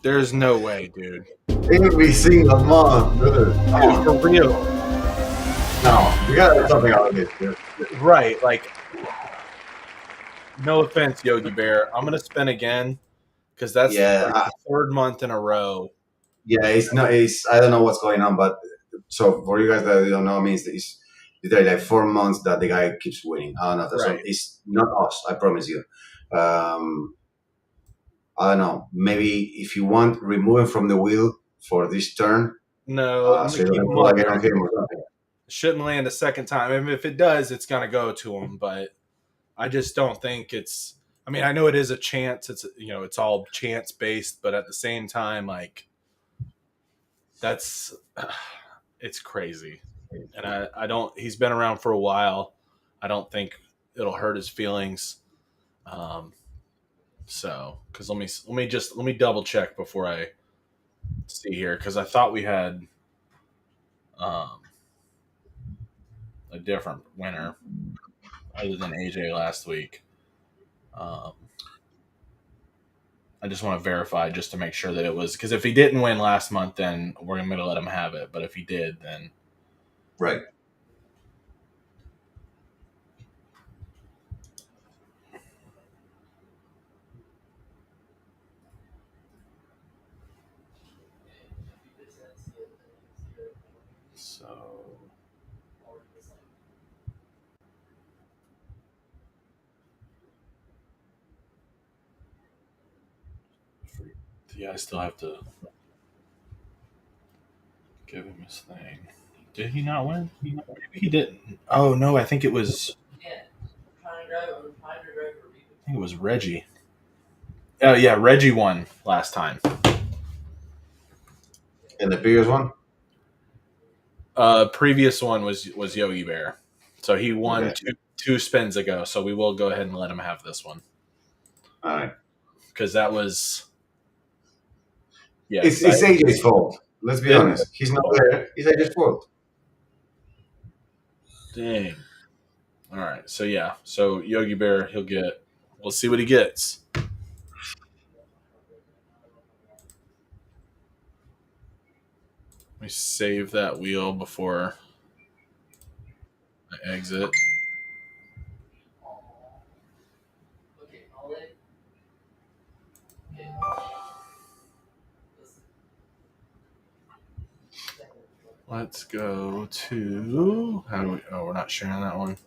There's no way, dude. Every single month, dude. Dude, for real. No, we gotta do something out of this, dude. Right, like, no offense, Yogi Bear. I'm gonna spin again because that's the third month in a row. Yeah, it's not. It's I don't know what's going on, but so for you guys that don't know, means it's literally like 4 months that the guy keeps winning. I don't know. So Right. it's not us. I promise you. I don't know. Maybe if you want, remove him from the wheel for this turn. No, I'm So gonna you keep don't him pull on again there. on him or something. Shouldn't land a second time. I mean, if it does, it's gonna go to him. But I just don't think it's. I mean, I know it is a chance. It's it's all chance based, but at the same time, like that's it's crazy. And I don't. He's been around for a while. I don't think it'll hurt his feelings. So, because let me double check before I see here, because I thought we had um, a different winner other than AJ last week. Um, I just want to verify just to make sure that it was, because if he didn't win last month, then we're going to let him have it. But if he did, then Right. so. Yeah, I still have to give him his thing. Did he not win? Maybe he didn't. Oh no, I think it was. I think it was Reggie. Oh yeah, Reggie won last time. And the previous one? Previous one was Yogi Bear, so he won Okay. two spins ago. So we will go ahead and let him have this one All right. because that was It's AJ's fault. Let's be Yeah. honest. He's not there. It's AJ's fault. Dang. All right, so yeah, so Yogi Bear he'll get. We'll see what he gets. Let me save that wheel before I exit. Let's go to how do we? Oh, we're not sharing that one.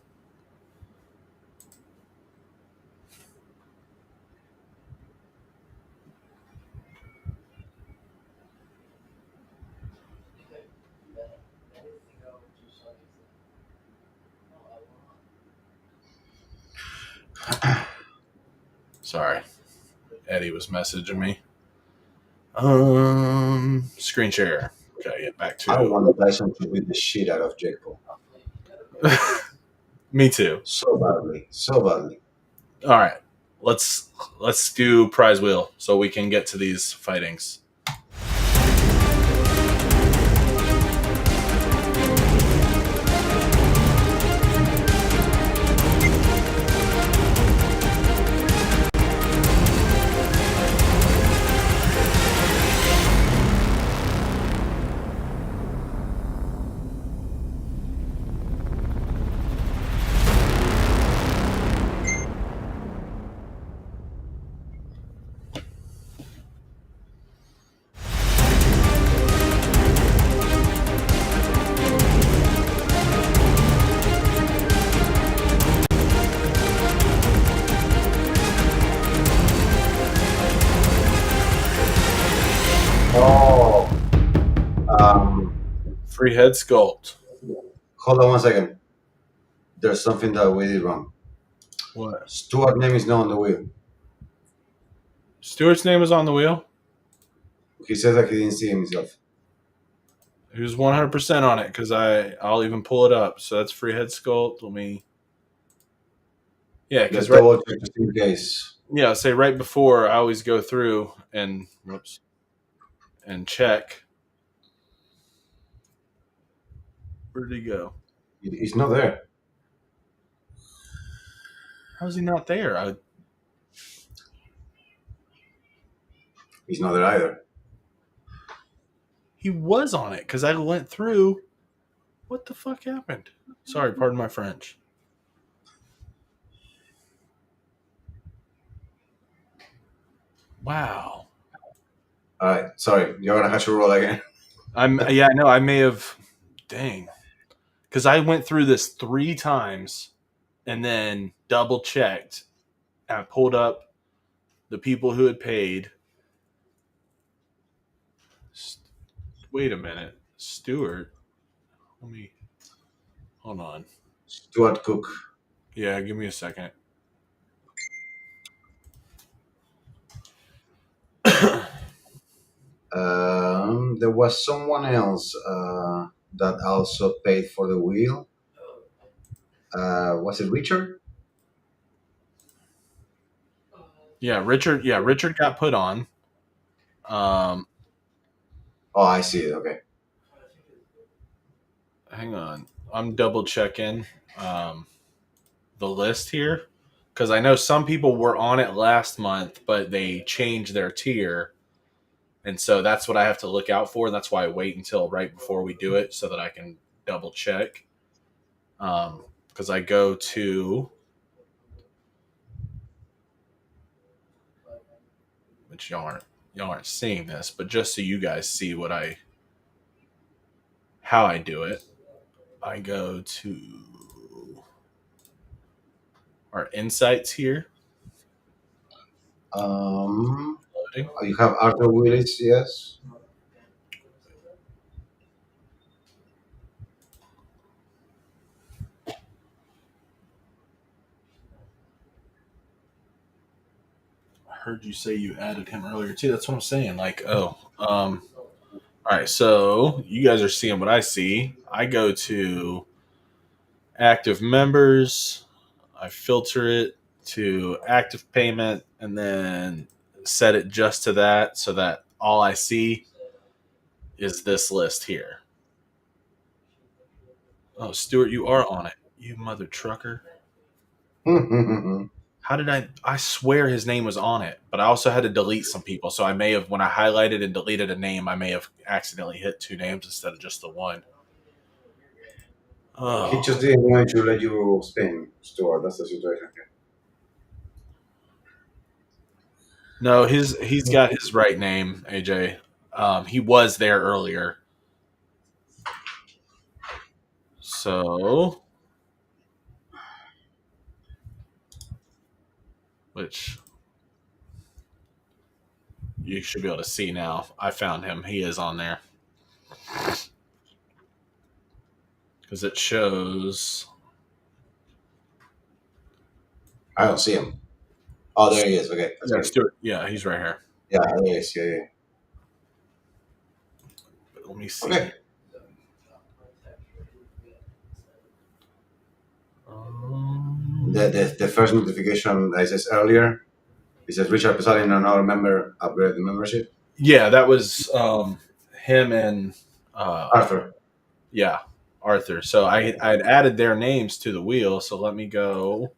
Sorry, Eddie was messaging me. Screen share. Okay, get back I to. want Tyson to beat the shit out of Jake Paul. Me too. So badly, so badly. All right, let's do prize wheel so we can get to these fightings. Oh, Free head sculpt. hold on one second. There's something that we did wrong. What? Stuart's name is not on the wheel. Stuart's name is on the wheel. He says that he didn't see himself. He was 100% on it because I'll even pull it up. So that's free head sculpt. Let me. Yeah, Let's because right. double check just in case. Yeah, say right before I always go through and check. Where did he go? He's not there. How's he not there? He's not there either. He was on it because I went through. What the fuck happened? Sorry, pardon my French. Wow. All right, sorry. You're gonna have to roll again. I know. I may have. Dang. Because I went through this 3 times and then double checked. I pulled up the people who had paid. Wait a minute. Stuart. Let me. Hold on. Stuart Cook. Yeah, give me a second. There was someone else that also paid for the wheel. Was it Richard? Yeah, Richard. Yeah, Richard got put on. Oh, I see it. Okay. Hang on. I'm double checking the list here because I know some people were on it last month, but they changed their tier. And so that's what I have to look out for. And that's why I wait until right before we do it so that I can double check. Because I go to, which y'all aren't seeing this, but just so you guys see how I do it, I go to our insights here. Loading. You have Arthur Willis, yes. I heard you say you added him earlier too. That's what I'm saying. Like, all right. So you guys are seeing what I see. I go to active members. I filter it to active payment and then set it just to that so that all I see is this list here. Oh, Stuart, you are on it. You mother trucker. How did I swear his name was on it, but I also had to delete some people. So I may have, when I highlighted and deleted a name, I may have accidentally hit 2 names instead of just the one. Oh. He just didn't want to let you spin, Stuart. That's the situation here. No, he's got his right name, AJ. He was there earlier. So, which you should be able to see now. I found him. He is on there. Because it shows. I don't see him. Oh, there he is. Okay. Yeah, Stuart. Yeah, he's right here. Yeah, there he is. Yeah. But let me see. Okay. The first notification I says earlier, it says Richard Pesari and another member upgrade the membership. Yeah, that was him and Arthur. yeah, Arthur. So I'd added their names to the wheel. So let me go.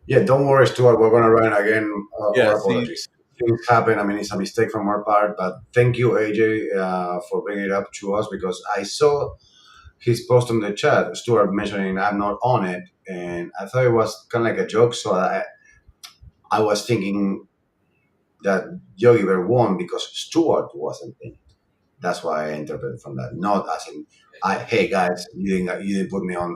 Yeah, don't worry, Stuart. We're gonna run again. Yeah, Our see, apologies. Things happen. I mean, it's a mistake from our part, but thank you, AJ, for bringing it up to us because I saw his post on the chat, Stuart mentioning I'm not on it, and I thought it was kind of like a joke. So I was thinking that Yogi Bear won because Stuart wasn't in it. That's why I interpreted from that, not as in, hey guys, you didn't put me on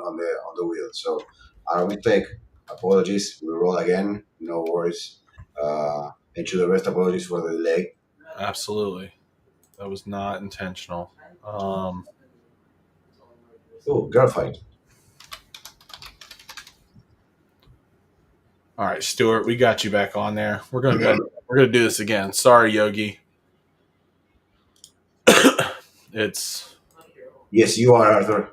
the wheel. So our mistake. Apologies. We roll again. No worries. And to the rest, apologies for the delay. absolutely. That was not intentional. Oh, girl fight. All right, Stuart, we got you back on there. We're gonna do this again. Sorry, Yogi. It's Yes, you are, Arthur.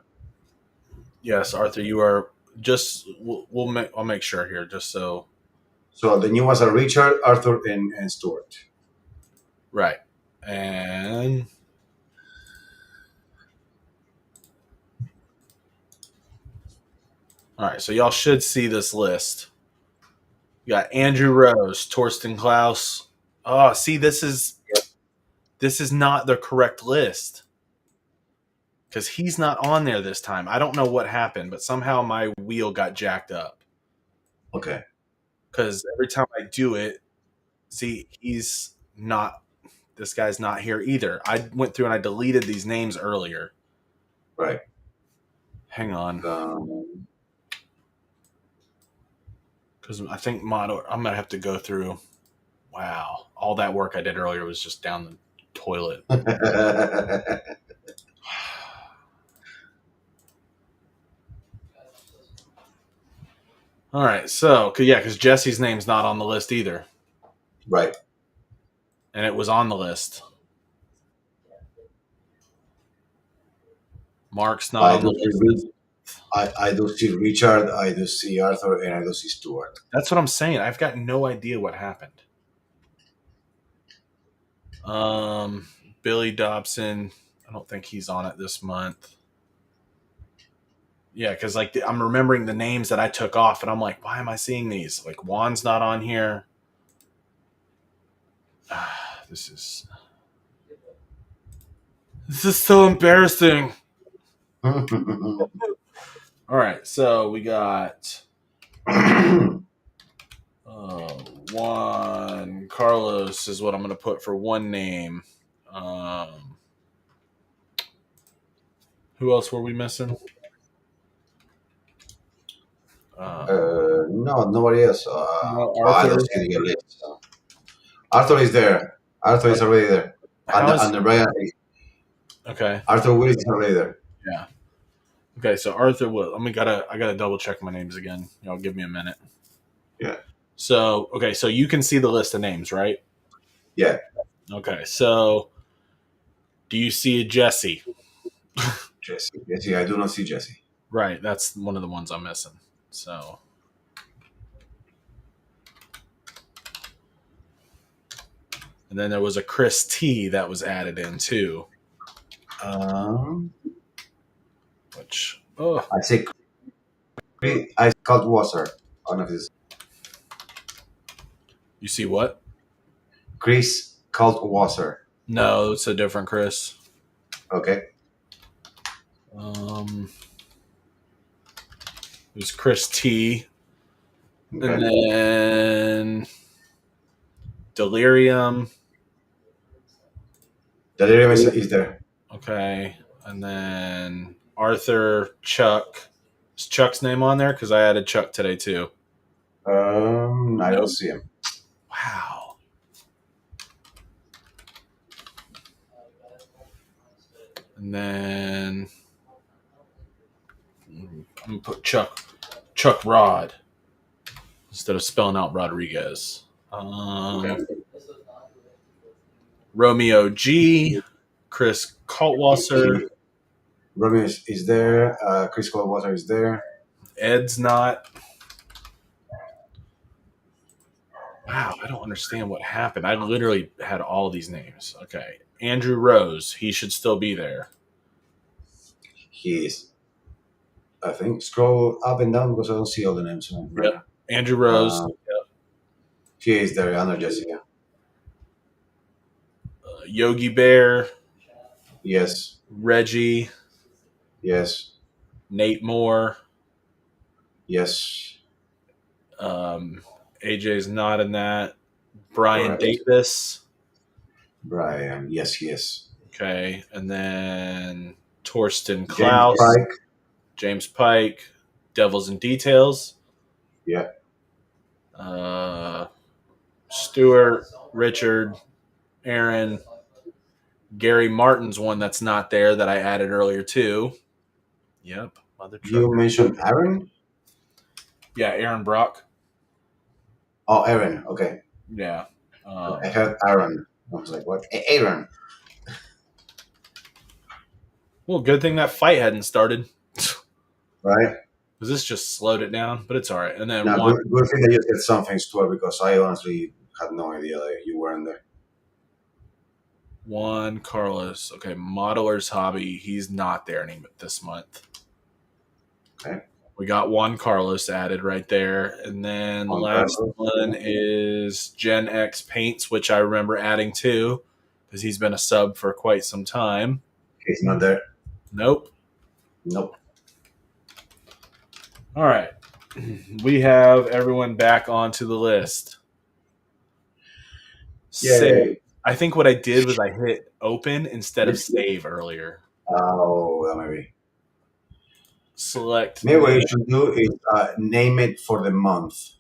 yes, Arthur. You are just. I'll make sure here, just so. So the new ones are Richard, Arthur, and Stuart. Right, and all right. So y'all should see this list. You got Andrew Rose, Torsten Klaus. Oh, see, this is not the correct list because he's not on there this time. I don't know what happened, but somehow my wheel got jacked up. Okay. Because every time I do it, see, he's not. This guy's not here either. I went through and I deleted these names earlier. Right. Hang on. Because I think Mono, I'm going to have to go through. Wow. All that work I did earlier was just down the toilet. All right. So, because Jesse's name's not on the list either. Right. And it was on the list. Mark's not on the list. I do see Richard, I do see Arthur, and I do see Stuart. That's what I'm saying. I've got no idea what happened. Billy Dobson, I don't think he's on it this month. Yeah, because I'm remembering the names that I took off, and I'm like, why am I seeing these? Like Juan's not on here. This is so embarrassing. All right, so we got Juan Carlos is what I'm going to put for one name. Who else were we missing? No, nobody else. Arthur. I don't see the list. Arthur is there. Arthur is already there. And Brian. Okay. Arthur Willis is already there. Yeah. Okay, so Arthur Will. I gotta double check my names again. Y'all give me a minute. Yeah. So so you can see the list of names, right? Yeah. Okay, so do you see a Jesse? Jesse, I do not see Jesse. Right, that's one of the ones I'm missing. So and then there was a Chris T that was added in too. Which I say Cultwasser. I don't know if this. You see what? Chris Cultwasser. No, it's a different Chris. Okay. There's Chris T. Okay. And then Delirium. Delirium is there. Okay. And then Arthur, Chuck. Is Chuck's name on there? Because I added Chuck today too. I don't see him. Wow. And then I'm going to put Chuck Rod instead of spelling out Rodriguez. Okay. Romeo G, Chris Cultwasser. Romeo is there. Chris Cultwasser is there. Ed's not. Wow, I don't understand what happened. I literally had all these names. Okay. Andrew Rose, he should still be there. He is. I think scroll up and down because I don't see all the names right Yep. Andrew Rose, now. He is there under Jessica. Yogi Bear, Yes. Reggie, Yes. Nate Moore. Yes. AJ's not in that. Brian Correct. Davis. Brian. Yes, he is. Okay. And then Torsten James Klaus, Pike. James Pike, Devils and Details. Yeah. Stuart, Richard, Aaron, Gary Martin's one that's not there that I added earlier too. Yep. Mother You trucker. mentioned Aaron? Yeah, Aaron Brock. Oh, Aaron. Okay. Yeah. I heard Aaron. I was like, what? Aaron. Well, good thing that fight hadn't started. Right? Because this just slowed it down, but it's all right. And then No, one, good thing that you said something, Stuart, because I honestly had no idea that you weren't there. Juan Carlos. Okay, Modeler's Hobby. He's not there anymore this month. Okay. We got Juan Carlos added right there. And then the Juan last Carlos. one is Gen X Paints, which I remember adding too, because he's been a sub for quite some time. He's not there. Nope. Nope. All right. We have everyone back onto the list. Save. I think what I did was I hit open instead of save earlier. Oh, that may be. Select. Maybe what you should do is name it for the month.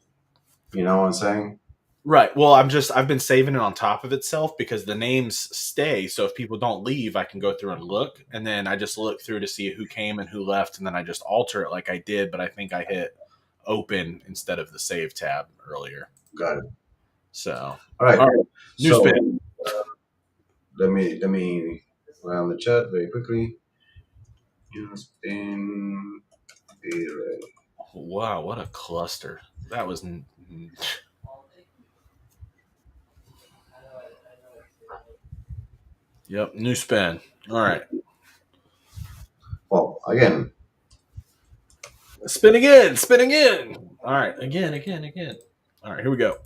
You know what I'm saying? Right. Well, I've been saving it on top of itself because the names stay. So if people don't leave, I can go through and look. And then I just look through to see who came and who left. And then I just alter it like I did. But I think I hit open instead of the save tab earlier. Got it. So. All right. New So, spin. let me run the chat very quickly. New spin. Be ready. Wow, what a cluster. That was... Yep, new spin. All right. Well, again. Spin again, spin again. All right, again. All right, here we go.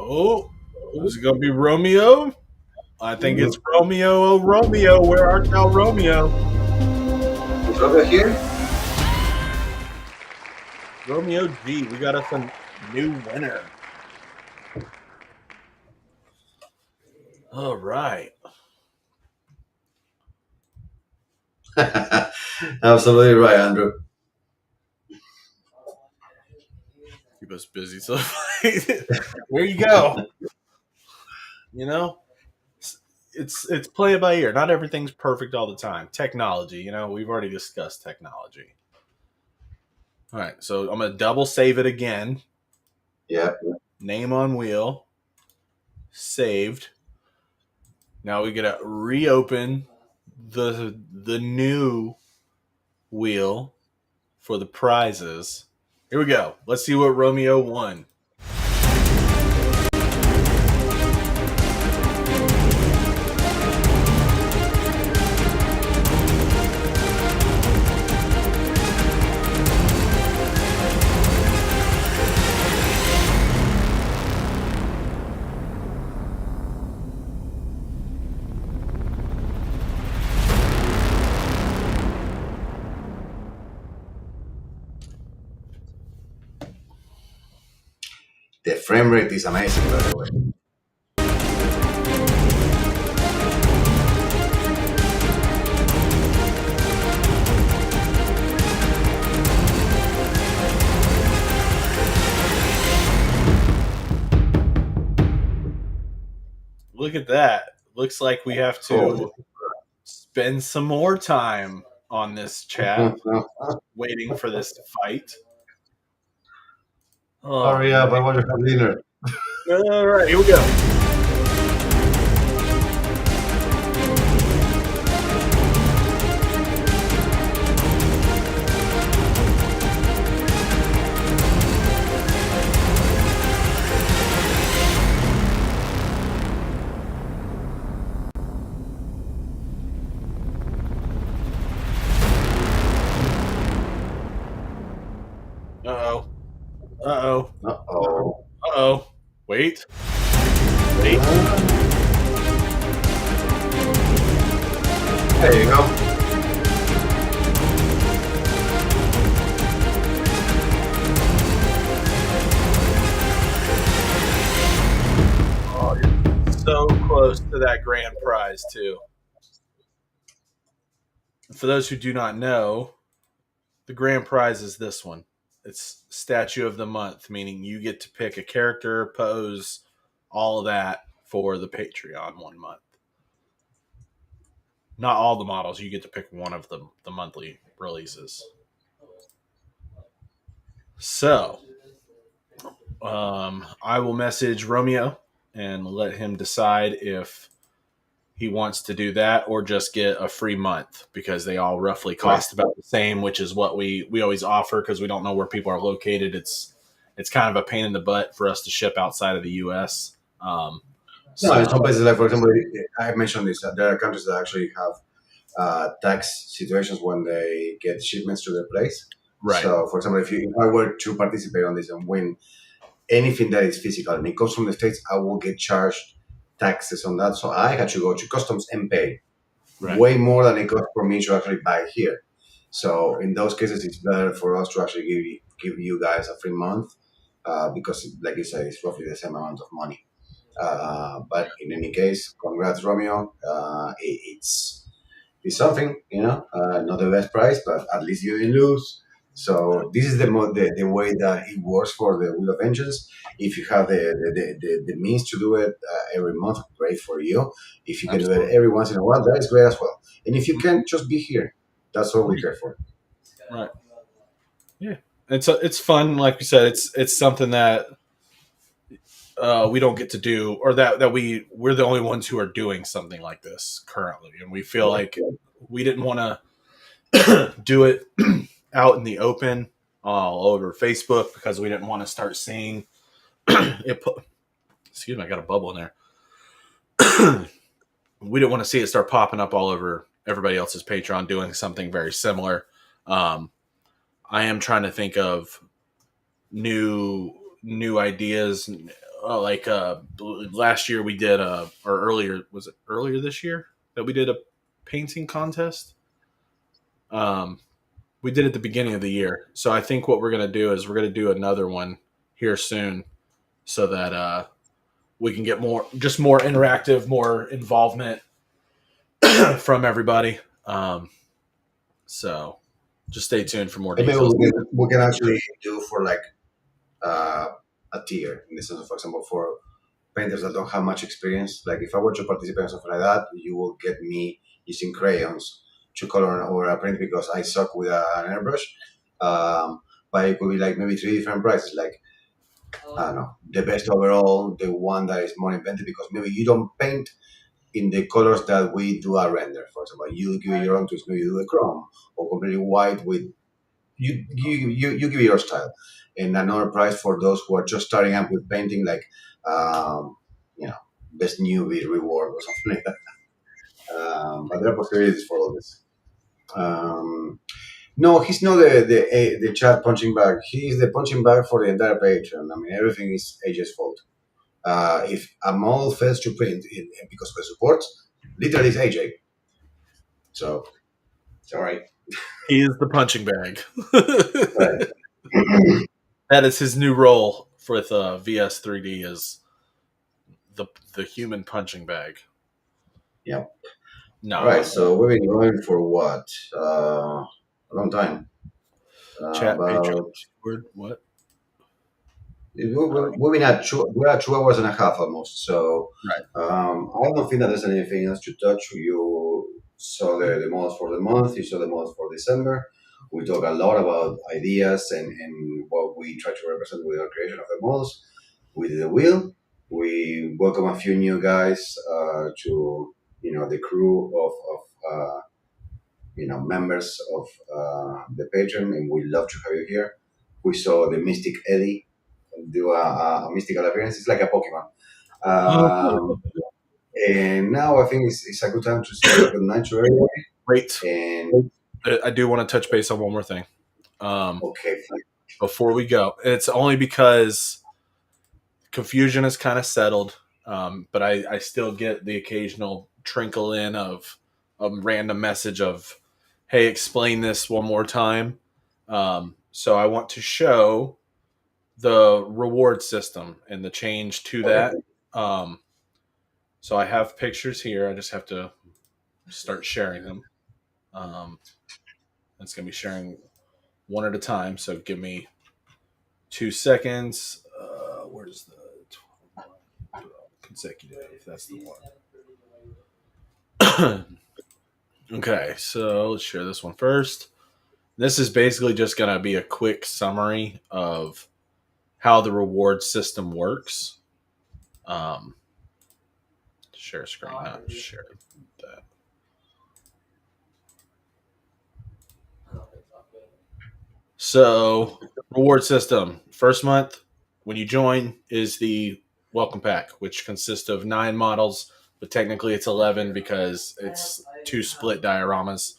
Oh, is it going to be Romeo? I think it's Romeo. Oh, Romeo, where art thou, Romeo? Is Romeo here? Romeo G, we got us a new winner. All right. Absolutely right, Andrew. Keep us busy. So there you go. You know, it's play it by ear. Not everything's perfect all the time. Technology, you know, we've already discussed technology. All right, so I'm gonna double save it again. Yeah. Name on wheel. Saved. Now we gotta reopen the new wheel for the prizes. Here we go. Let's see what Romeo won. The frame rate is amazing, by the way. Look at that. looks like we have to spend some more time on this chat, waiting for this to fight. Oh, Hurry up! I want to have dinner. all right, here we go. Uh-oh. Uh-oh. Uh-oh. Uh-oh. Wait. Wait. There you go. Oh, you're so close to that grand prize, too. For those who do not know, the grand prize is this one. It's Statue of the Month, meaning you get to pick a character, pose, all of that for the Patreon 1 month. Not all the models. You get to pick one of the monthly releases. So, I will message Romeo and let him decide if he wants to do that or just get a free month, because they all roughly cost about the same, which is what we always offer because we don't know where people are located. It's kind of a pain in the butt for us to ship outside of the U.S. No, in some places, like for example, I mentioned this. There are countries that actually have tax situations when they get shipments to their place. Right. So, for example, if I were to participate on this and win anything that is physical and it comes from the States, I will get charged taxes on that. So I had to go to customs and pay way more than it cost for me to actually buy here. So in those cases, it's better for us to actually give you guys a free month because, like you said, it's roughly the same amount of money. But in any case, congrats, Romeo. It's something, not the best price, but at least you didn't lose. So this is the way that it works for the Wheel of Vengeance. If you have the means to do it every month, great for you. If you can do it every once in a while, that is great as well. And if you can, just be here. That's all we care for. Right. Yeah. It's fun. Like we said, it's something that we don't get to do, or that we're the only ones who are doing something like this currently, and we feel like we didn't want to do it out in the open all over Facebook because we didn't want to start seeing it. Excuse me, I got a bubble in there. We didn't want to see it start popping up all over everybody else's Patreon doing something very similar. I am trying to think of new ideas. Last year we did or earlier this year that we did a painting contest. We did it at the beginning of the year. So I think what we're going to do is we're going to do another one here soon so that we can get more interactive, more involvement from everybody. So just stay tuned for more details. Maybe we can actually do for like a tier in the sense of, for example, for painters that don't have much experience. Like if I were to participate in something like that, you will get me using crayons to color over a print because I suck with an airbrush. But it could be like maybe 3 different prices. Like, I don't know, the best overall, the one that is more inventive because maybe you don't paint in the colors that we do a render. For example, you give it your own twist, maybe you do a chrome or completely white with you give it your style. And another prize for those who are just starting up with painting, like best newbie reward or something like that. But there are possibilities for all this. No, he's not the chat punching bag. He's the punching bag for the entire page. And I mean, everything is AJ's fault. If a model fails to print because of the support, literally it's AJ. So, it's all right. He is the punching bag. That is his new role with VS3D is the human punching bag. Yep. No. All right, so we've been going for what? A long time. Chat about Patreon. What? We're at 2 hours and a half almost. So Right. I don't think that there's anything else to touch. You saw the models for the month. You saw the models for December. We talk a lot about ideas and what we try to represent with our creation of the models. We did the wheel. We welcome a few new guys to the crew of members of the patron, and we love to have you here. We saw the Mystic Eddie do a mystical appearance. It's like a Pokemon. And now I think it's a good time to say good night to everybody. Great. And I do want to touch base on one more thing. okay, fine. Before we go, it's only because confusion is kind of settled, but I still get the occasional trinkle in of a random message of, "Hey, explain this one more time." So I want to show the reward system and the change to that. So I have pictures here. I just have to start sharing them. It's going to be sharing one at a time. So give me 2 seconds. Where's the consecutive? That's the one. Okay, so let's share this one first. This is basically just going to be a quick summary of how the reward system works. Share screen, not share that. So, reward system. First month, when you join, is the welcome pack, which consists of 9 models, but technically it's 11 because it's 2 split dioramas.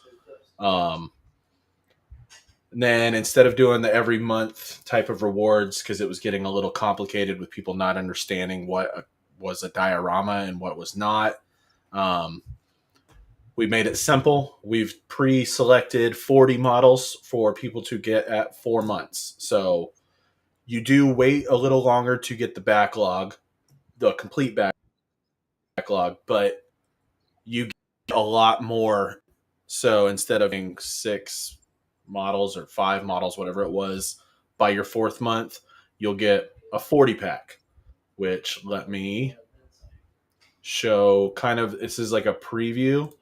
And then instead of doing the every month type of rewards, because it was getting a little complicated with people not understanding what was a diorama and what was not, we made it simple. We've pre-selected 40 models for people to get at 4 months. So you do wait a little longer to get the backlog, the complete backlog, but you get a lot more. So instead of getting 6 models or 5 models, whatever it was, by your 4th month, you'll get a 40 pack, which let me show kind of, this is like a preview.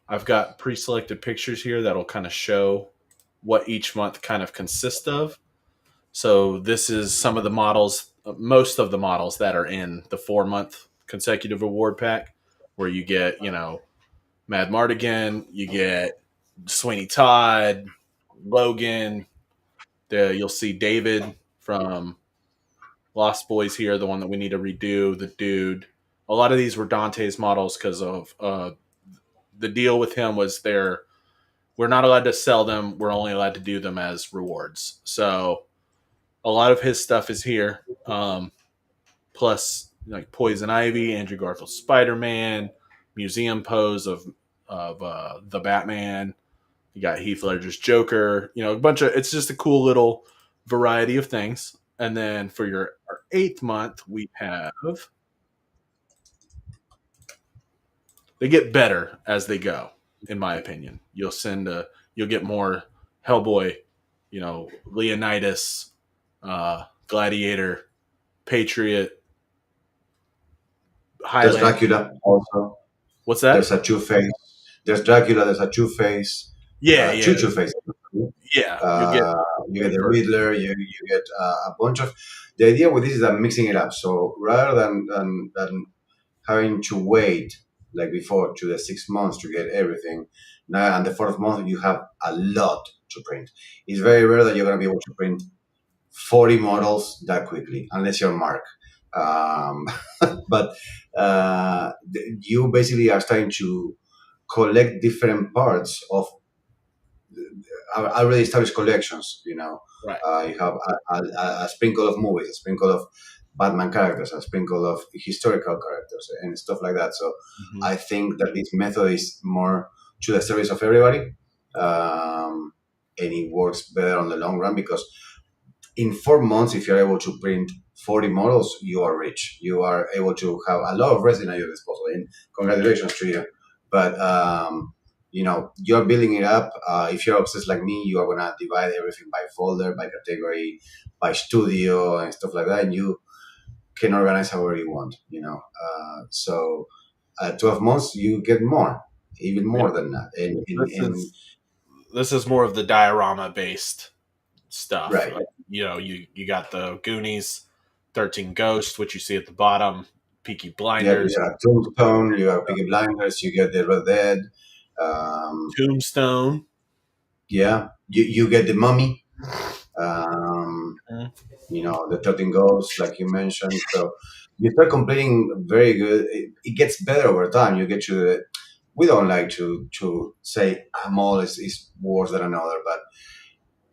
I've got pre-selected pictures here that'll kind of show what each month kind of consists of. So this is some of the models, most of the models that are in the 4-month consecutive reward pack, where you get, Mad Mardigan, you get Sweeney Todd, Logan. You'll see David from Lost Boys here, the one that we need to redo, the dude. A lot of these were Dante's models because of the deal with him was we're not allowed to sell them. We're only allowed to do them as rewards. So a lot of his stuff is here. Plus like Poison Ivy, Andrew Garfield's Spider-Man, museum pose of the Batman. You got Heath Ledger's Joker. A bunch of, it's just a cool little variety of things. And then for our 8th month, we have, they get better as they go, in my opinion. You'll get more Hellboy, Leonidas, Gladiator, Patriot, There's Highlander. Dracula also. What's that? There's a Two-Face. There's Dracula. There's a Two-Face. Yeah. Two-Face. Yeah. You get the Riddler. You get a bunch of. The idea with this is that mixing it up. So rather than having to wait like before to the 6 months to get everything, now and the 4th month you have a lot to print. It's very rare that you're going to be able to print 40 models that quickly, unless you're Mark. But you basically are starting to collect different parts of already established collections. Right. You have a sprinkle of movies, a sprinkle of Batman characters, a sprinkle of historical characters, and stuff like that. So I think that this method is more to the service of everybody, and it works better on the long run because in 4 months, if you're able to print 40 models, you are rich. You are able to have a lot of resin at your disposal. And congratulations to you. But you're building it up. If you're obsessed like me, you are gonna divide everything by folder, by category, by studio, and stuff like that, and you can organize however you want. 12 months, you get more, even more than that. This is more of the diorama based stuff. Right. You got the Goonies, 13 Ghosts, which you see at the bottom, Peaky Yeah, Blinders, you have Tombstone, you have Peaky Blinders, you get the Red Dead. Tombstone. Yeah, you get the Mummy. Um, Mhm. the 13 Ghosts, like you mentioned. So you start completing very good. It gets better over time. You get to the. We don't like to say a mall is worse than another, but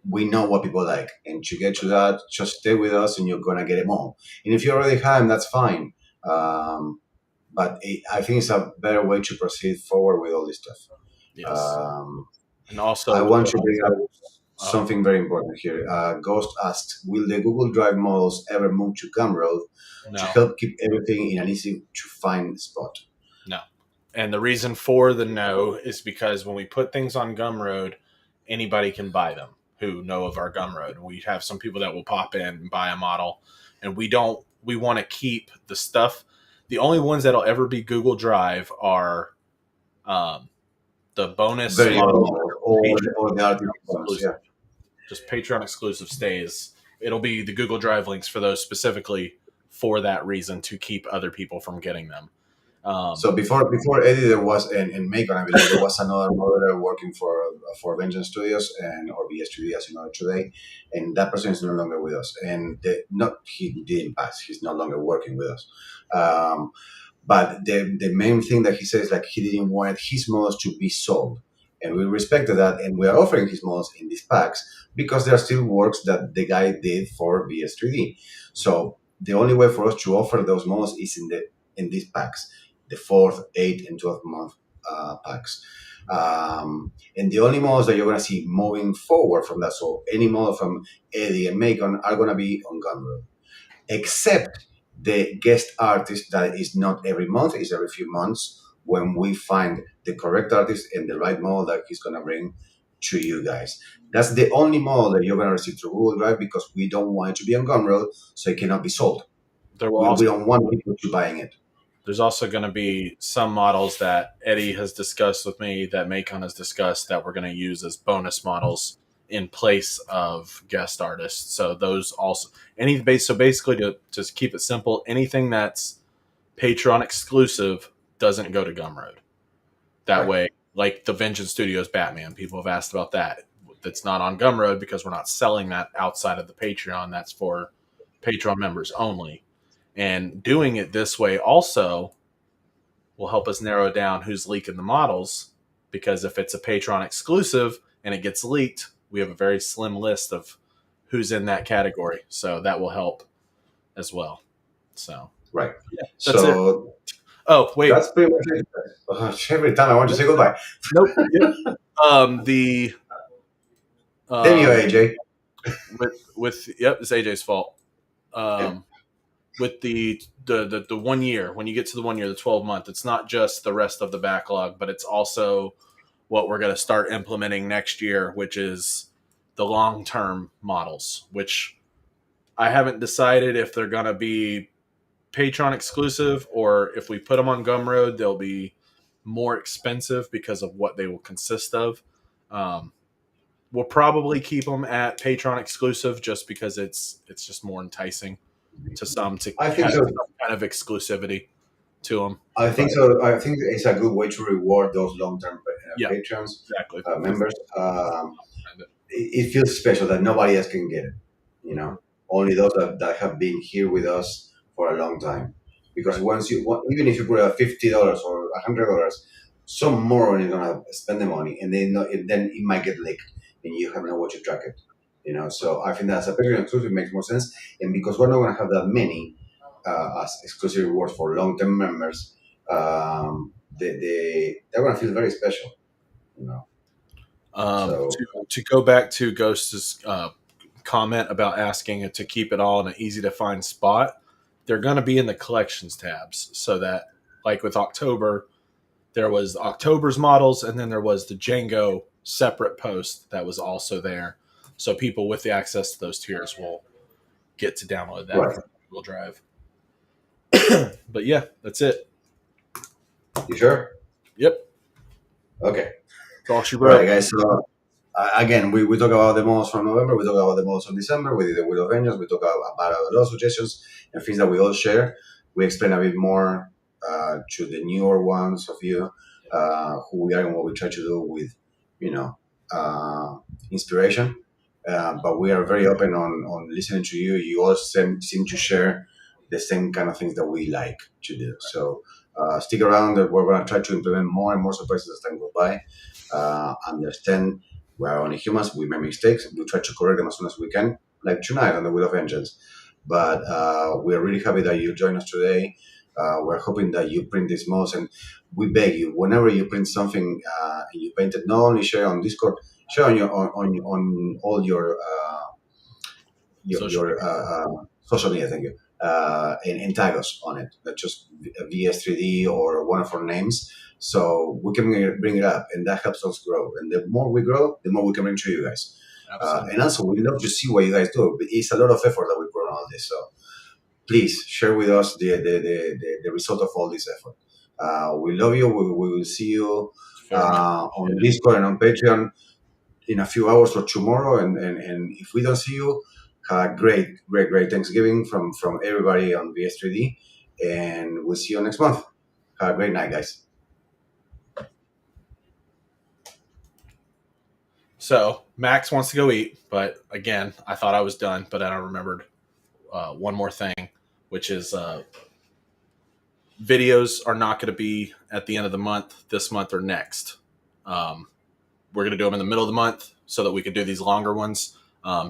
we know what people like, and to get to that, just stay with us, and you're gonna get them all. And if you already have them, that's fine. But I think it's a better way to proceed forward with all this stuff. Yes. Um, And also, I want to bring up Oh. something very important here. Ghost asked, "Will the Google Drive models ever move to Gumroad no, to help keep everything in an easy to find spot?" no. And the reason for the no is because when we put things on Gumroad, anybody can buy them who know of our Gumroad. We have some people that will pop in and buy a model, and we want to keep the stuff. The only ones that'll ever be Google Drive are the bonus Very models, or the artist ones, exclusive. yeah. Just Patreon exclusive stays. It'll be the Google Drive links for those specifically for that reason, to keep other people from getting them. So before Eddie, there was and Macon, I believe there was another moderator working for Vengeance Studios or BS3D as you know it today, and that person is no longer with us. And not he didn't pass; he's no longer working with us. But the main thing that he says, like, he didn't want his models to be sold, and we respected that, and we are offering his models in these packs because there are still works that the guy did for BS3D. So the only way for us to offer those models is in these packs, the 4th, 8th, and 12th month packs. And the only models that you're going to see moving forward from that, so any model from Eddie and Macon are going to be on Gumroad, except the guest artist that is not every month, is every few months, when we find the correct artist and the right model that he's going to bring to you guys. That's the only model that you're going to receive through Google Drive, because we don't want it to be on Gumroad, so it cannot be sold. We don't want people to buying it. There's also going to be some models that Eddie has discussed with me, that Macon has discussed, that we're going to use as bonus models in place of guest artists. So those also, so basically, to just keep it simple, anything that's Patreon exclusive doesn't go to Gumroad. That Right. way, like the Vengeance Studios Batman, people have asked about that. That's not on Gumroad because we're not selling that outside of the Patreon. That's for Patreon members only. And doing it this way also will help us narrow down who's leaking the models, because if it's a Patreon exclusive and it gets leaked, we have a very slim list of who's in that category. So that will help as well. So, Right. yeah, So it. Oh, wait. That's pretty much it. Every time I want to say goodbye. Nope. Yep. Then you, AJ. Yep, it's AJ's fault. With the 1 year, when you get to the 1 year, the 12-month, it's not just the rest of the backlog, but it's also what we're going to start implementing next year, which is the long-term models, which I haven't decided if they're going to be Patreon exclusive, or if we put them on Gumroad, they'll be more expensive because of what they will consist of. We'll probably keep them at Patreon exclusive just because it's just more enticing to some to I think have so. some kind of exclusivity to them. I think so. I think it's a good way to reward those long-term patrons, Exactly. members. It feels special that nobody else can get it. Only those that have been here with us for a long time. Because even if you put $50 or $100, some moron is gonna spend the money, and then it might get leaked, and you have no way to track it. So I think that's a Patreon exclusive makes more sense, and because we're not gonna have that many as exclusive rewards for long-term members, they're gonna feel very special. To go back to Ghost's comment about asking to keep it all in an easy to find spot, they're going to be in the collections tabs, so that, like with October, there was October's models, and then there was the Django separate post that was also there. So people with the access to those tiers will get to download that Right. from Google Drive. But yeah, that's it. You sure? Yep. Okay. That's all she All wrote. right, guys. So again, we talk about the most from November. We talk about the most from December. We did the Wheel of Vengeance. We talk about a lot of suggestions and things that we all share. We explain a bit more to the newer ones of you who we are and what we try to do with, inspiration. But we are very open on listening to you. You all seem to share the same kind of things that we like to do. So stick around. We're going to try to implement more and more surprises as time goes by. Understand we are only humans. We make mistakes. We try to correct them as soon as we can, like tonight on the Wheel of Vengeance. But we are really happy that you joined us today. We're hoping that you print this most, and we beg you, whenever you print something and you paint it, not only share on Discord, share on on all your social media. Thank you, and tag us on it. Not just VS3D or one of our names, so we can bring it up, and that helps us grow. And the more we grow, the more we can bring to you guys. And also, we love to see what you guys do. It's a lot of effort that we put on all this, so please share with us the result of all this effort. We love you. We will see you on Discord and on Patreon in a few hours or tomorrow. And if we don't see you, great Thanksgiving from everybody on VS3D. And we'll see you next month. Have a great night, guys. So Max wants to go eat, but again, I thought I was done, but I remembered one more thing, which is videos are not going to be at the end of the month, this month or next. We're going to do them in the middle of the month so that we can do these longer ones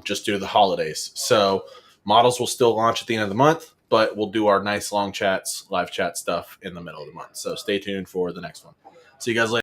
just due to the holidays. So models will still launch at the end of the month, but we'll do our nice long chats, live chat stuff in the middle of the month. So stay tuned for the next one. See you guys later.